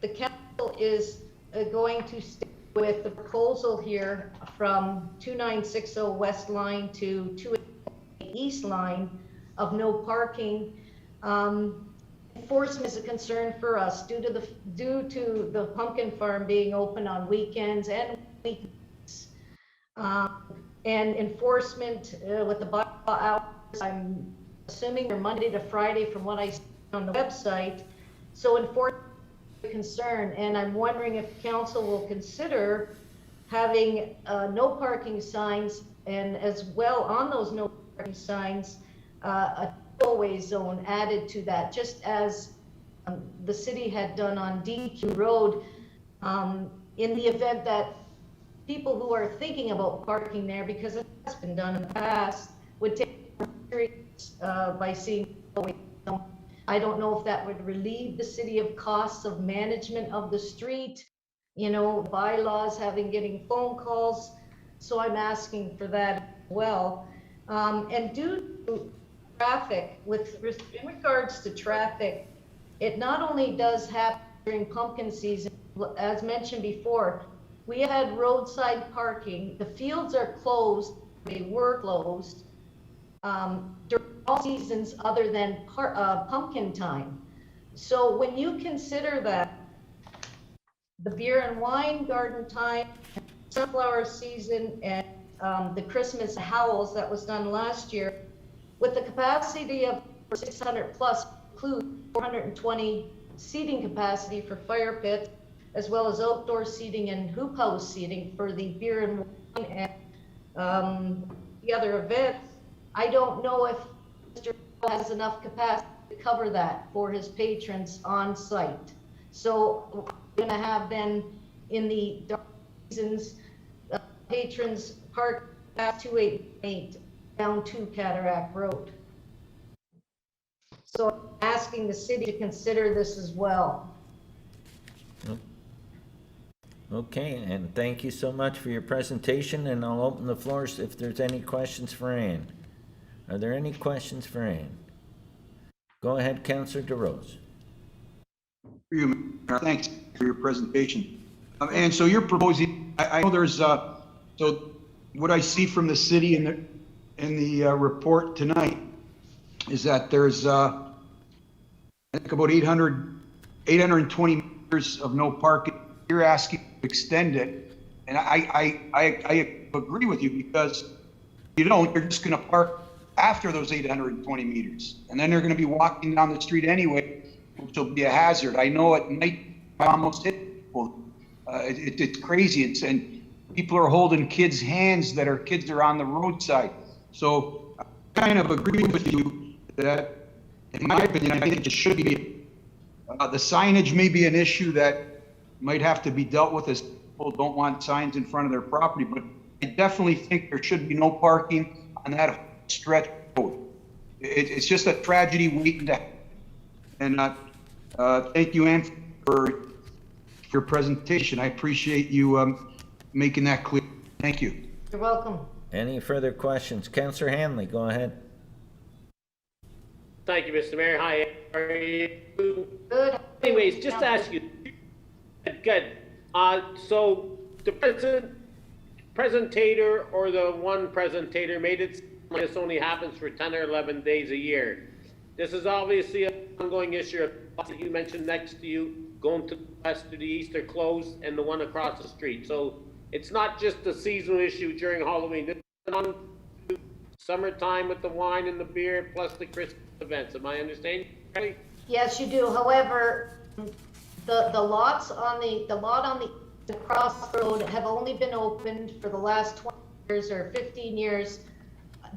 the council is going to stick with the proposal here from 2960 West Line to 288 East Line of no parking, enforcement is a concern for us due to the pumpkin farm being open on weekends and weekends. And enforcement with the bylaw hours, I'm assuming they're Monday to Friday from what I see on the website. So enforcement is a concern, and I'm wondering if council will consider having no parking signs, and as well on those no parking signs, a tollway zone added to that, just as the city had done on DQ Road, in the event that people who are thinking about parking there, because it has been done in the past, would take by seeing. I don't know if that would relieve the city of costs of management of the street, you know, bylaws getting phone calls. So I'm asking for that as well. And due to traffic, in regards to traffic, it not only does happen during pumpkin season, as mentioned before, we had roadside parking. The fields are closed. They were closed during all seasons other than pumpkin time. So when you consider that the beer and wine garden time, sunflower season, and the Christmas howls that was done last year, with the capacity of 600 plus, include 420 seating capacity for fire pits, as well as outdoor seating and hoop house seating for the beer and wine and the other events. I don't know if Mr. has enough capacity to cover that for his patrons on site. So we're gonna have then in the dark seasons, patrons park at 288 down to Cataract Road. So I'm asking the city to consider this as well. Okay, and thank you so much for your presentation, and I'll open the floors if there's any questions for Ann. Are there any questions for Ann? Go ahead, Councillor DeRose. Thanks for your presentation. And so you're proposing, I know there's, so what I see from the city in the report tonight is that there's, I think about 820 meters of no parking. You're asking to extend it, and I agree with you, because you don't, you're just going to park after those 820 meters, and then they're going to be walking down the street anyway, which will be a hazard. I know at night I almost hit people. It's crazy. And people are holding kids' hands that kids are on the roadside. So I kind of agree with you that, in my opinion, I think it should be, the signage may be an issue that might have to be dealt with, as people don't want signs in front of their property, but I definitely think there should be no parking on that stretch road. It's just a tragedy waiting to happen. And thank you, Ann, for your presentation. I appreciate you making that clear. Thank you. You're welcome. Any further questions? Councillor Hanley, go ahead. Thank you, Mr. Mayor. Hi, how are you? Good. Anyways, just to ask you, good. So the presentator or the one presentator made it seem like this only happens for 10 or 11 days a year. This is obviously an ongoing issue. That you mentioned next to you, going to the west to the east are closed, and the one across the street. So it's not just a seasonal issue during Halloween. This is on summertime with the wine and the beer, plus the Christmas events. Am I understanding correctly? Yes, you do. However, the lot on the crossroad have only been opened for the last 20 years or 15 years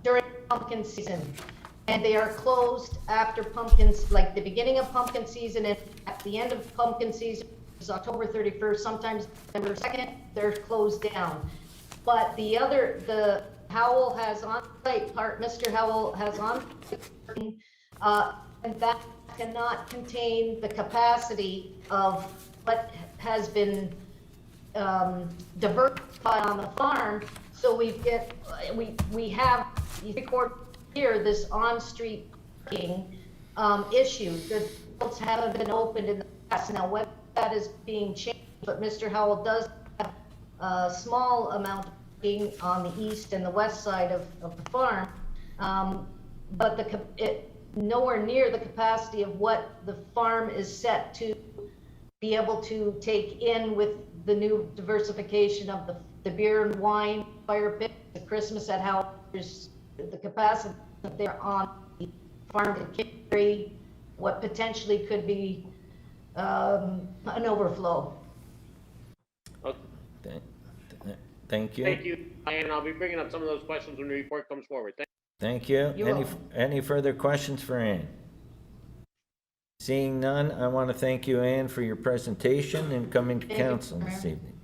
during pumpkin season. And they are closed after pumpkins, like the beginning of pumpkin season and at the end of pumpkin season is October 31st, sometimes December 2nd, they're closed down. But the Howell has on-site part, Mr. Howell has on-site, and that cannot contain the capacity of what has been diversified on the farm. So we have here this on-street parking issue. The fields haven't been opened in the past. Now, whether that is being changed, but Mr. Howell does have a small amount of parking on the east and the west side of the farm, but nowhere near the capacity of what the farm is set to be able to take in with the new diversification of the beer and wine, fire pit, the Christmas at Howell. There's the capacity there on the farm to carry what potentially could be an overflow. Okay. Thank you. Thank you, and I'll be bringing up some of those questions when the report comes forward. Thank you. Any further questions for Ann? Seeing none, I want to thank you, Ann, for your presentation and coming to council this evening.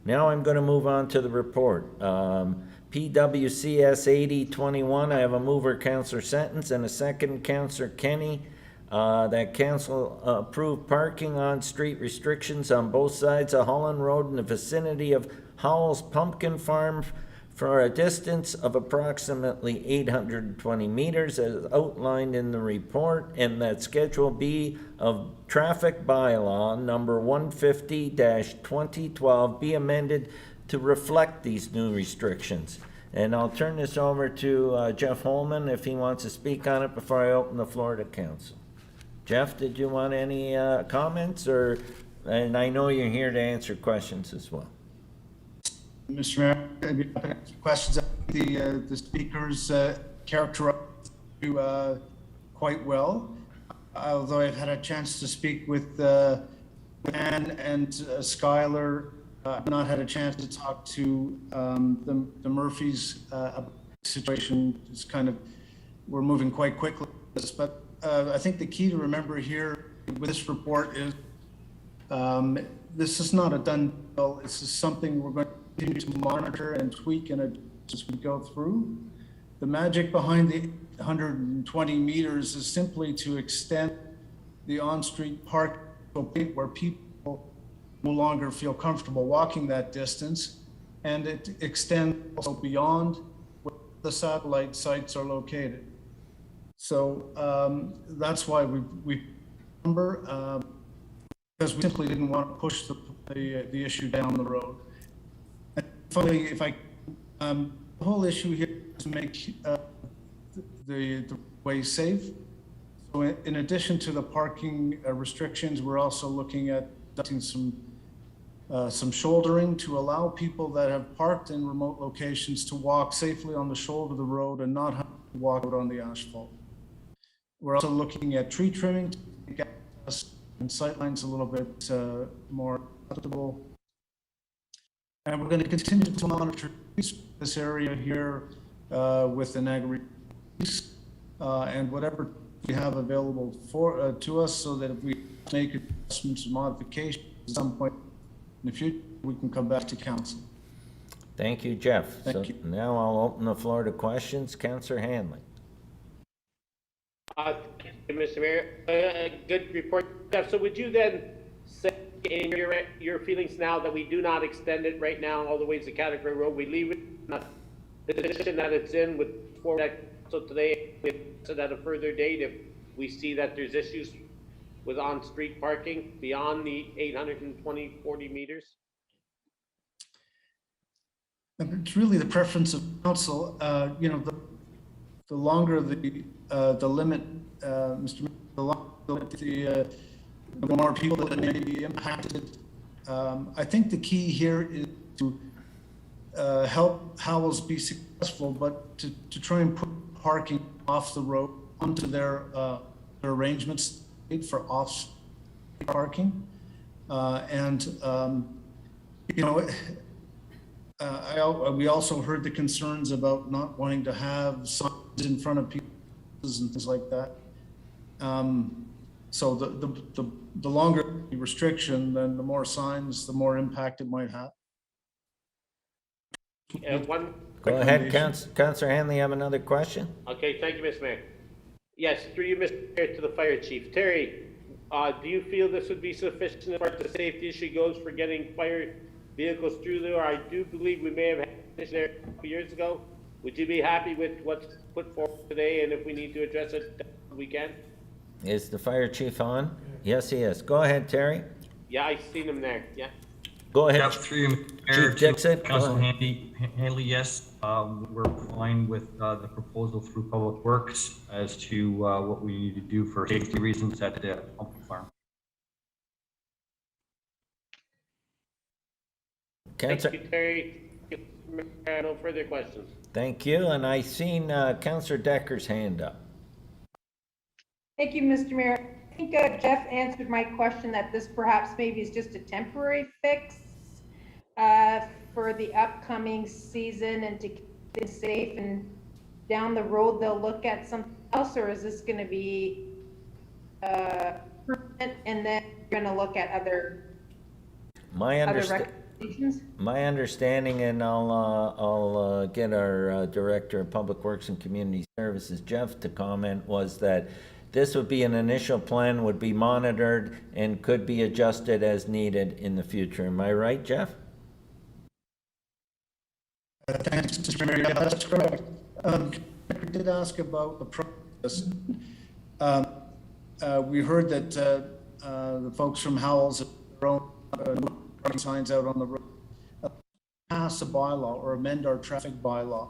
Now I'm going to move on to the report. PWCS 8021, I have a mover, Councillor Sentence, and a second, Councillor Kenny, that council approved parking on street restrictions on both sides of Holland Road in the vicinity of Howell's Pumpkin Farm for a distance of approximately 820 meters as outlined in the report, and that Schedule B of Traffic Bylaw number 150-2012 be amended to reflect these new restrictions. And I'll turn this over to Jeff Holman if he wants to speak on it before I open the floor to council. Jeff, did you want any comments, and I know you're here to answer questions as well. Mr. Mayor, I'd be happy to answer questions. The speakers characterized you quite well. Although I've had a chance to speak with Ann and Skylar, I've not had a chance to talk to the Murphys situation. It's kind of, we're moving quite quickly. But I think the key to remember here with this report is this is not a done deal. This is something we're going to continue to monitor and tweak and as we go through. The magic behind the 120 meters is simply to extend the on-street park to a point where people no longer feel comfortable walking that distance, and it extends also beyond where the satellite sites are located. So that's why we remember, because we simply didn't want to push the issue down the road. And finally, if I, the whole issue here is to make the way safe. So in addition to the parking restrictions, we're also looking at doing some shouldering to allow people that have parked in remote locations to walk safely on the shoulder of the road and not have to walk out on the asphalt. We're also looking at tree trimming to make access and sightlines a little bit more acceptable. And we're going to continue to monitor this area here with the Niagara and whatever we have available for to us, so that if we make adjustments and modifications at some point in the future, we can come back to council. Thank you, Jeff. Thank So now I'll open the floor to questions. Councillor Hanley. Thank you, Mr. Mayor. Good report, Jeff. So would you then say in your feelings now that we do not extend it right now all the way to Category Road? We leave it in the position that it's in with forward. So today, we set at a further date if we see that there's issues with on-street parking beyond the 840 meters? It's really the preference of council. You know, the longer the limit, Mr. Mayor, the longer the more people that may be impacted. I think the key here is to help Howells be successful, but to try and put parking off the road onto their arrangements for off parking. You know, we also heard the concerns about not wanting to have signs in front of people and things like that. So the longer the restriction, then the more signs, the more impact it might have. Go ahead, Councillor Hanley, you have another question? Okay, thank you, Mr. Mayor. Yes, through you, Mr. Mayor, to the fire chief. Terry, do you feel this would be sufficient as far as the safety issue goes for getting fire vehicles through there? I do believe we may have had this there a couple years ago. Would you be happy with what's put forward today, and if we need to address it, we can? Is the fire chief on? Yes, he is. Go ahead, Terry. Yeah, I seen him there, yeah. Go ahead. Jeff, through you, Mayor, Chief Dixon. Council Hanley, yes, we're fine with the proposal through Public Works as to what we need to do for safety reasons at the pumpkin farm. Thank you, Terry. No further questions. Thank you, and I seen Councillor Decker's hand up. Thank you, Mr. Mayor. I think Jeff answered my question that this perhaps maybe is just a temporary fix for the upcoming season and to keep it safe, and down the road they'll look at something else, or is this going to be permanent and then you're going to look at other recommendations? My understanding, and I'll get our Director of Public Works and Community Services, Jeff, to comment, was that this would be an initial plan, would be monitored, and could be adjusted as needed in the future. Am I right, Jeff? Thanks, Mr. Mayor. Yeah, that's correct. I did ask about the process. We heard that the folks from Howells have their own signs out on the road. Pass a bylaw or amend our traffic bylaw.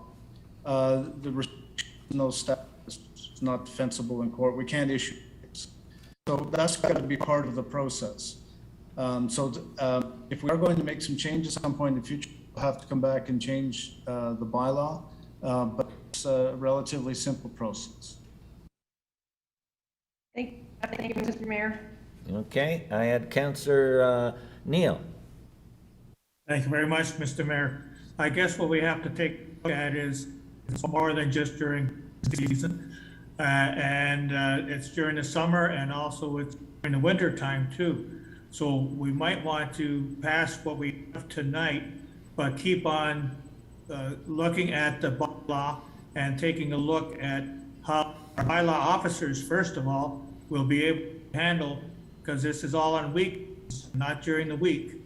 The restriction in those steps is not defensible in court. We can't issue it. So that's got to be part of the process. If we are going to make some changes at some point in the future, we'll have to come back and change the bylaw, but it's a relatively simple process. Thank you, Mr. Mayor. Okay, I had Councillor Neal. Thank you very much, Mr. Mayor. I guess what we have to take a look at is it's more than just during the season. It's during the summer, and also it's during the winter time too. So we might want to pass what we have tonight, but keep on looking at the bylaw and taking a look at how our bylaw officers, first of all, will be able to handle, because this is all on weekends, not during the week,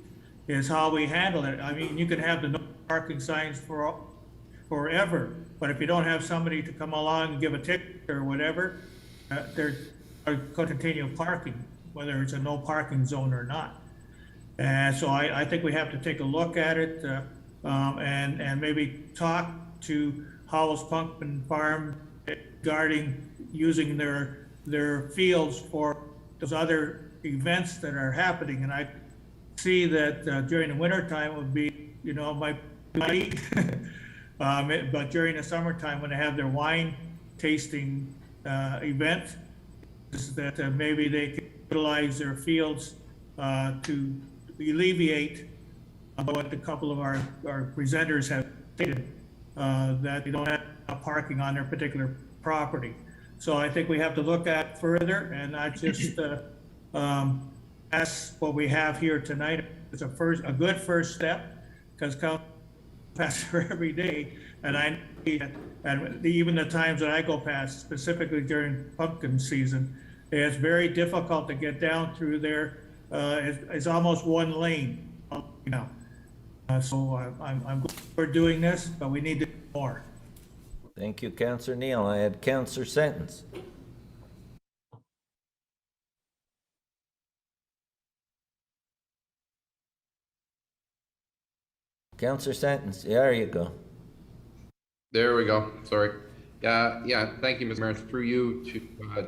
is how we handle it. I mean, you can have the no parking signs forever, but if you don't have somebody to come along and give a ticket or whatever, they're going to continue parking, whether it's a no parking zone or not. And so I think we have to take a look at it and maybe talk to Howells Pumpkin Farm regarding using their fields for those other events that are happening. And I see that during the winter time it would be, might be, but during the summertime when they have their wine tasting event, is that maybe they can utilize their fields to alleviate what a couple of our presenters have stated, that they don't have parking on their particular property. So I think we have to look at further, and not just ask what we have here tonight. It's a good first step, because past her every day, and even the times that I go past, specifically during pumpkin season, it's very difficult to get down through there. It's almost one lane, you know. So I'm glad we're doing this, but we need to do more. Thank you, Councillor Neal. I had Councillor Sentence. Councillor Sentence, there you go. There we go. Sorry. Yeah, thank you, Mr. Mayor. Through you to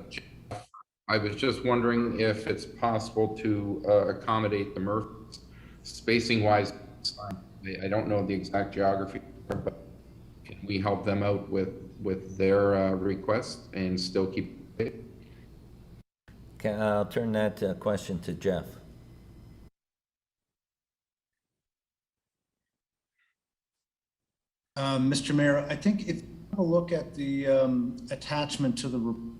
Jeff. I was just wondering if it's possible to accommodate the Murphys spacing wise. I don't know the exact geography, but can we help them out with their request and still keep it? I'll turn that question to Jeff. Mr. Mayor, I think if you have a look at the attachment to the report,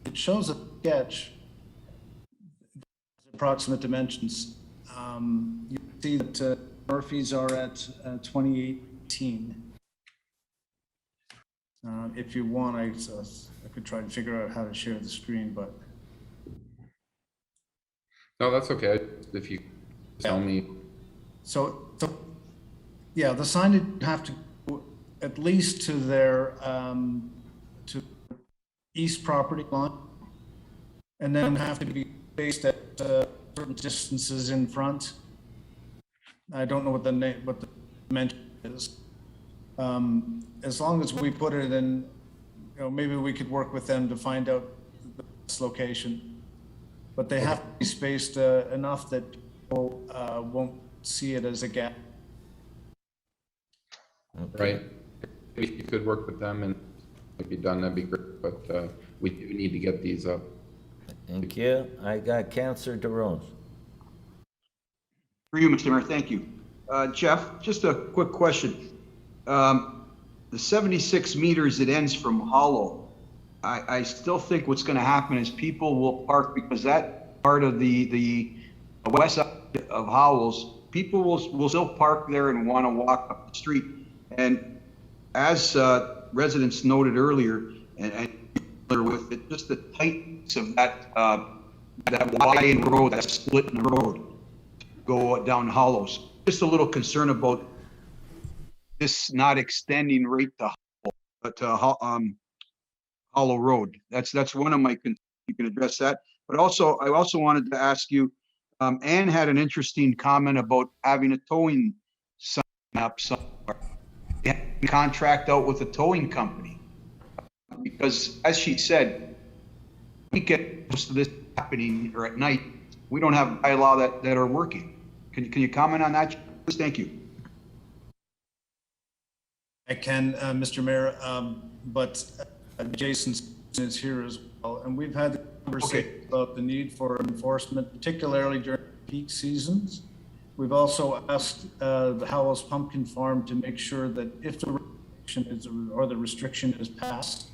it shows a sketch, approximate dimensions. You see that Murphys are at 2018. If you want, I could try to figure out how to share the screen, but. No, that's okay. If you tell me. So yeah, the sign would have to go at least to their to east property line, and then have to be spaced at certain distances in front. I don't know what the dimension is. As long as we put it in, you know, maybe we could work with them to find out the best location. But they have to be spaced enough that people won't see it as a gap. Right. If you could work with them and if you've done, that'd be great. But we do need to get these up. Thank you. I got Councillor DeRose. For you, Mr. Mayor, thank you. Jeff, just a quick question. The 76 meters it ends from Hollow, I still think what's going to happen is people will park, because that part of the west side of Howells, people will still park there and want to walk up the street. And as residents noted earlier, and with it, just the tightness of that wide road, that split in the road, go down Hollows. Just a little concern about this not extending right to Hollow Road. That's one of my concerns. You can address that. But also, I also wanted to ask you, Ann had an interesting comment about having a towing sign up somewhere. Contract out with a towing company. Because as she said, we get most of this happening or at night, we don't have bylaw that are working. Can you comment on that? Thank you. I can, Mr. Mayor, but Jason is here as well, and we've had the conversation about the need for enforcement, particularly during peak seasons. We've also asked the Howells Pumpkin Farm to make sure that if the restriction is passed,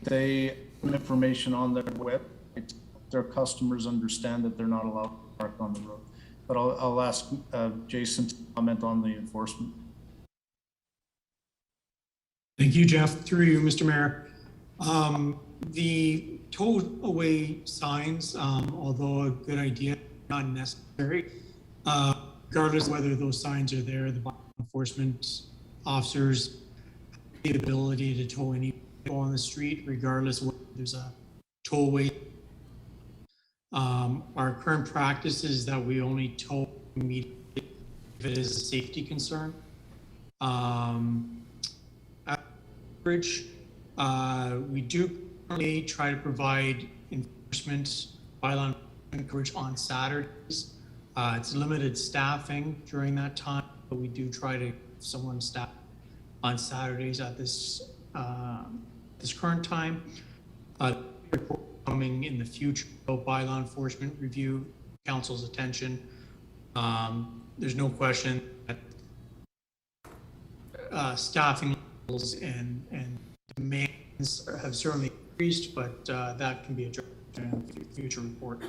they put information on their website. Their customers understand that they're not allowed to park on the road. But I'll ask Jason to comment on the enforcement. Thank you, Jeff. Through you, Mr. Mayor. The tow away signs, although a good idea, not necessary. Regardless of whether those signs are there, the enforcement officers have the ability to tow any vehicle on the street, regardless of whether there's a tollway. Our current practice is that we only tow immediately if it is a safety concern. We do currently try to provide enforcement, bylaw enforcement coverage on Saturdays. It's limited staffing during that time, but we do try to someone staff on Saturdays at this current time. Coming in the future, bylaw enforcement review, council's attention. There's no question that staffing levels and demands have certainly increased, but that can be addressed in a future report.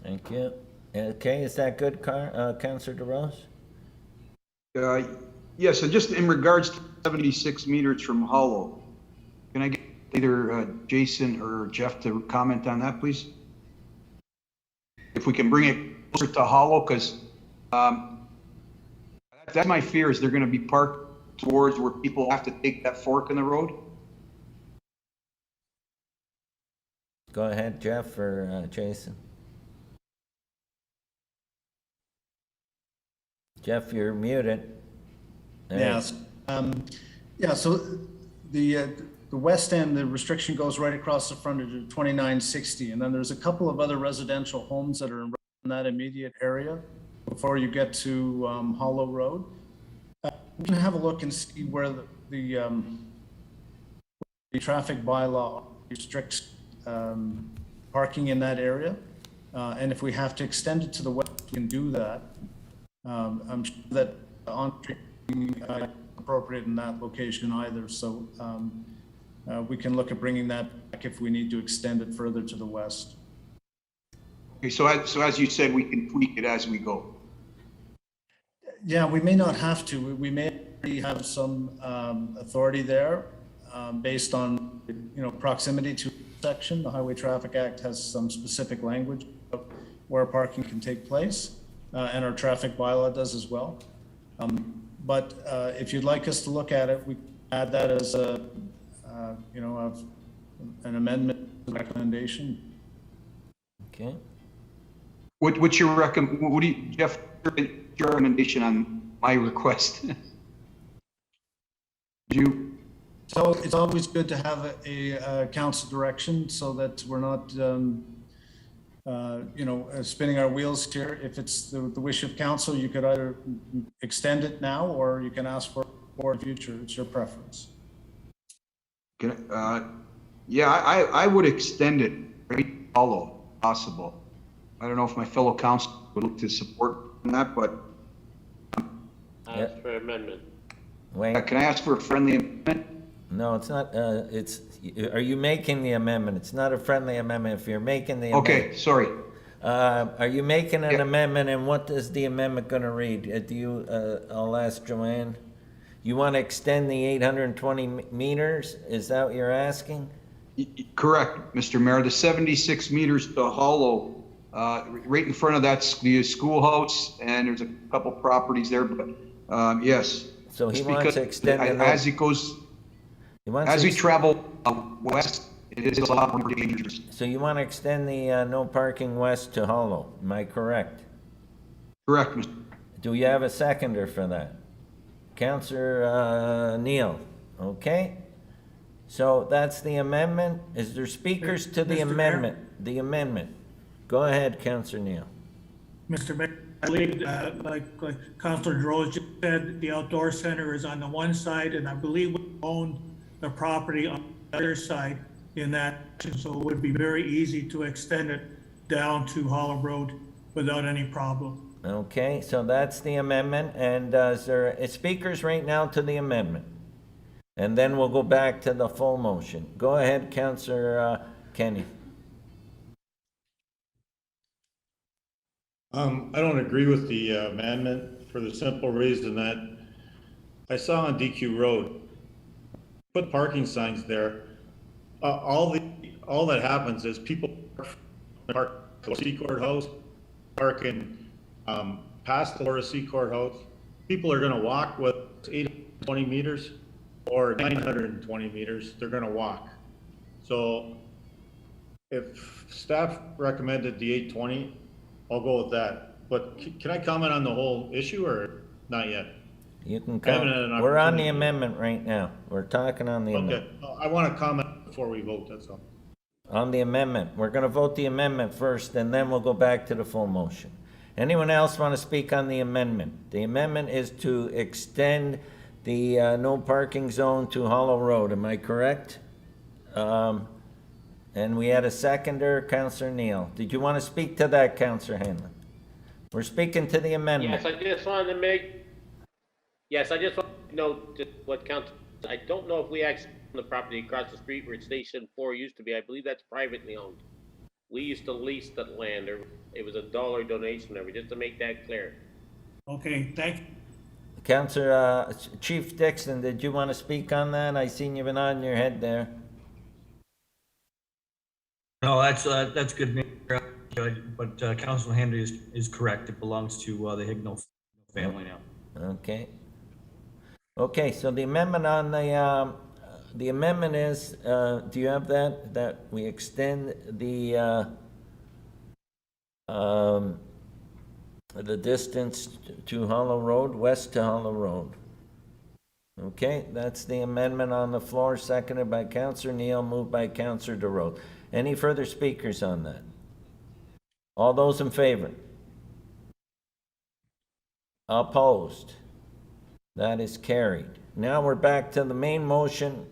Thank you. Okay, is that good, Councillor DeRose? Yeah, so just in regards to 76 meters from Hollow, can I get either Jason or Jeff to comment on that, please? If we can bring it closer to Hollow, because that's my fear, is they're going to be parked towards where people have to take that fork in the road. Go ahead, Jeff or Jason. Jeff, you're muted. Yes. Yeah, so the west end, the restriction goes right across the frontage of 2960. And then there's a couple of other residential homes that are in that immediate area before you get to Hollow Road. We can have a look and see where the traffic bylaw restricts parking in that area. And if we have to extend it to the west, we can do that. I'm sure that on-street appropriate in that location either. So we can look at bringing that back if we need to extend it further to the west. Okay, so as you said, we can tweak it as we go. Yeah, we may not have to. We may already have some authority there based on, proximity to the section. The Highway Traffic Act has some specific language of where parking can take place, and our traffic bylaw does as well. But if you'd like us to look at it, we add that as an amendment recommendation. Okay. What's your what do you, Jeff, your recommendation on my request? So it's always good to have a council direction so that we're not, spinning our wheels here. If it's the wish of council, you could either extend it now or you can ask for in the future. It's your preference. Yeah, I would extend it right Hollow, possible. I don't know if my fellow council would look to support that, but. Ask for amendment. Wait. Can I ask for a friendly amendment? No, it's not, are you making the amendment? It's not a friendly amendment if you're making the amendment. Okay, sorry. Are you making an amendment, and what is the amendment gonna read? I'll ask Joanne. You want to extend the 820 meters? Is that what you're asking? Correct, Mr. Mayor. The 76 meters to Hollow, right in front of that's the schoolhouse, and there's a couple properties there, but yes. So he wants to extend it as it goes, as we travel west, it is a lot more dangerous. So you want to extend the no parking west to Hollow, am I correct? Correct, Mr. Do you have a seconder for that? Councillor Neal, okay? So that's the amendment. Is there speakers to the amendment? The amendment. Go ahead, Councillor Neal. Mr. Mayor, I believe, like Councilor Droz just said, the outdoor center is on the one side, and I believe we own the property on the other side in that, so it would be very easy to extend it down to Hollow Road without any problem. Okay, so that's the amendment, and is there speakers right now to the amendment? And then we'll go back to the full motion. Go ahead, Councillor Kenny. I don't agree with the amendment for the simple reason that I saw on DQ Road, put parking signs there. All that happens is people park at the C courthouse, parking past the Laura C courthouse. People are going to walk with 820 meters or 920 meters. They're going to walk. So if staff recommended the 820, I'll go with that. But can I comment on the whole issue or not yet? You can comment. We're on the amendment right now. We're talking on the amendment. Okay, I want to comment before we vote, that's all. On the amendment. We're going to vote the amendment first, and then we'll go back to the full motion. Anyone else want to speak on the amendment? The amendment is to extend the no parking zone to Hollow Road. Am I correct? And we had a seconder, Councillor Neal. Did you want to speak to that, Councillor Hanlon? We're speaking to the amendment. Yes, I just wanted to note just what Council, I don't know if we actually own the property across the street where Station 4 used to be. I believe that's privately owned. We used to lease that land, or it was $1 donation every, just to make that clear. Okay, thank you. Councillor, Chief Dixon, did you want to speak on that? I seen you been nodding your head there. No, that's good, Mayor. But Councilor Henry is correct. It belongs to the Hignall family now. Okay. Okay, so the amendment on the amendment is, do you have that? That we extend the distance to Hollow Road, west to Hollow Road. Okay, that's the amendment on the floor, seconded by Councillor Neal, moved by Councillor Thorold. Any further speakers on that? All those in favor? Opposed? That is carried. Now we're back to the main motion,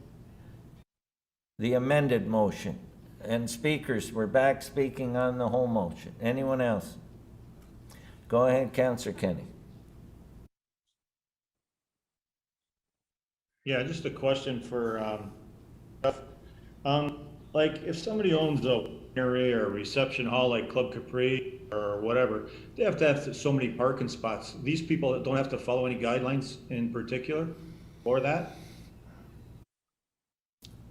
the amended motion. And speakers, we're back speaking on the whole motion. Anyone else? Go ahead, Councillor Kenny. Yeah, just a question for Jeff. Like if somebody owns a area or a reception hall like Club Capri or whatever, they have to have so many parking spots. These people don't have to follow any guidelines in particular for that?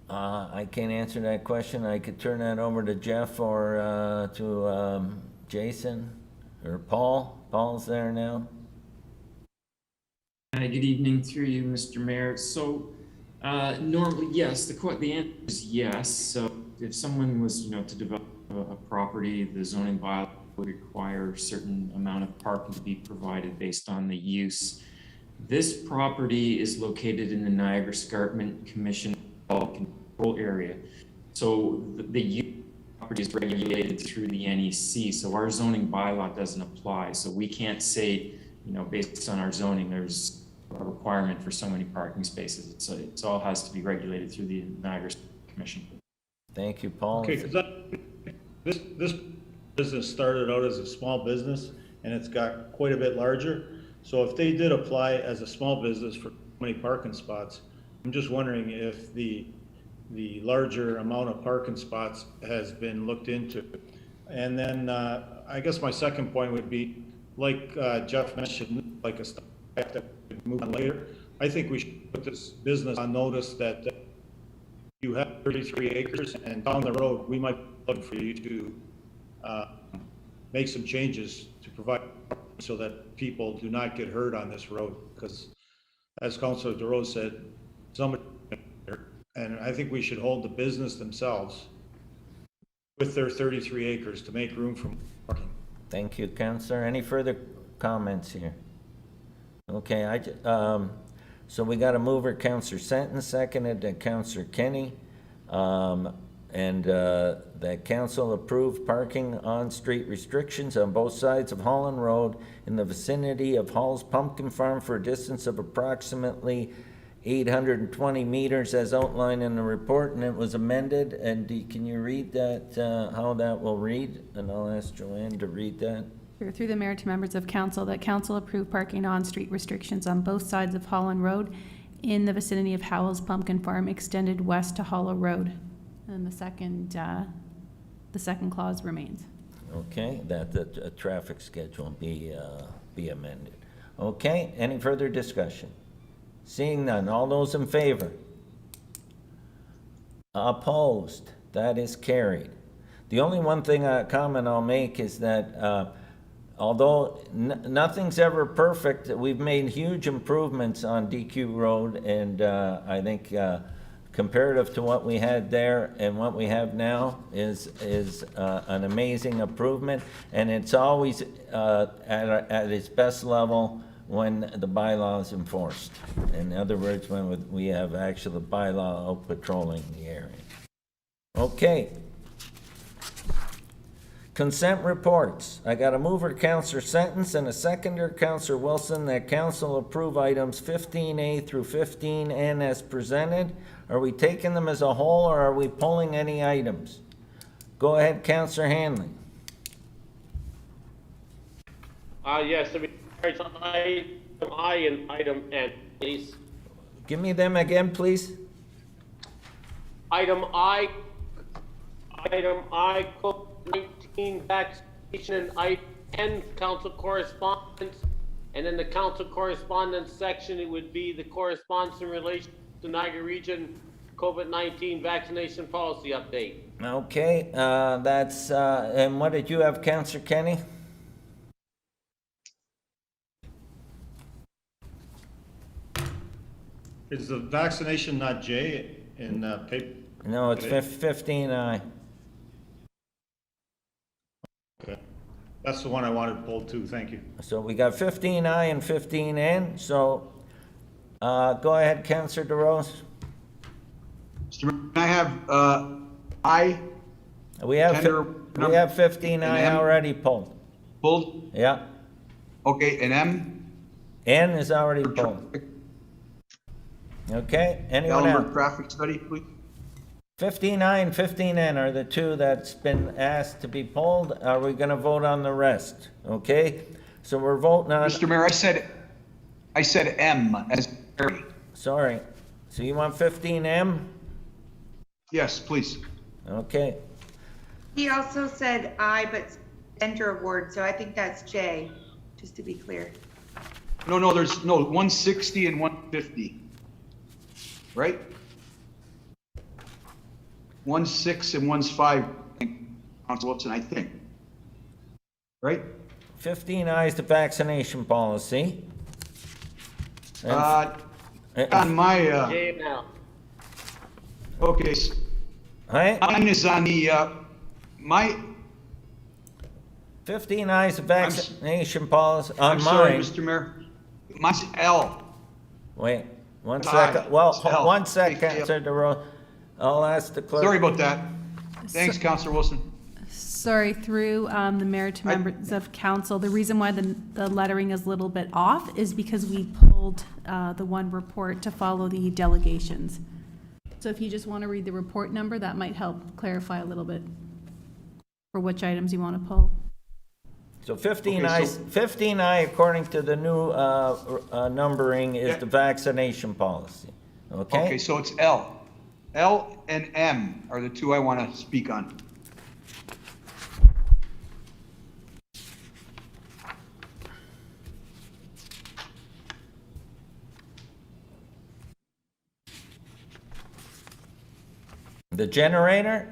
I can't answer that question. I could turn that over to Jeff or to Jason or Paul. Paul's there now. Good evening through you, Mr. Mayor. So normally, yes, the answer is yes. So if someone was, to develop a property, the zoning bylaw would require a certain amount of parking to be provided based on the use. This property is located in the Niagara Escarpment Commission control area. So the use property is regulated through the NEC. So our zoning bylaw doesn't apply. So we can't say, based on our zoning, there's a requirement for so many parking spaces. It all has to be regulated through the Niagara Commission. Thank you, Paul. Okay, because this business started out as a small business and it's got quite a bit larger. So if they did apply as a small business for many parking spots, I'm just wondering if the larger amount of parking spots has been looked into. And then I guess my second point would be, like Jeff mentioned, like a stop that would move on later. I think we should put this business on notice that you have 33 acres and down the road, we might be looking for you to make some changes to provide so that people do not get hurt on this road. Because as Councilor Thorold said, somebody, and I think we should hold the business themselves with their 33 acres to make room for parking. Thank you, Councillor. Any further comments here? Okay, so we got a mover, Councillor Senton, seconded to Councillor Kenny, and that council approved parking on-street restrictions on both sides of Holland Road in the vicinity of Hall's Pumpkin Farm for a distance of approximately 820 meters as outlined in the report, and it was amended. And can you read that, how that will read? And I'll ask Joanne to read that. Through the mayor to members of council, that council approved parking on-street restrictions on both sides of Holland Road in the vicinity of Howell's Pumpkin Farm extended west to Hollow Road. And the second clause remains. Okay, that the traffic schedule be amended. Okay, any further discussion? Seeing none, all those in favor? Opposed? That is carried. The only one thing comment I'll make is that although nothing's ever perfect, we've made huge improvements on DQ Road, and I think comparative to what we had there and what we have now is an amazing improvement, and it's always at its best level when the bylaw is enforced. In other words, when we have actually the bylaw out patrolling the area. Okay. Consent reports. I got a mover, Councillor Sentence, and a seconder, Councillor Wilson, that council approve items 15A through 15N as presented. Are we taking them as a whole, or are we pulling any items? Go ahead, Councillor Hanley. Yes, item I and item N, please. Give me them again, please. Item I, COVID-19 vaccination, and item N, council correspondence, And in the council correspondence section, it would be the correspondence in relation to Niagara Region COVID-19 vaccination policy update. Okay, that's, and what did you have, Councillor Kenny? Is the vaccination not J in paper? No, it's 15I. Okay. That's the one I wanted pulled too, thank you. So we got 15I and 15N, so, go ahead, Councillor DeRose. Mr. Mayor, I have, I. We have 15I M. already pulled. Pulled? Yeah. Okay, and M? N is already pulled. Okay, anyone else? Ellenberg traffic study, please. 15I and 15N are the two that's been asked to be pulled. Are we gonna vote on the rest? Okay, so we're voting on. Mr. Mayor, I said M as Mary. Sorry, so you want 15M? Yes, please. Okay, He also said I, but enter a word, so I think that's J, just to be clear. No, there's 160 and 150. Right? 1.6 and 1.5, Council Wilson, I think. Right? 15I is the vaccination policy. And On my, Jay now. okay, Right? mine is on the, my, 15I is the vaccination policy on I'm sorry, mine. Mr. Mayor. Mine's L. Wait, one Aye, second. Well, it's L. one second, Big L. Councillor DeRose. I'll ask the clerk. Sorry about that. Thanks, Councilor Wilson. Sorry, through the mayor to members of council, the reason why the lettering is a little bit off is because we pulled the one report to follow the delegations. So if you just want to read the report number, that might help clarify a little bit for which items you want to pull. So 15I, according to the new numbering, is the vaccination policy. Okay? Okay, so it's L. L and M are the two I want to speak on. The generator?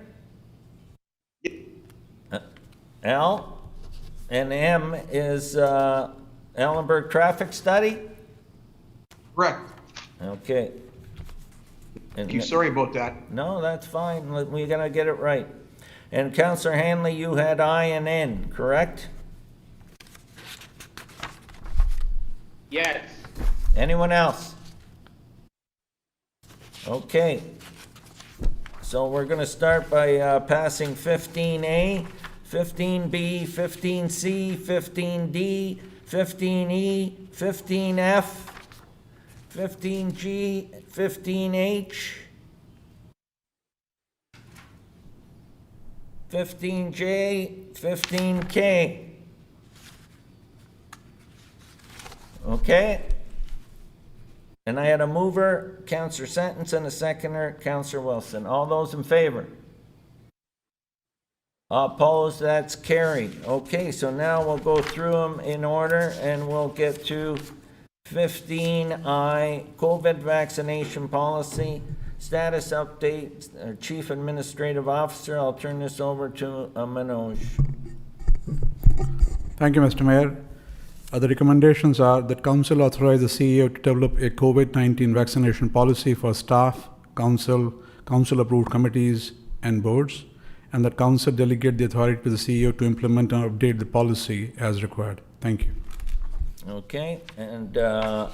L, and M is Ellenberg traffic study? Correct. Okay. Thank you. Sorry about that. No, that's fine. We're gonna get it right. And Councillor Hanley, you had I and N, correct? Yes. Anyone else? Okay. So we're gonna start by passing 15A, 15B, 15C, 15D, 15E, 15F, 15G, 15H, 15J, 15K. Okay? And I had a mover, Councillor Sentence, and a seconder, Councillor Wilson. All those in favor? Opposed, that's carried. Okay, so now we'll go through them in order and we'll get to 15I, COVID vaccination policy, status update, Chief Administrative Officer. I'll turn this over to Manoj. Thank you, Mr. Mayor. The recommendations are that Council authorize the CEO to develop a COVID-19 vaccination policy for staff, council-approved committees and boards, and that Council delegate the authority to the CEO to implement and update the policy as required. Thank you. Okay, and I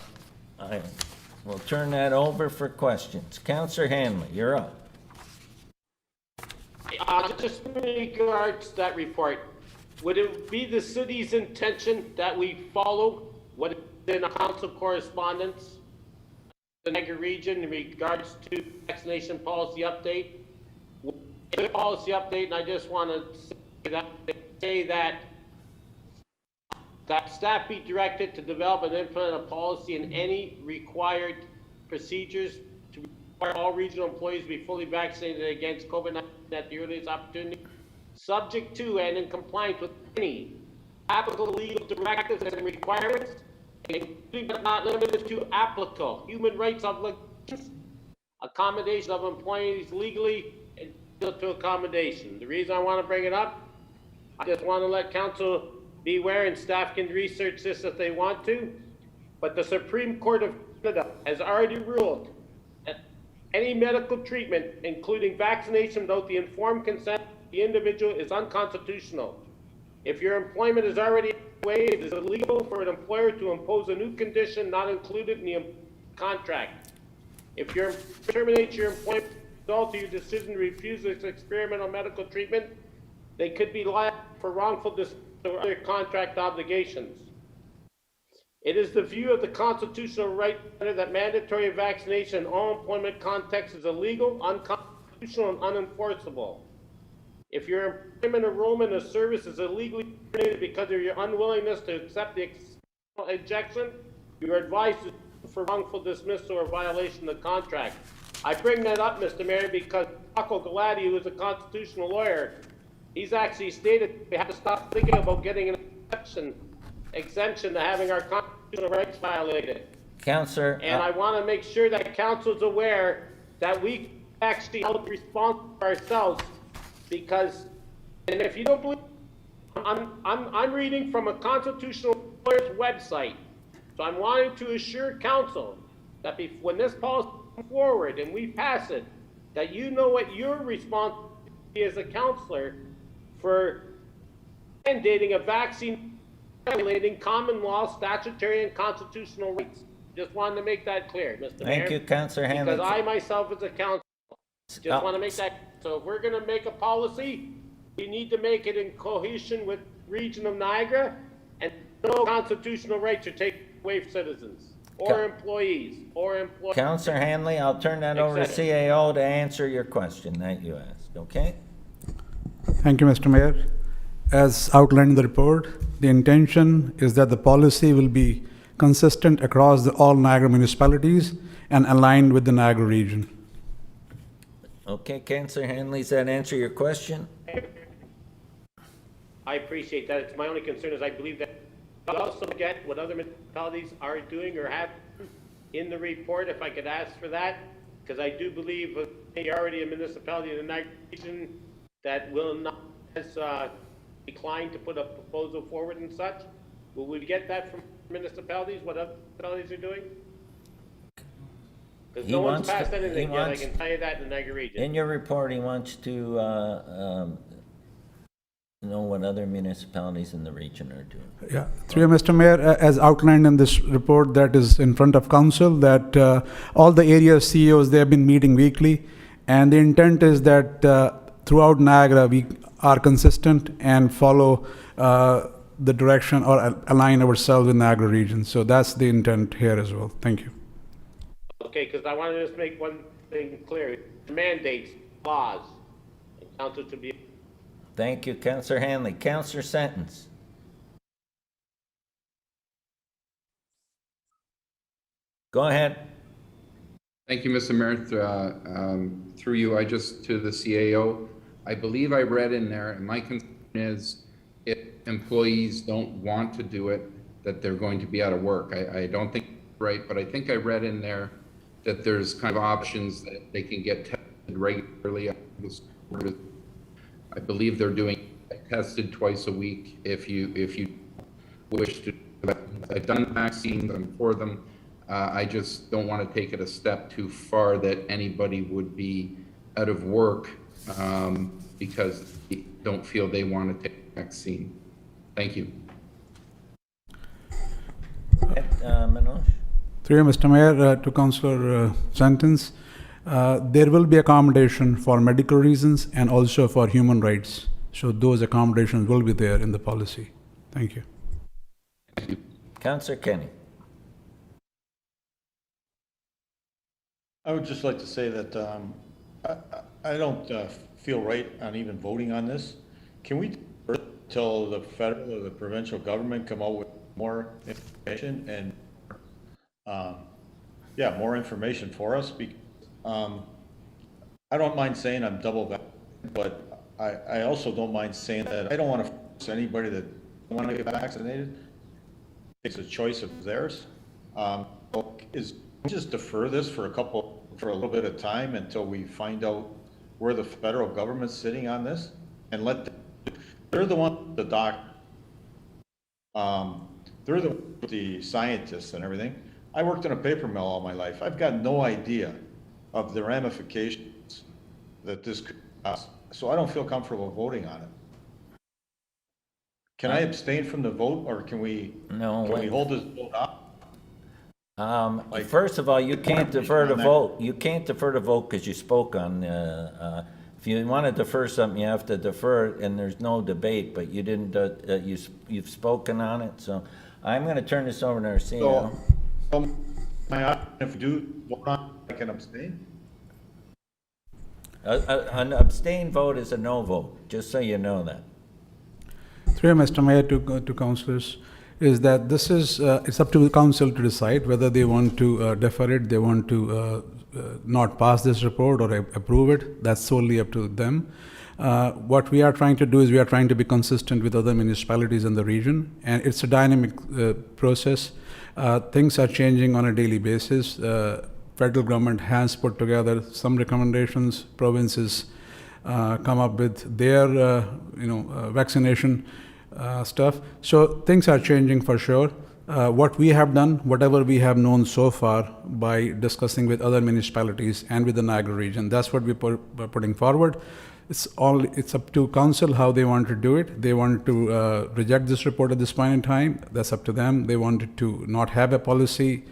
will turn that over for questions. Councillor Hanley, you're up. Just in regards to that report, would it be the city's intention that we follow what is in a council correspondence, the Niagara region in regards to vaccination policy update? The policy update, and I just want to say that staff be directed to develop and implement a policy in any required procedures to require all regional employees to be fully vaccinated against COVID-19 at the earliest opportunity, subject to and in compliance with any applicable legal directives and requirements, including but not limited to applicable human rights obligations, accommodation of employees legally entitled to accommodation. The reason I want to bring it up, I just want to let council be aware, and staff can research this if they want to, but the Supreme Court of Canada has already ruled that any medical treatment, including vaccination without the informed consent of the individual, is unconstitutional. If your employment is already away, it is illegal for an employer to impose a new condition not included in the contract. If you terminate your employment as a result of your decision to refuse this experimental medical treatment, they could be liable for wrongful dismissal or other contract obligations. It is the view of the constitutional right that mandatory vaccination in all employment contexts is illegal, unconstitutional, and unenforceable. If your employment, enrollment, or service is illegally terminated because of your unwillingness to accept the injection, you are advised to sue for wrongful dismissal or violation of the contract. I bring that up, Mr. Mayor, because Paco Galati, who is a constitutional lawyer, he's actually stated we have to stop thinking about getting an exemption to having our constitutional rights violated. Councillor. And I want to make sure that council's aware that we actually held responsible for ourselves, because, and if you don't believe, I'm reading from a constitutional lawyer's website. So I'm wanting to assure council that when this policy comes forward and we pass it, that you know what your responsibility as a councillor for mandating a vaccine violating common law, statutory, and constitutional rights. Just wanted to make that clear, Mr. Mayor. Thank you, Councillor Hanley. Because I myself as a council just want to make that. So if we're going to make a policy, we need to make it in cohesion with region of Niagara, and no constitutional rights are taken away from citizens or employees or employees. Councillor Hanley, I'll turn that over to CAO to answer your question that you asked, okay? Thank you, Mr. Mayor. As outlined in the report, the intention is that the policy will be consistent across all Niagara municipalities and aligned with the Niagara region. Okay, Councillor Hanley, does that answer your question? I appreciate that. It's my only concern is I believe that we also get what other municipalities are doing or have in the report, if I could ask for that, because I do believe they are already a municipality in the Niagara region that will not has declined to put a proposal forward and such. Will we get that from municipalities, what other municipalities are doing? Because no one's passed anything yet, I can tell you that in the Niagara region. In your report, he wants to know what other municipalities in the region are doing. Yeah, through you, Mr. Mayor, as outlined in this report that is in front of council, that all the area CEOs, they have been meeting weekly, and the intent is that throughout Niagara, we are consistent and follow the direction or align ourselves with Niagara region. So that's the intent here as well. Thank you. Okay, because I want to just make one thing clear. Mandates, laws, and council to be. Thank you, Councillor Hanley. Councillor Sentence. Go ahead. Thank you, Mr. Mayor. Through you, I just, to the CAO, I believe I read in there, and my concern is if employees don't want to do it, that they're going to be out of work. I don't think it's right, but I think I read in there that there's kind of options that they can get tested regularly. I believe they're doing tested twice a week if you wish to. I've done vaccines, I'm for them. I just don't want to take it a step too far that anybody would be out of work because they don't feel they want to take the vaccine. Thank you. Manoj? Through you, Mr. Mayor, to Councillor Sentence, there will be accommodation for medical reasons and also for human rights. So those accommodations will be there in the policy. Thank you. Councillor Kenny. I would just like to say that I don't feel right on even voting on this. Can we tell the federal or the provincial government come out with more information and more information for us? Because I don't mind saying I'm double vaccinated, but I also don't mind saying that I don't want to force anybody that don't want to get vaccinated. it's a choice of theirs. Can we just defer this for a little bit of time until we find out where the federal government's sitting on this, and they're the one, the they're the scientists and everything. I worked in a paper mill all my life. I've got no idea of the ramifications that this could cause, so I don't feel comfortable voting on it. Can I abstain from the vote, or can we hold this vote up? First of all, you can't defer the vote. You can't defer the vote because you spoke on, if you want to defer something, you have to defer it, and there's no debate, but you didn't, you've spoken on it, so I'm going to turn this over to our CEO. So, if we do vote on it, I can abstain? An abstain vote is a no vote, just so you know that. Through Mr. Mayor to councillors, is that this is, it's up to the council to decide whether they want to defer it, they want to not pass this report or approve it. That's solely up to them. What we are trying to do is we are trying to be consistent with other municipalities in the region, and it's a dynamic process. Things are changing on a daily basis. Federal government has put together some recommendations. Provinces come up with their, vaccination stuff. So things are changing for sure. What we have done, whatever we have known so far by discussing with other municipalities and with the Niagara region, that's what we're putting forward. It's up to council how they want to do it. They want to reject this report at this point in time. That's up to them. They wanted to not have a policy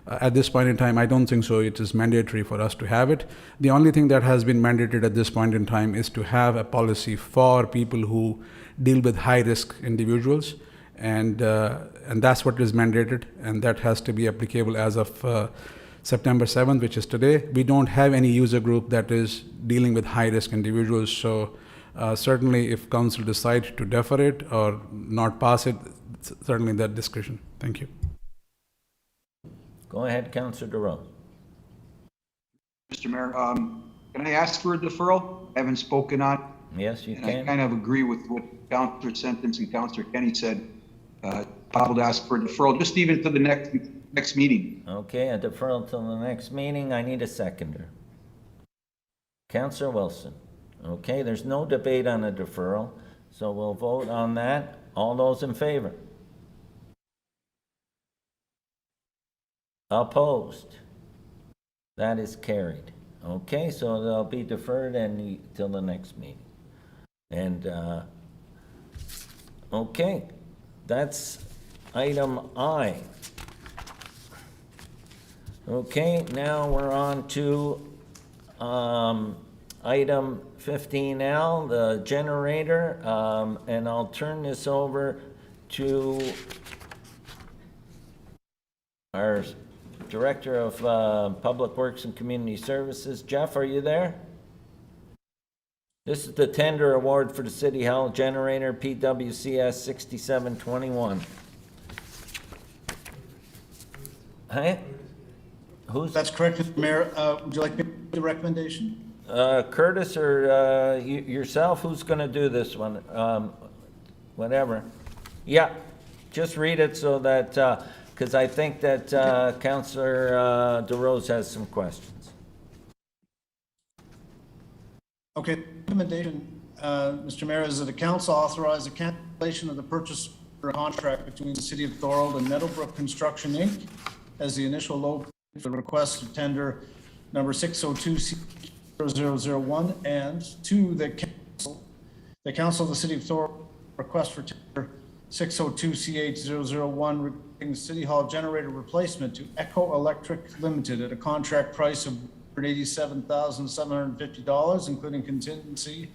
at this point in time. I don't think so. It is mandatory for us to have it. The only thing that has been mandated at this point in time is to have a policy for people who deal with high-risk individuals, and that's what is mandated, and that has to be applicable as of September 7th, which is today. We don't have any user group that is dealing with high-risk individuals, so certainly if council decides to defer it or not pass it, certainly that discretion. Thank you. Go ahead, Councillor DeRose. Mr. Mayor, can I ask for a deferral? I haven't spoken on. Yes, you And can. I kind of agree with what Councillor Sentence and Councillor Kenny said. Possible to ask for a deferral, just even to the next meeting. Okay, a deferral till the next meeting. I need a seconder. Councillor Wilson. Okay, there's no debate on a deferral, so we'll vote on that. All those in favor? Opposed? That is carried. Okay, so they'll be deferred till the next meeting. And, okay, that's item I. Okay, now we're on to item 15L, the generator, and I'll turn this over to our Director of Public Works and Community Services. Jeff, are you there? This is the tender award for the City Hall generator, PWCS 6721. Hey? That's correct, Mr. Mayor. Would you like me to make the recommendation? Curtis or yourself, who's going to do this one? Whatever. Yeah, just read it so that, because I think that Councillor DeRose has some questions. Okay, recommendation, Mr. Mayor, is that the council authorize the cancellation of the purchase order contract between the City of Thorold and Meadowbrook Construction, Inc. as the initial low for the request of tender number 602-0001, and two, the council of the City of Thorold request for tender 602-CH001 regarding the City Hall generator replacement to Echo Electric Limited at a contract price of $187,750, including contingency,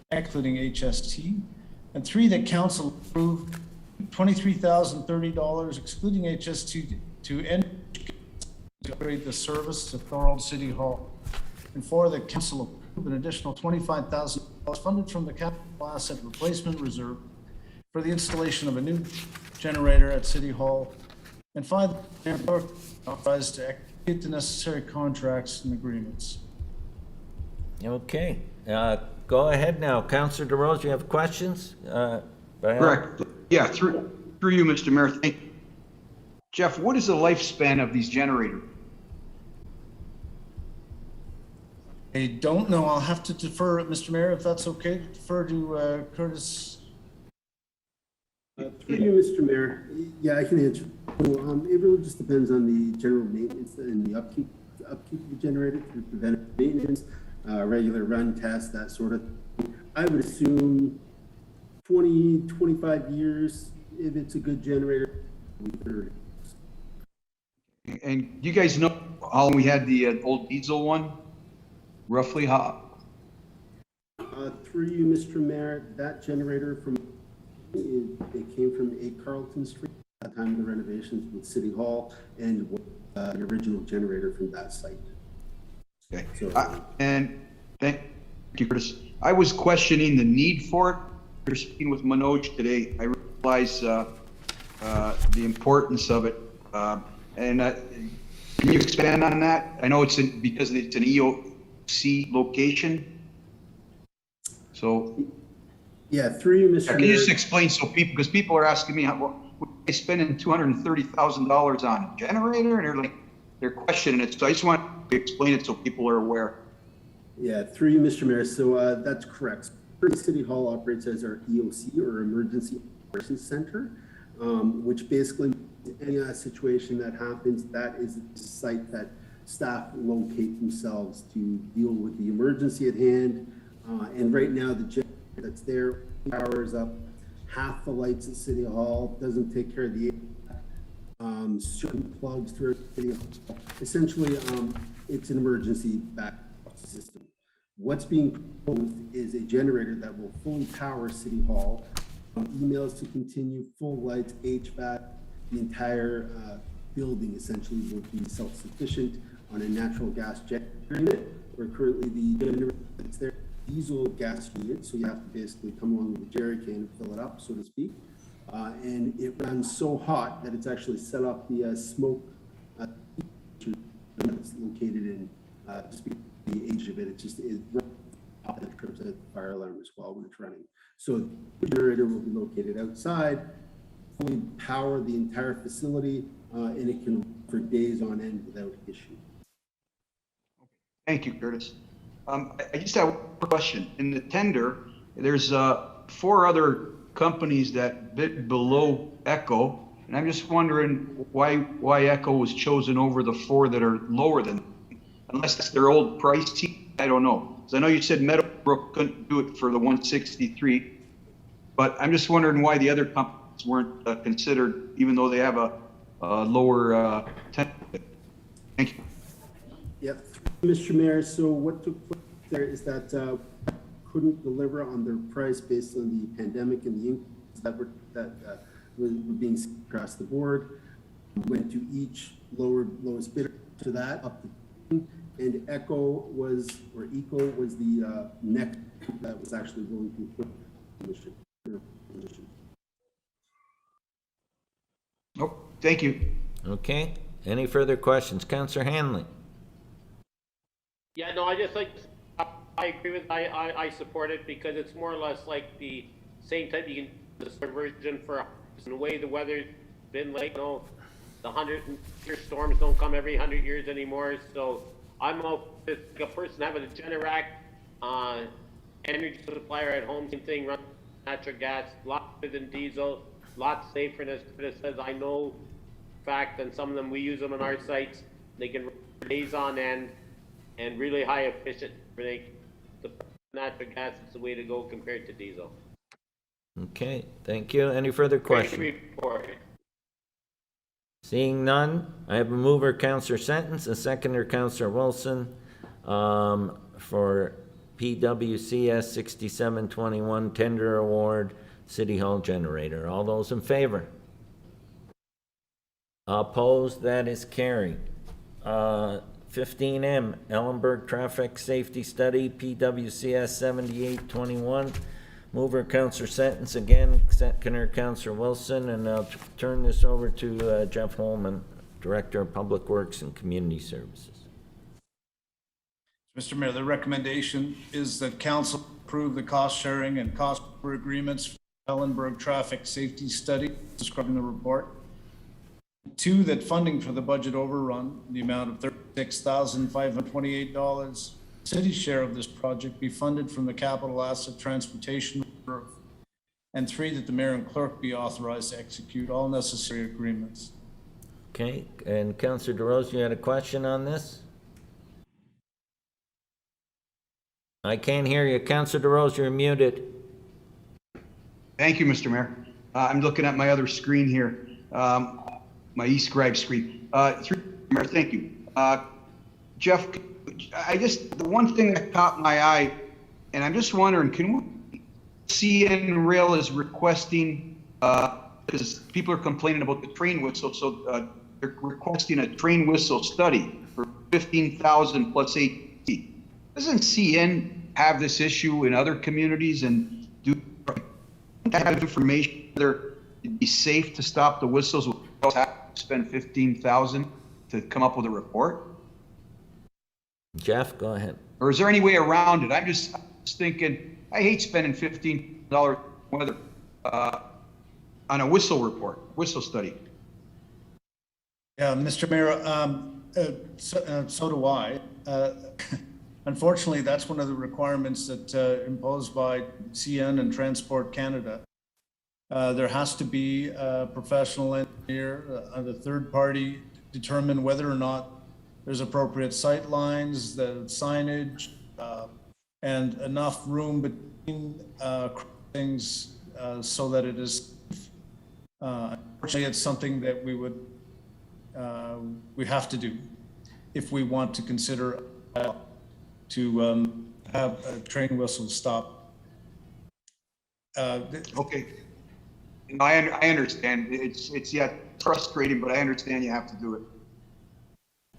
excluding HST. And three, that council approved $23,030, excluding HST, to upgrade the service to Thorold City Hall. And four, that council approved an additional $25,000 funded from the Capital Asset Replacement Reserve for the installation of a new generator at City Hall. And five, the mayor authorized to execute the necessary contracts and agreements. Okay, go ahead now. Councillor DeRose, you have questions? Correct. Yeah, through you, Mr. Mayor. Thank you. Jeff, what is the lifespan of these generators? I don't know. I'll have to defer, Mr. Mayor, if that's okay, defer to Curtis. Through you, Mr. Mayor. Yeah, I can answer. So, it really just depends on the general maintenance and the upkeep of the generator through preventive maintenance, regular run tests, that sort of thing. I would assume 20, 25 years if it's a good generator. And you guys know how long we had the old diesel one? Roughly how? Through you, Mr. Mayor, that generator it came from 8 Carlton Street at the time of the renovations with City Hall and the original generator from that site. Okay. So, and thank you, Curtis. I was questioning the need for it. You're speaking with Manoj today. I realize the importance of it. Can you expand on that? I know it's because it's an EOC location. So. Yeah, through you, Mr. Can you just explain because people are asking me, we're spending $230,000 on a generator, and they're questioning it. So I just want to explain it so people are aware. Yeah, through you, Mr. Mayor. So that's correct. City Hall operates as our EOC, or Emergency Operations Center, which basically any situation that happens, that is a site that staff locate themselves to deal with the emergency at hand. And right now, the generator that's there powers up half the lights at City Hall, doesn't take care of the certain plugs through City Hall. Essentially, it's an emergency backup system. What's being proposed is a generator that will fully power City Hall, emails to continue, full lights, HVAC, the entire building essentially will be self-sufficient on a natural gas generator, where currently the generator that's there diesel gas unit, so you have to basically come along with a jerry can and fill it up, so to speak. And it runs so hot that it's actually set off the smoke that's located in just because of the age of it. It just trips a fire alarm as well when it's running. So the generator will be located outside, fully power the entire facility, and it can run for days on end without issue. Thank you, Curtis. I just have one question. In the tender, there's 4 other companies that bid below Echo, and I'm just wondering why Echo was chosen over the 4 that are lower than, unless that's their old price team. I don't know. Because I know you said Meadowbrook couldn't do it for the 163, but I'm just wondering why the other companies weren't considered, even though they have a lower tender. Thank you. Yep, Mr. Mayor, so what took place there is that couldn't deliver on their price based on the pandemic and the increases that were being seen across the board. We went to each lowest bidder to that up to, and Eco was the next that was actually going to put position. Oh, thank you. Okay, any further questions? Councillor Hanley? Yeah, no, I agree with, I support it because it's more or less like the same type, you can, the version for, in the way the weather's been like, you know, the 100-year storms don't come every 100 years anymore, so I'm like a person having a Generac, energy supplier at home, same thing, run natural gas, lot better than diesel, lot safer, and as Chris says, I know fact, and some of them, we use them on our sites, they can run days on end, and really high efficient. The natural gas is the way to go compared to diesel. Okay, thank you. Any further questions? Great report. Seeing none, I have a mover, Councillor Sentence, a seconder, Councillor Wilson, for PWCS 6721 Tender Award City Hall Generator. All those in favor? Opposed? That is carried. 15M, Ellenberg Traffic Safety Study, PWCS 7821. Mover, Councillor Sentence again, seconder, Councillor Wilson, and I'll turn this over to Jeff Holman, Director of Public Works and Community Services. Mr. Mayor, the recommendation is that council approve the cost sharing and cost agreements for Ellenberg Traffic Safety Study, describing the report. Two, that funding for the budget overrun, in the amount of $36,528, city's share of this project be funded from the Capital Asset Transportation Reserve. And three, that the mayor and clerk be authorized to execute all necessary agreements. Okay, and Councillor DeRose, you had a question on this? I can't hear you. Councillor DeRose, you're muted. Thank you, Mr. Mayor. I'm looking at my other screen here, my e-scribe screen. Mayor, thank you. Jeff, the one thing that caught my eye, and I'm just wondering, CN Rail is requesting, because people are complaining about the train whistle, so they're requesting a train whistle study for 15,000 plus 8. Doesn't CN have this issue in other communities, and do have information whether it'd be safe to stop the whistles without having to spend 15,000 to come up with a report? Jeff, go ahead. Or is there any way around it? I'm just thinking, I hate spending $15 whether on a whistle report, whistle study. Yeah, Mr. Mayor, so do I. Unfortunately, that's one of the requirements that imposed by CN and Transport Canada. There has to be a professional engineer, the third party, determine whether or not there's appropriate sight lines, the signage, and enough room between things so that it is. Unfortunately, it's something that we have to do if we want to consider to have a train whistle stop. Okay. No, I understand. It's frustrating, but I understand you have to do it.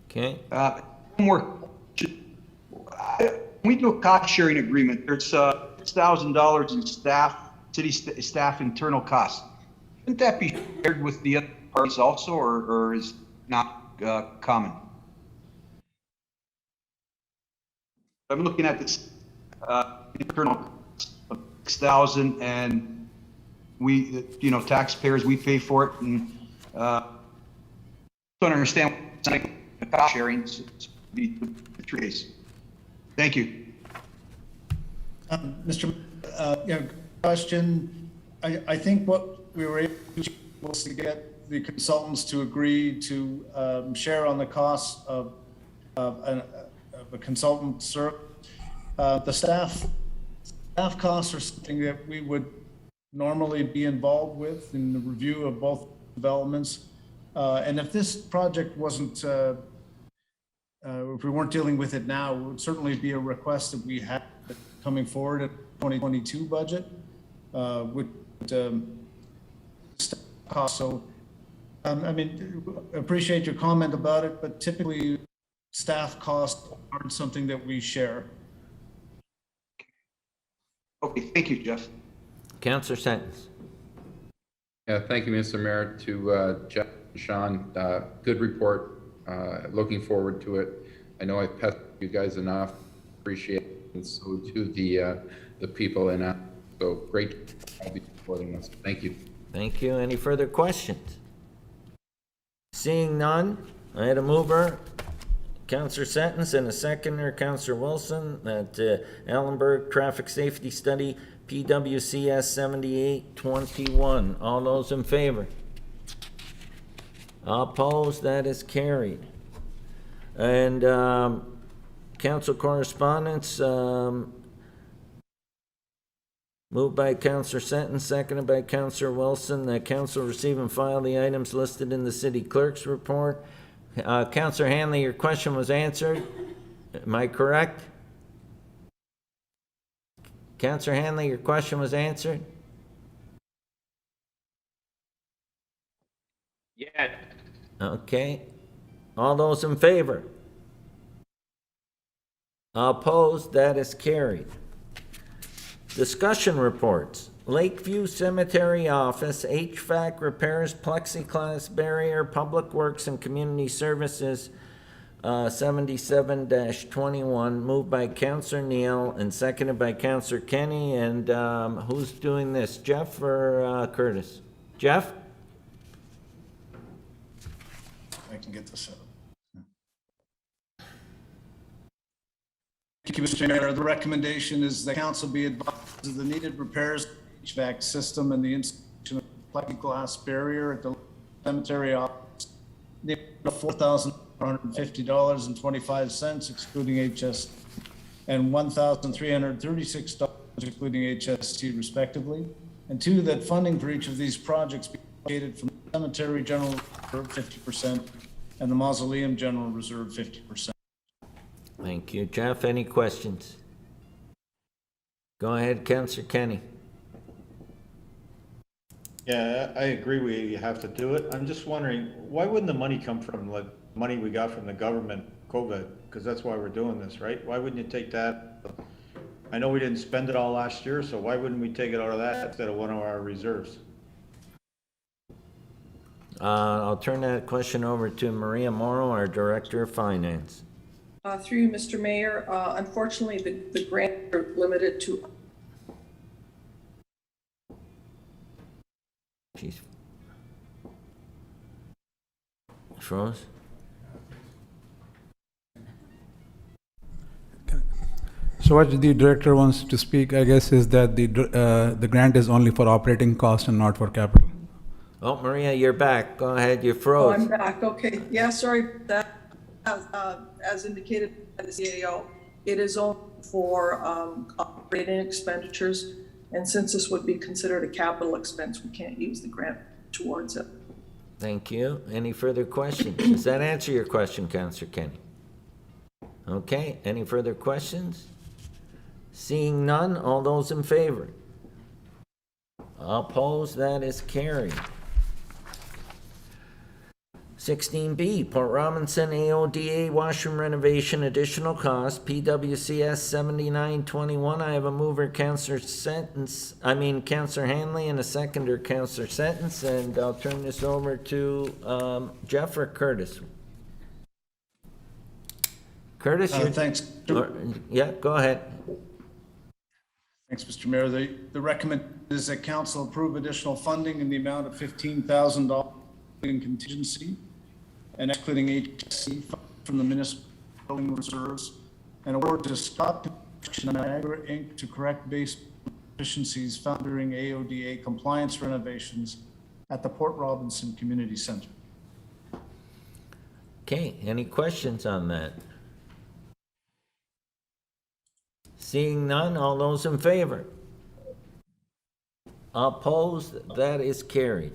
Okay. One more. We do a cost sharing agreement. There's $6,000 in city staff internal costs. Shouldn't that be shared with the other parties also, or is not common? I'm looking at this internal cost of $6,000, and we, taxpayers, we pay for it, and don't understand the cost sharing to be the trees. Thank you. Mr. Question. I think what we were able to do was to get the consultants to agree to share on the cost of a consultant service. The staff costs are something that we would normally be involved with in the review of both developments. And if this project wasn't, if we weren't dealing with it now, it would certainly be a request that we had coming forward at 2022 budget, would cost. So, appreciate your comment about it, but typically staff costs aren't something that we share. Okay, thank you, Jeff. Councillor Sentence. Yeah, thank you, Mr. Mayor, to Jeff and Sean. Good report. Looking forward to it. I know I've pestered you guys enough. Appreciate it, and so do the people in it. So great. I'll be supporting this. Thank you. Thank you. Any further questions? Seeing none, I had a mover, Councillor Sentence, and a seconder, Councillor Wilson, that Ellenberg Traffic Safety Study, PWCS 7821. All those in favor? Opposed? That is carried. And council correspondence, moved by Councillor Sentence, seconded by Councillor Wilson, that council receive and file the items listed in the city clerk's report. Councillor Hanley, your question was answered. Am I correct? Councillor Hanley, your question was answered? Yeah. Okay. All those in favor? Opposed? That is carried. Discussion reports. Lakeview Cemetery Office, HVAC repairs, plexiglass barrier, Public Works and Community Services, 77-21, moved by Councillor Neal and seconded by Councillor Kenny. And who's doing this, Jeff or Curtis? Jeff? can get this out. Thank you, Mr. Mayor. The recommendation is the council be advised of the needed repairs to the HVAC system and the installation of plexiglass barrier at the cemetery office. $4,450.25 excluding HS and $1,336 including HST respectively. And two, that funding for each of these projects be allocated from the cemetery general reserve 50% and the mausoleum general reserve 50%. Thank you. Jeff, any questions? Go ahead, Councillor Kenny. Yeah, I agree we have to do it. I'm just wondering, why wouldn't the money come from, like, money we got from the government, COVID? Because that's why we're doing this, right? Why wouldn't you take that? I know we didn't spend it all last year, so why wouldn't we take it out of that instead of one of our reserves? I'll turn that question over to Maria Morrow, our Director of Finance. Through you, Mr. Mayor, unfortunately, the grants are limited to. She's froze. So what the director wants to speak, I guess, is that the grant is only for operating cost and not for capital. Oh, Maria, you're back. Go ahead, you Oh, froze. I'm back. Okay. Yeah, sorry about that. As indicated by the CAO, it is only for operating expenditures. And since this would be considered a capital expense, we can't use the grant towards it. Thank you. Any further questions? Does that answer your question, Councillor Kenny? Okay, any further questions? Seeing none, all those in favor? Opposed, that is carried. 16B, Port Robinson AODA washroom renovation additional cost, PWCS 7921. I have a mover, Councillor Hanley, and a seconder, Councillor Sentence, and I'll turn this over to Jeff or Curtis. Curtis, Thanks. Yeah, go ahead. Thanks, Mr. Mayor. The recommendation is that council approve additional funding in the amount of $15,000 in contingency and excluding HSC from the municipal building reserves and award to Stop Construction Niagara Inc. to correct base deficiencies found during AODA compliance renovations at the Port Robinson Community Center. Okay, any questions on that? Seeing none, all those in favor? Opposed, that is carried.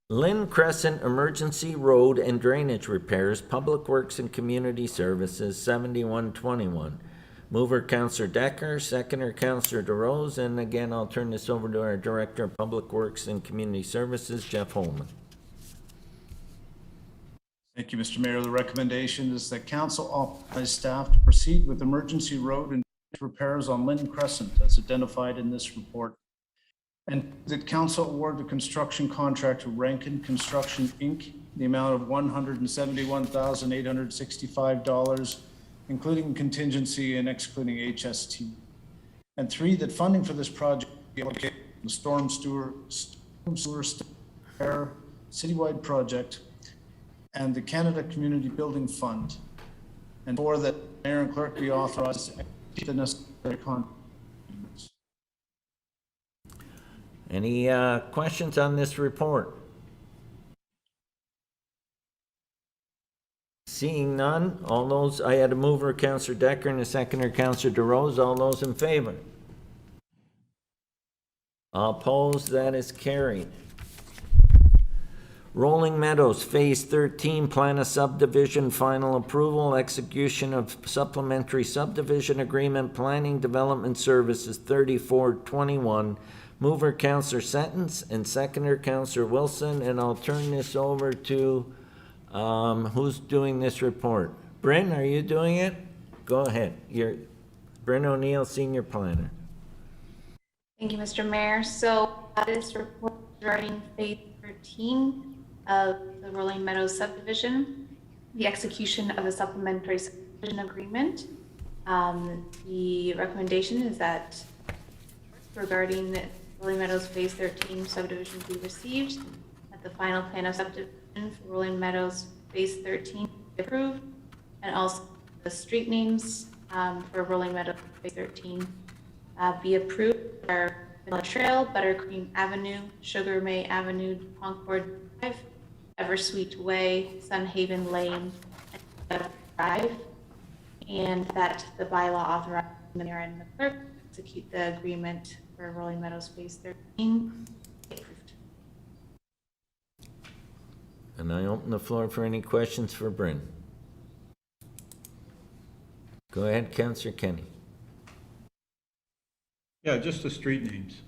Lynn Crescent Emergency Road and Drainage Repairs, Public Works and Community Services, 7121. Mover, Councillor Decker, seconder, Councillor DeRose, and again, I'll turn this over to our Director of Public Works and Community Services, Jeff Holman. Thank you, Mr. Mayor. The recommendation is that council authorize staff to proceed with emergency road and repairs on Lynn Crescent as identified in this report. And that council award the construction contract to Rankin Construction, Inc., the amount of $171,865, including contingency and excluding HST. And three, that funding for this project be allocated from the storm sewer repair citywide project and the Canada Community Building Fund. And four, that mayor and clerk be authorized to execute the necessary contracts. Any questions on this report? Seeing none, all those, I had a mover, Councillor Decker, and a seconder, Councillor DeRose. All those in favor? Opposed, that is carried. Rolling Meadows, Phase 13, Plan of Subdivision, Final Approval, Execution of Supplementary Subdivision Agreement, Planning Development Services, 3421. Mover, Councillor Sentence, and seconder, Councillor Wilson, and I'll turn this over to, who's doing this report? Bryn, are you doing it? Go ahead. You're Bryn O'Neill, Senior Planner. Thank you, Mr. Mayor. So this report regarding Phase 13 of the Rolling Meadows subdivision, the execution of the supplementary subdivision agreement. The recommendation is that regarding the Rolling Meadows Phase 13 subdivision be received, that the final plan of subdivision for Rolling Meadows Phase 13 approved, and also the street names for Rolling Meadows Phase 13 be approved are Vanilla Trail, Buttercream Avenue, Sugar May Avenue, Concord Drive, Eversweet Way, Sunhaven Lane, and Drive, and that the bylaw authorizes the mayor and the clerk to execute the agreement for Rolling Meadows Phase 13. Approved. And I open the floor for any questions for Bryn. Go ahead, Councillor Kenny. Yeah, just the street names.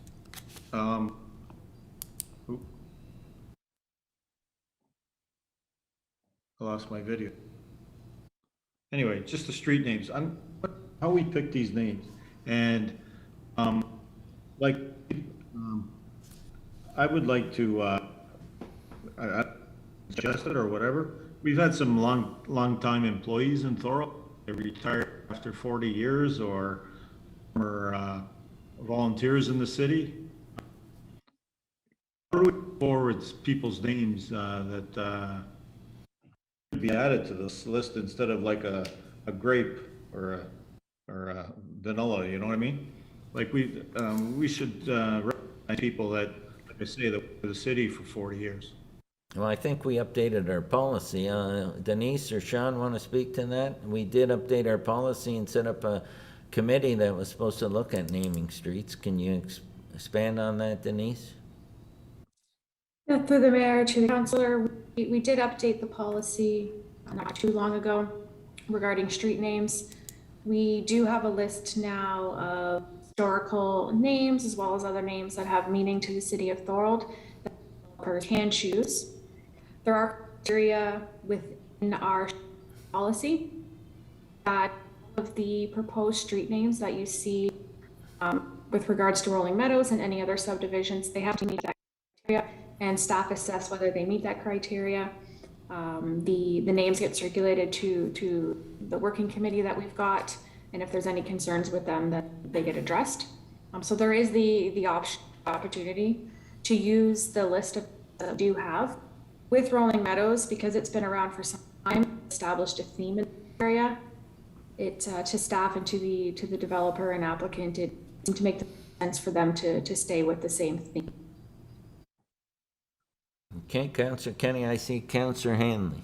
I lost my video. Anyway, just the street names. How we pick these names, and like, I would like to I suggest it or whatever. We've had some long time employees in Thorold. They retired after 40 years or volunteers in the city. How do we forward people's names that be added to this list instead of like a grape or a vanilla, you know what I mean? Like we should recognize people that, like I say, that were in the city for 40 years. Well, I think we updated our policy. Denise or Sean want to speak to that? We did update our policy and set up a committee that was supposed to look at naming streets. Can you expand on that, Denise? Yeah, through the mayor to the councillor, we did update the policy not too long ago regarding street names. We do have a list now of historical names as well as other names that have meaning to the city of Thorold that developers can choose. There are criteria within our policy that of the proposed street names that you see with regards to Rolling Meadows and any other subdivisions, they have to meet that criteria, and staff assess whether they meet that criteria. The names get circulated to the working committee that we've got, and if there's any concerns with them, that they get addressed. So there is the opportunity to use the list of that we do have with Rolling Meadows, because it's been around for some time, established a theme in the area. It to staff and to the developer and applicant, it seemed to make sense for them to stay with the same theme. Okay, Councillor Kenny, I see Councillor Hanley.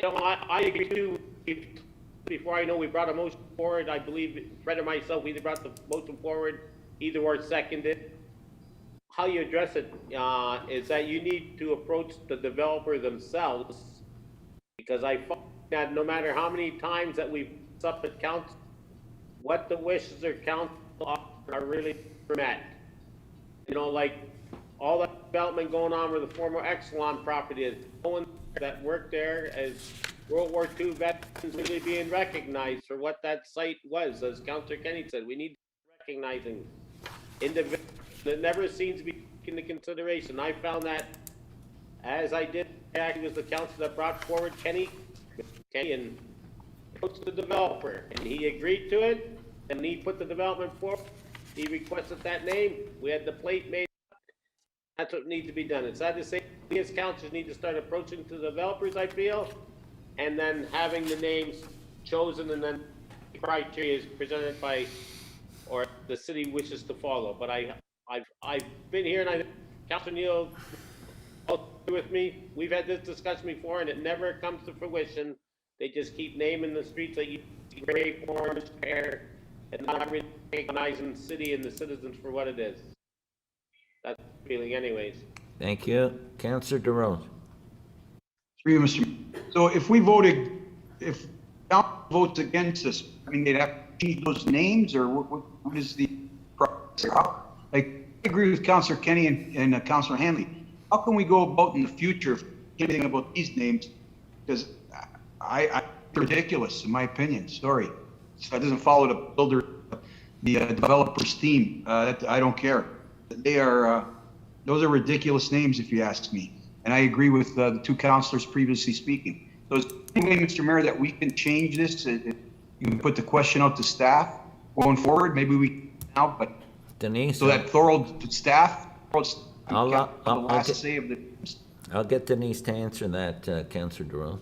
I agree too. Before I know we brought a motion forward, I believe Fred or myself, we either brought the motion forward, either or seconded. How you address it is that you need to approach the developer themselves, because I find that no matter how many times that we've up at council, what the wishes of council are really met. You know, like all that development going on where the former Exelon property is. No one that worked there as World War II veterans really being recognized for what that site was. As Councillor Kenny said, we need recognizing individuals that never seems to be taken into consideration. I found that as I did, actually was the council that brought forward Kenny and approached the developer, and he agreed to it, and he put the development forward. He requested that name. We had the plate made. That's what needs to be done. It's sad to say, we as councilors need to start approaching to the developers, I feel, and then having the names chosen, and then the criteria is presented by, or the city wishes to follow. But I've been here, and Councilor Neal with me. We've had this discussion before, and it never comes to fruition. They just keep naming the streets that you grape, orange, pear, and not really recognizing the city and the citizens for what it is. That's the feeling anyways. Thank you. Councillor Thorold. Through you, Mr. So if we voted, if council votes against this, I mean, they'd have to change those names, or what is the process? Like, I agree with Councillor Kenny and Councillor Hanley. How can we go about in the future anything about these names? Because I ridiculous in my opinion. Sorry, so that doesn't follow the builder, the developer's theme. I don't care. They are those are ridiculous names if you ask me. And I agree with the two councillors previously speaking. So is there any way, Mr. Mayor, that we can change this? You can put the question out to staff going forward. Maybe we now, but Denise, so that Thorold staff. I'll I'll get Denise to answer that, Councillor Doral.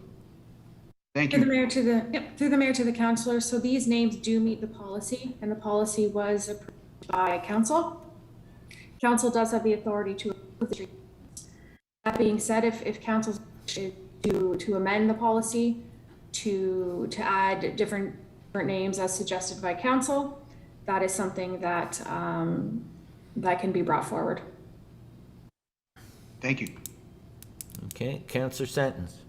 Thank Through the you. mayor to the, through the mayor to the councillor. So these names do meet the policy, and the policy was approved by council. Council does have the authority to approve the street. That being said, if council to amend the policy to add different names as suggested by council, that is something that that can be brought forward. Thank you. Okay, Councillor Sentence.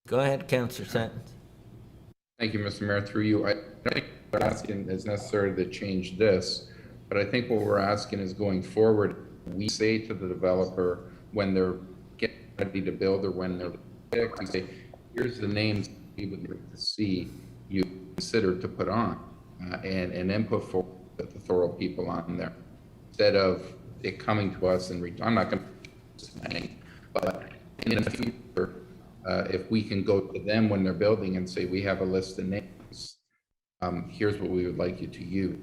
Go ahead, Councillor Sentence. Thank you, Mr. Mayor. Through you, I don't think what we're asking is necessary to change this, but I think what we're asking is going forward, we say to the developer when they're getting ready to build or when they're picked, we say, here's the names we would like to see you consider to put on and then put forward the Thorold people on there instead of it coming to us and I'm not going to, but in the future, if we can go to them when they're building and say, we have a list of names, here's what we would like you to use.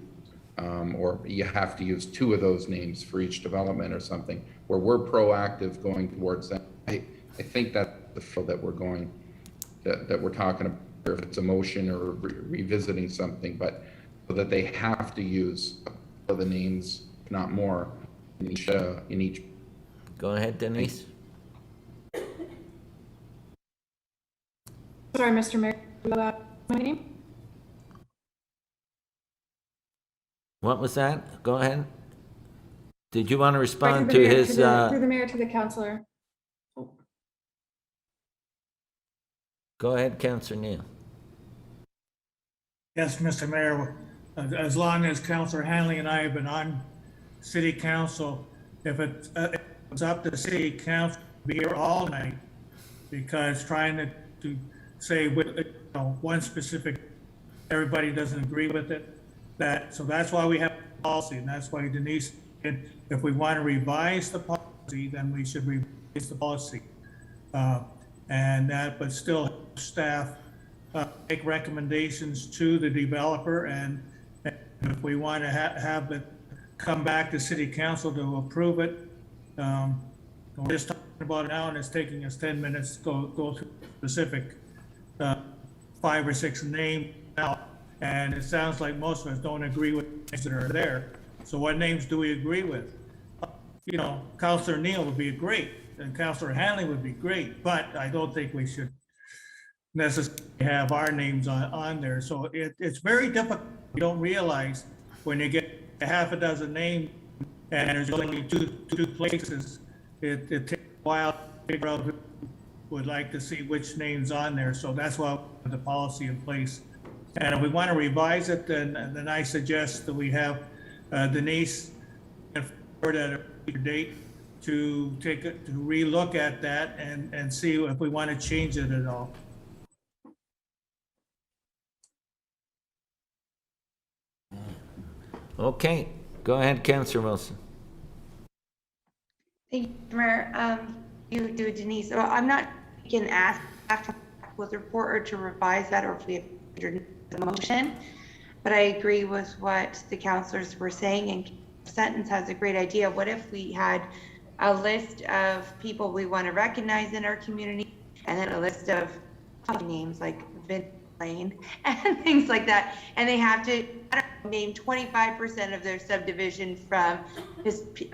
Or you have to use 2 of those names for each development or something, where we're proactive going towards that. I think that's the field that we're going, that we're talking about, if it's a motion or revisiting something, but so that they have to use the names, if not more, in each. Go ahead, Denise. Sorry, Mr. Mayor, my name? What was that? Go ahead. Did you want to respond Through to the mayor his, through the mayor to the councillor. go ahead, Councillor Neal. Yes, Mr. Mayor, as long as Councillor Hanley and I have been on city council, if it's up to city council to be here all night, because trying to say one specific, everybody doesn't agree with it, so that's why we have a policy, and that's why Denise, if we want to revise the policy, then we should revise the policy. But still staff make recommendations to the developer, and if we want to have it come back to city council to approve it, we're just talking about it now, and it's taking us 10 minutes to go through specific 5 or 6 names now, and it sounds like most of us don't agree with names that are there. So what names do we agree with? Councillor Neal would be great, and Councillor Hanley would be great, but I don't think we should necessarily have our names on there. So it's very difficult. You don't realize when you get a half a dozen names and there's only two places, it takes a while to figure out who would like to see which names on there. So that's why we have the policy in place. And if we want to revise it, then I suggest that we have Denise forward at a future date to relook at that and see if we want to change it at all. Okay, go ahead, Councillor Wilson. Thank you, Mayor. You do, Denise. Well, I'm not going to ask with the report or to revise that, or if we have the motion, but I agree with what the councillors were saying, and Sentence has a great idea. What if we had a list of people we want to recognize in our community, and then a list of names like Vin Lane and things like that, and they have to name 25% of their subdivision from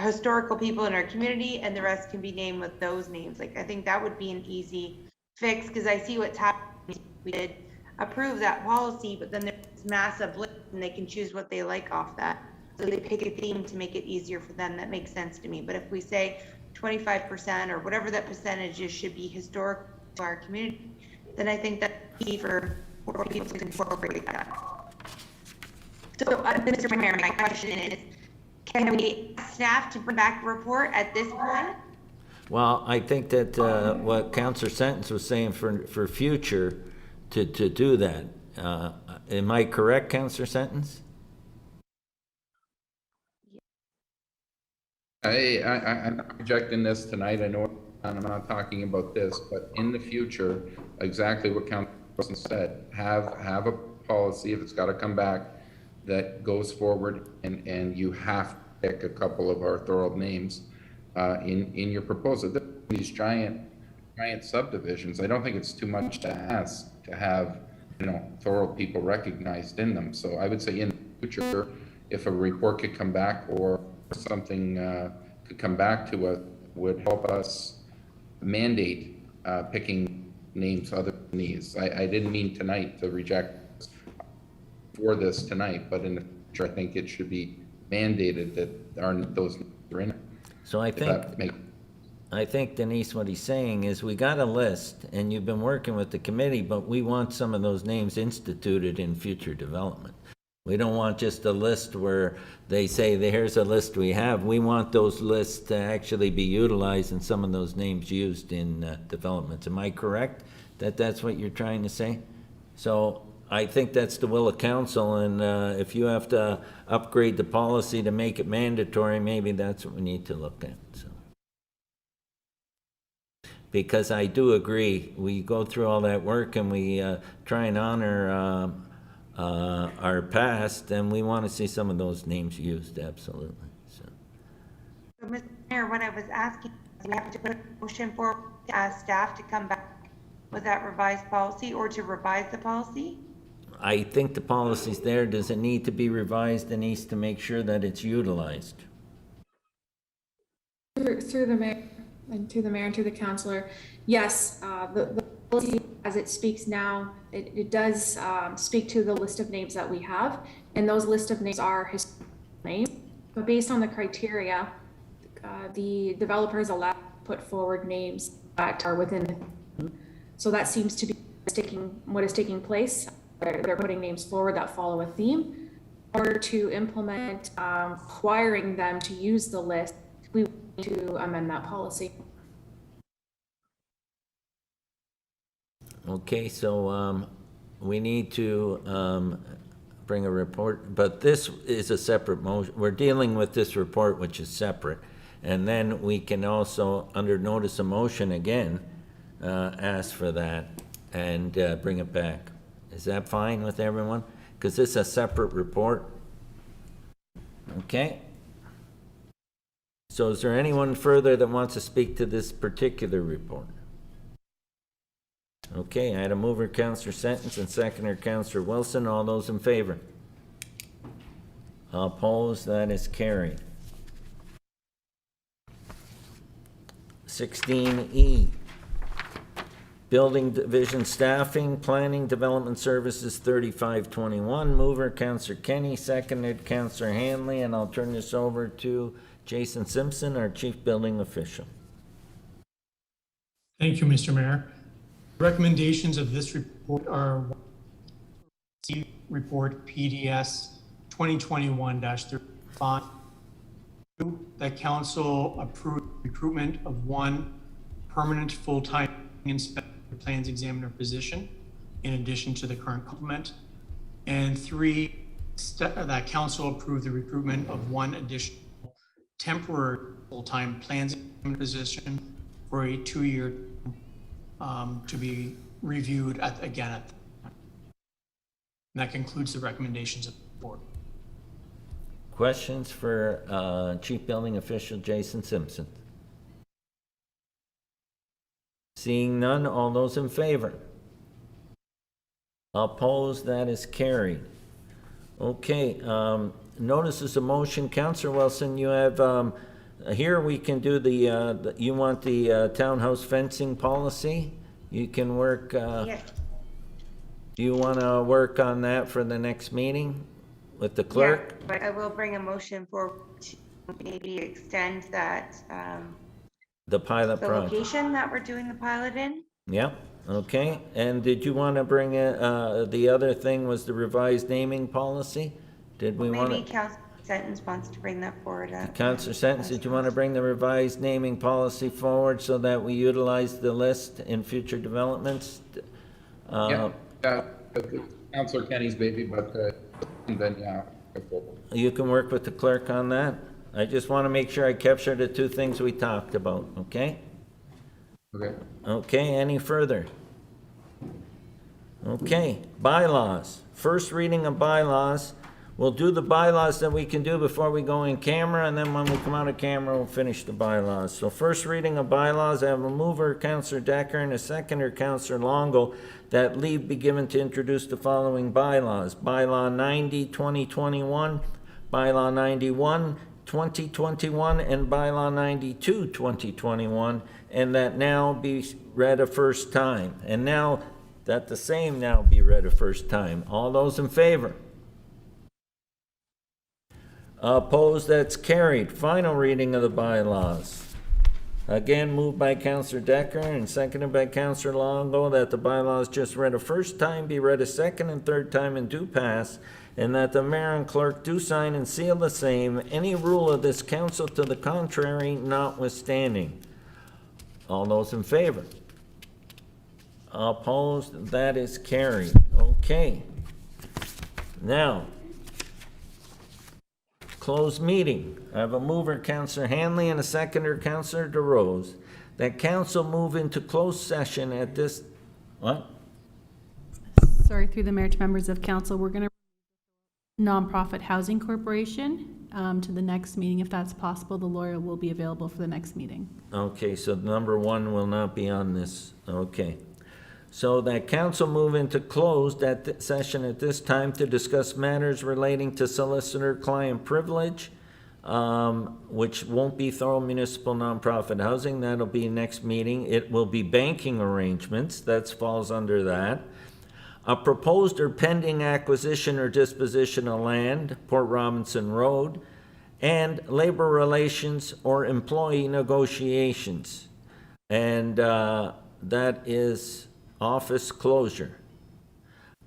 historical people in our community, and the rest can be named with those names. Like, I think that would be an easy fix, because I see what's happening. We did approve that policy, but then there's this massive list, and they can choose what they like off that. So they pick a theme to make it easier for them. That makes sense to me. But if we say 25% or whatever that percentage is should be historic to our community, then I think that's key for people to incorporate that. So, Mr. Mayor, my question is, can we ask staff to bring back a report at this point? Well, I think that what Councillor Sentence was saying for future to do that. Am I correct, Councillor Sentence? I'm not rejecting this tonight. I know I'm not talking about this, but in the future, exactly what Councilor said, have a policy, if it's got to come back, that goes forward, and you have to pick a couple of our Thorold names in your proposal. These giant subdivisions, I don't think it's too much to ask to have, Thorold people recognized in them. So I would say in the future, if a report could come back or something could come back to us, would help us mandate picking names other than these. I didn't mean tonight to reject for this tonight, but in the future, I think it should be mandated that those names are in it. So I think Denise, what he's saying is we got a list and you've been working with the committee, but we want some of those names instituted in future development. We don't want just a list where they say, here's a list we have. We want those lists to actually be utilized and some of those names used in developments. Am I correct that that's what you're trying to say? So I think that's the will of council, and if you have to upgrade the policy to make it mandatory, maybe that's what we need to look at. So, because I do agree, we go through all that work and we try and honor our past, and we want to see some of those names used, absolutely. So, Mr. Mayor, what I was asking, we have to put a motion for staff to come back with that revised policy or to revise the policy? I think the policy's there. Does it need to be revised? It needs to make sure that it's utilized. Through the mayor and through the councilor, yes, the policy as it speaks now, it does speak to the list of names that we have, and those list of names are historical names. But based on the criteria, the developer is allowed to put forward names that are within. So that seems to be what is taking place. They're putting names forward that follow a theme. In order to implement requiring them to use the list, we need to amend that policy. Okay, so we need to bring a report, but this is a separate motion. We're dealing with this report, which is separate. And then we can also, under notice of motion again, ask for that and bring it back. Is that fine with everyone? Because this is a separate report. Okay. So is there anyone further that wants to speak to this particular report? Okay, I had a mover, Councillor Sentence, and seconder, Councillor Wilson. All those in favor? Opposed? That is carried. 16E. Building Division Staffing, Planning Development Services 3521. Mover, Councillor Kenny, seconded, Councillor Hanley, and I'll turn this over to Jason Simpson, our Chief Building Official. Thank you, Mr. Mayor. Recommendations of this report are report PDS 2021-35. That council approved recruitment of one permanent full-time inspector plans examiner position in addition to the current complement, and 3, that council approved the recruitment of one additional temporary full-time plans examiner position for a 2-year to be reviewed again at the time. And that concludes the recommendations of the board. Questions for Chief Building Official Jason Simpson? Seeing none, all those in favor? Opposed? That is carried. Okay, notices of motion. Councillor Wilson, you have, here we can do you want the townhouse fencing policy? You can work, Yes. do you want to work on that for the next meeting with the clerk? Yeah, but I will bring a motion for to maybe extend that, The pilot the project? location that we're doing the pilot in. Yeah, okay. And did you want to bring the other thing was the revised naming policy? Did we want to? Maybe Councilor Sentence wants to bring that forward. Councillor Sentence, did you want to bring the revised naming policy forward so that we utilize the list in future developments? Yeah, Councillor Kenny's baby, but then, yeah. You can work with the clerk on that? I just want to make sure I capture the two things we talked about, okay? Okay. Okay, any further? Okay, bylaws. First reading of bylaws. We'll do the bylaws that we can do before we go in camera, and then when we come out of camera, we'll finish the bylaws. So first reading of bylaws, I have a mover, Councillor Decker, and a seconder, Councillor Longo, that leave be given to introduce the following bylaws. Bylaw 90, 2021, Bylaw 91, 2021, and Bylaw 92, 2021, and that now be read a first time. And now that the same now be read a first time. All those in favor? Opposed, that's carried. Final reading of the bylaws. Again, moved by Councillor Decker and seconded by Councillor Longo that the bylaws just read a first time be read a second and third time and do pass, and that the mayor and clerk do sign and seal the same, any rule of this council to the contrary notwithstanding. All those in favor? Opposed, that is carried. Okay. Now, closed meeting. I have a mover, Councillor Hanley, and a seconder, Councillor DeRose, that council move into closed session at this, what? Sorry, through the mayor to members of council, we're going to Nonprofit Housing Corporation to the next meeting. If that's possible, the lawyer will be available for the next meeting. Okay, so number one will not be on this. Okay. So that council move into closed session at this time to discuss matters relating to solicitor-client privilege, which won't be Thorold Municipal Nonprofit Housing. That'll be next meeting. It will be banking arrangements. That falls under that. A proposed or pending acquisition or disposition of land, Port Robinson Road, and labor relations or employee negotiations. And that is office closure.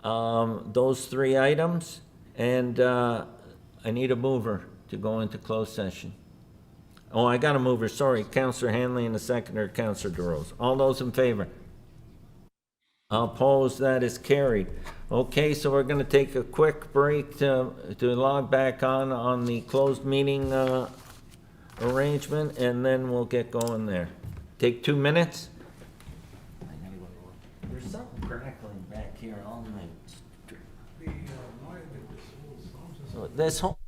Those three items, and I need a mover to go into closed session. Oh, I got a mover, sorry, Councillor Hanley and a seconder, Councillor DeRose. All those in favor? Opposed, that is carried. Okay, so we're gonna take a quick break to log back on the closed meeting arrangement, and then we'll get going there. Take 2 minutes. There's something crackling back here all night. So this whole